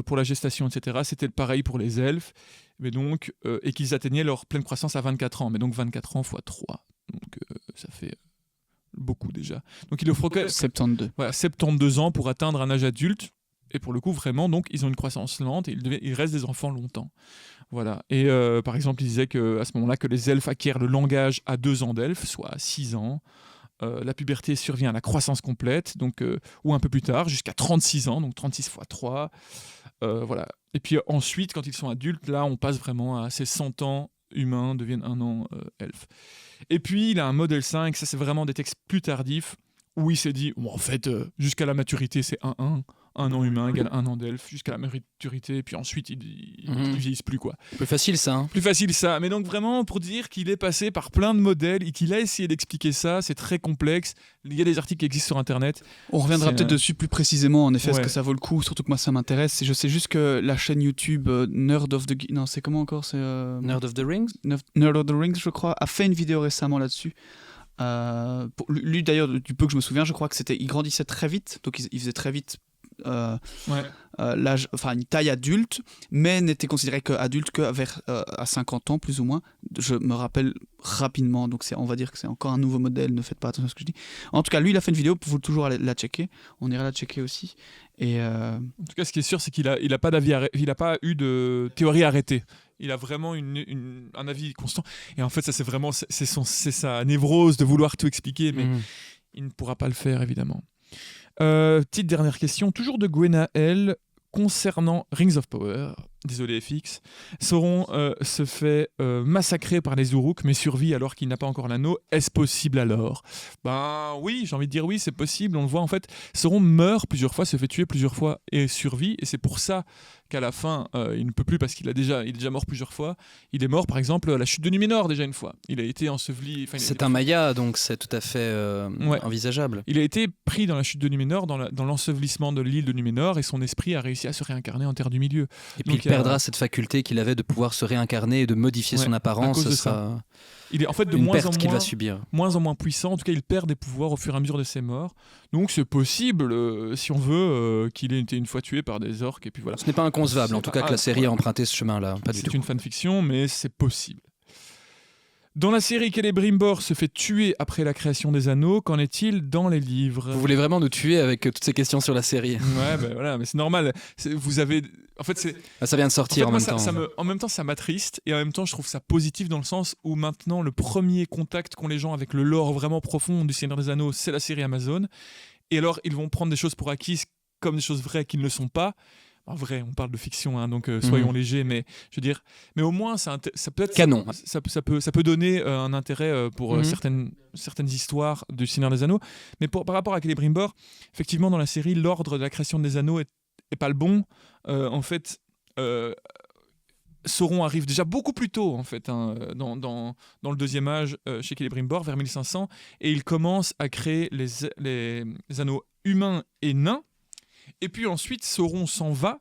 pour la gestation, etc., c'était pareil pour les elfes, mais donc, et qu'ils atteignaient leur pleine croissance à 24 ans. Mais donc 24 ans x 3. Donc ça fait beaucoup déjà. Donc il faut 72. Voilà, 72 ans pour atteindre un âge adulte. Et pour le coup, vraiment, donc, ils ont une croissance lente et il reste des enfants longtemps. Voilà. Et par exemple, il disait qu'à ce moment-là, que les elfes acquièrent le langage à 2 ans d'elfes, soit à 6 ans. La puberté survient à la croissance complète, donc, ou un peu plus tard, jusqu'à 36 ans, donc 36 x 3. Voilà. Et puis ensuite, quand ils sont adultes, là, on passe vraiment à ces 100 ans humains deviennent 1 an elfe. Et puis, il a un modèle 5, ça c'est vraiment des textes plus tardifs, où il s'est dit, en fait, jusqu'à la maturité, c'est 1 an humain égale 1 an d'elfe, jusqu'à la maturité, puis ensuite, ils vieillissent plus, quoi. Plus facile, ça. Hein. Plus facile, ça. Mais donc, vraiment, pour dire qu'il est passé par plein de modèles et qu'il a essayé d'expliquer ça, c'est très complexe. Il y a des articles qui existent sur Internet. On reviendra peut-être dessus plus précisément, en effet, est-ce que ça vaut le coup, surtout que moi, ça m'intéresse. Je sais juste que la chaîne YouTube Nerd of the... Non, c'est comment encore Nerd of the Rings Nerd of the Rings, je crois, a fait une vidéo récemment là-dessus. Lui, d'ailleurs, du peu que je me souviens, je crois que il grandissait très vite, donc il faisait très vite l'âge, enfin une taille adulte, mais n'était considéré qu'adulte à 50 ans plus ou moins. Je me rappelle rapidement, donc on va dire que c'est encore un nouveau modèle, ne faites pas attention à ce que je dis. En tout cas, lui il a fait une vidéo, vous pouvez toujours aller la checker, on ira la checker aussi. Et en tout cas, ce qui est sûr, c'est qu'il a pas d'avis, il a pas eu de théorie arrêtée. Il a vraiment un avis constant. Et en fait, ça c'est vraiment c'est sa névrose de vouloir tout expliquer, mais il ne pourra pas le faire évidemment. Petite dernière question, toujours de Gwenaël, concernant Rings of Power. désolé FX, Sauron se fait massacrer par les Uruk, mais survit alors qu'il n'a pas encore l'anneau. Est-ce possible alors ? Ben oui, j'ai envie de dire oui, c'est possible. On le voit en fait, Sauron meurt plusieurs fois, se fait tuer plusieurs fois et survit. Et c'est pour ça qu'à la fin, il ne peut plus parce qu'il est déjà mort plusieurs fois. Il est mort par exemple à la chute de Numénor déjà une fois. Il a été enseveli. C'est un Maya, donc c'est tout à fait envisageable. Il a été pris dans la chute de Numénor, dans l'ensevelissement de l'île de Numénor, et son esprit a réussi à se réincarner en Terre du Milieu. Et puis il perdra cette faculté qu'il avait de pouvoir se réincarner et de modifier son apparence. Ce sera il est en fait de une moins perte qu'il va subir. Moins en moins puissant. En tout cas, il perd des pouvoirs au fur et à mesure de ses morts. Donc c'est possible, si on veut, qu'il ait été une fois tué par des orques. Et puis voilà. Ce n'est pas inconcevable, en tout cas, que la série a emprunté ce chemin-là. Pas du tout. C'est une fanfiction, mais c'est possible. Dans la série, Celebrimbor se fait tuer après la création des anneaux. Qu'en est-il dans les livres ? Vous voulez vraiment nous tuer avec toutes ces questions sur la série ? Ouais, ben voilà, mais c'est normal. Vous avez, en fait, c'est. Ça vient de sortir en même temps. En même temps, ça m'attriste et en même temps, je trouve ça positif dans le sens où maintenant, le premier contact qu'ont les gens avec le lore vraiment profond du Seigneur des Anneaux, c'est la série Amazon. Et alors, ils vont prendre des choses pour acquises comme des choses vraies qui ne le sont pas. En vrai, on parle de fiction, hein, donc soyons légers, mais je veux dire, mais au moins ça peut être canon. Ça peut donner un intérêt pour certaines histoires du Seigneur des Anneaux. Mais par rapport à Celebrimbor, effectivement, dans la série, l'ordre de la création des anneaux est pas le bon. En fait, Sauron arrive déjà beaucoup plus tôt, en fait, dans le deuxième âge chez Celebrimbor, vers 1500, et il commence à créer les anneaux humains et nains. Et puis ensuite, Sauron s'en va,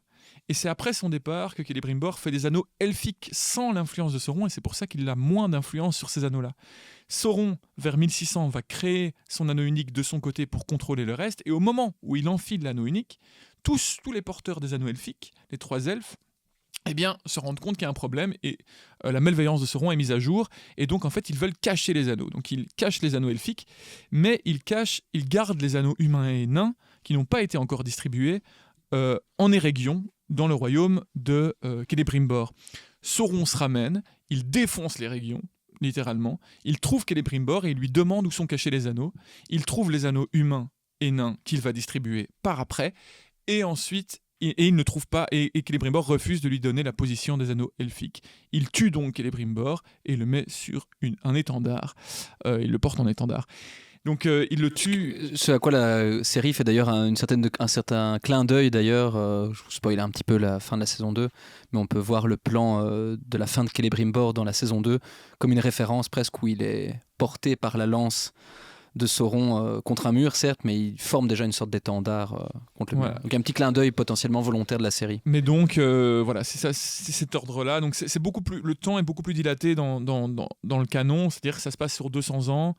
et c'est après son départ que Celebrimbor fait des anneaux elfiques sans l'influence de Sauron, et c'est pour ça qu'il a moins d'influence sur ces anneaux-là. Sauron, vers 1600, va créer son anneau unique de son côté pour contrôler le reste, et au moment où il enfile l'anneau unique, tous les porteurs des anneaux elfiques, les 3 elfes, eh bien, se rendent compte qu'il y a un problème, et la malveillance de Sauron est mise à jour, et donc en fait, ils veulent cacher les anneaux. Donc ils cachent les anneaux elfiques, mais ils gardent les anneaux humains et nains, qui n'ont pas été encore distribués en Eregion, dans le royaume de Celebrimbor. Sauron se ramène, il défonce l'Eregion, littéralement, il trouve Celebrimbor et il lui demande où sont cachés les anneaux. Il trouve les anneaux humains et nains qu'il va distribuer par après, et ensuite, il ne trouve pas, et Celebrimbor refuse de lui donner la position des anneaux elfiques. Il tue donc Celebrimbor et le met sur un étendard, il le porte en étendard. Donc il le tue. Ce à quoi la série fait d'ailleurs un certain clin d'œil d'ailleurs, je vous spoil un petit peu la fin de la saison 2, mais on peut voir le plan de la fin de Celebrimbor dans la saison 2 comme une référence presque où il est porté par la lance de Sauron contre un mur certes, mais il forme déjà une sorte d'étendard contre le mur. Donc un petit clin d'œil potentiellement volontaire de la série. Mais donc voilà, c'est cet ordre-là. Donc c'est beaucoup plus, le temps est beaucoup plus dilaté dans le canon, c'est-à-dire que ça se passe sur 200 ans.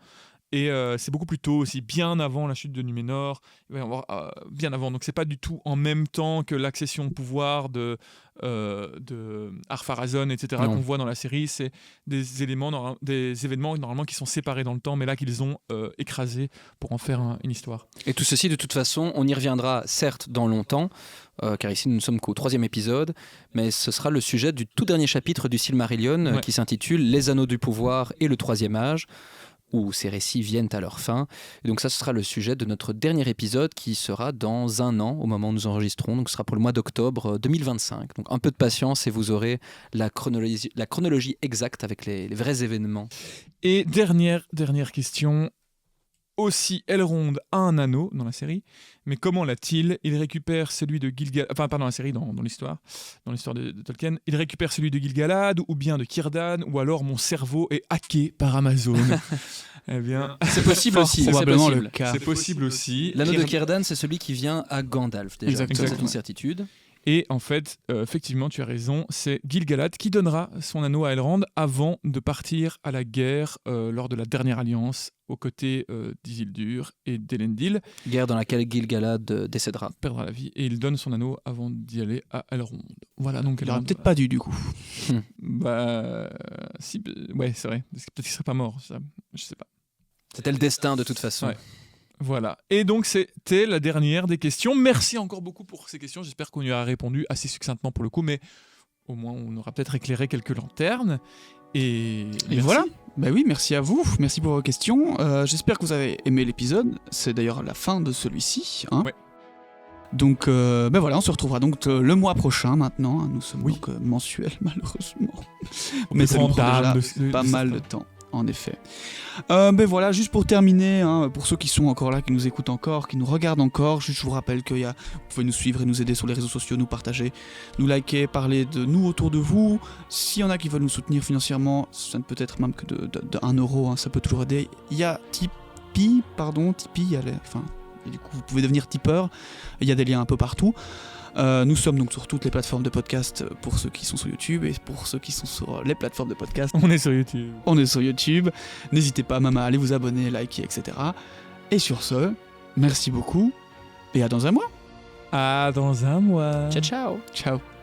Et c'est beaucoup plus tôt aussi, bien avant la chute de Numénor, bien avant. Donc c'est pas du tout en même temps que l'accession au pouvoir de Ar-Pharazôn, etc. qu'on voit dans la série. C'est des événements normalement qui sont séparés dans le temps, mais là qu'ils ont écrasés pour en faire une histoire. Et tout ceci, de toute façon, on y reviendra certes dans longtemps, car ici nous ne sommes qu'au 3e épisode, mais ce sera le sujet du tout dernier chapitre du Silmarillion qui s'intitule « Les Anneaux du Pouvoir et le Troisième Âge », où ces récits viennent à leur fin. Et donc ça, ce sera le sujet de notre dernier épisode qui sera dans 1 an, au moment où nous enregistrons. Donc ce sera pour le mois d'octobre 2025. Donc un peu de patience et vous aurez la chronologie exacte avec les vrais événements. Et dernière question. Aussi, Elrond a un anneau dans la série, mais comment l'a-t-il ? Il récupère celui de Gil-galad, enfin pas dans la série, dans l'histoire de Tolkien. Il récupère celui de Gil-galad ou bien de Círdan, ou alors mon cerveau est hacké par Amazon. Eh bien, c'est possible aussi. Probablement le cas. C'est possible aussi. L'anneau de Círdan, c'est celui qui vient à Gandalf déjà. Exactement. Ça, c'est une certitude. Et en fait, effectivement, tu as raison, c'est Gil-galad qui donnera son anneau à Elrond avant de partir à la guerre lors de la dernière alliance aux côtés d'Isildur et d'Elendil. Guerre dans laquelle Gil-galad décédera. Perdra la vie et il donne son anneau avant d'y aller à Elrond. Voilà, donc il aurait peut-être pas dû du coup. Si, ouais, c'est vrai. Peut-être qu'il serait pas mort, ça, je sais pas. C'était le destin de toute façon. Ouais. Voilà. Et donc, c'était la dernière des questions. Merci encore beaucoup pour ces questions. J'espère qu'on y a répondu assez succinctement pour le coup, mais au moins, on aura peut-être éclairé quelques lanternes. Et voilà. Bah oui, merci à vous. Merci pour vos questions. J'espère que vous avez aimé l'épisode. C'est d'ailleurs la fin de celui-ci. Hein. Ouais. Donc voilà, on se retrouvera donc le mois prochain maintenant. Nous sommes Oui. donc mensuels malheureusement. On Mais peut ça nous prendre prend dame déjà pas de mal de certains. temps. En effet. Voilà, juste pour terminer, pour ceux qui sont encore là, qui nous écoutent encore, qui nous regardent encore, juste je vous rappelle que vous pouvez nous suivre et nous aider sur les réseaux sociaux, nous partager, nous liker, parler de nous autour de vous. S'il y en a qui veulent nous soutenir financièrement, ça ne peut être même que de 1 euro, ça peut toujours aider. Il y a Tipeee, et du coup vous pouvez devenir tipeur, il y a des liens un peu partout. Nous sommes donc sur toutes les plateformes de podcast pour ceux qui sont sur YouTube et pour ceux qui sont sur les plateformes de podcast. On est sur YouTube. On est sur YouTube. N'hésitez pas même à aller vous abonner, liker, etc. Et sur ce, merci beaucoup et à dans un mois. À dans un mois. Ciao, ciao. Ciao.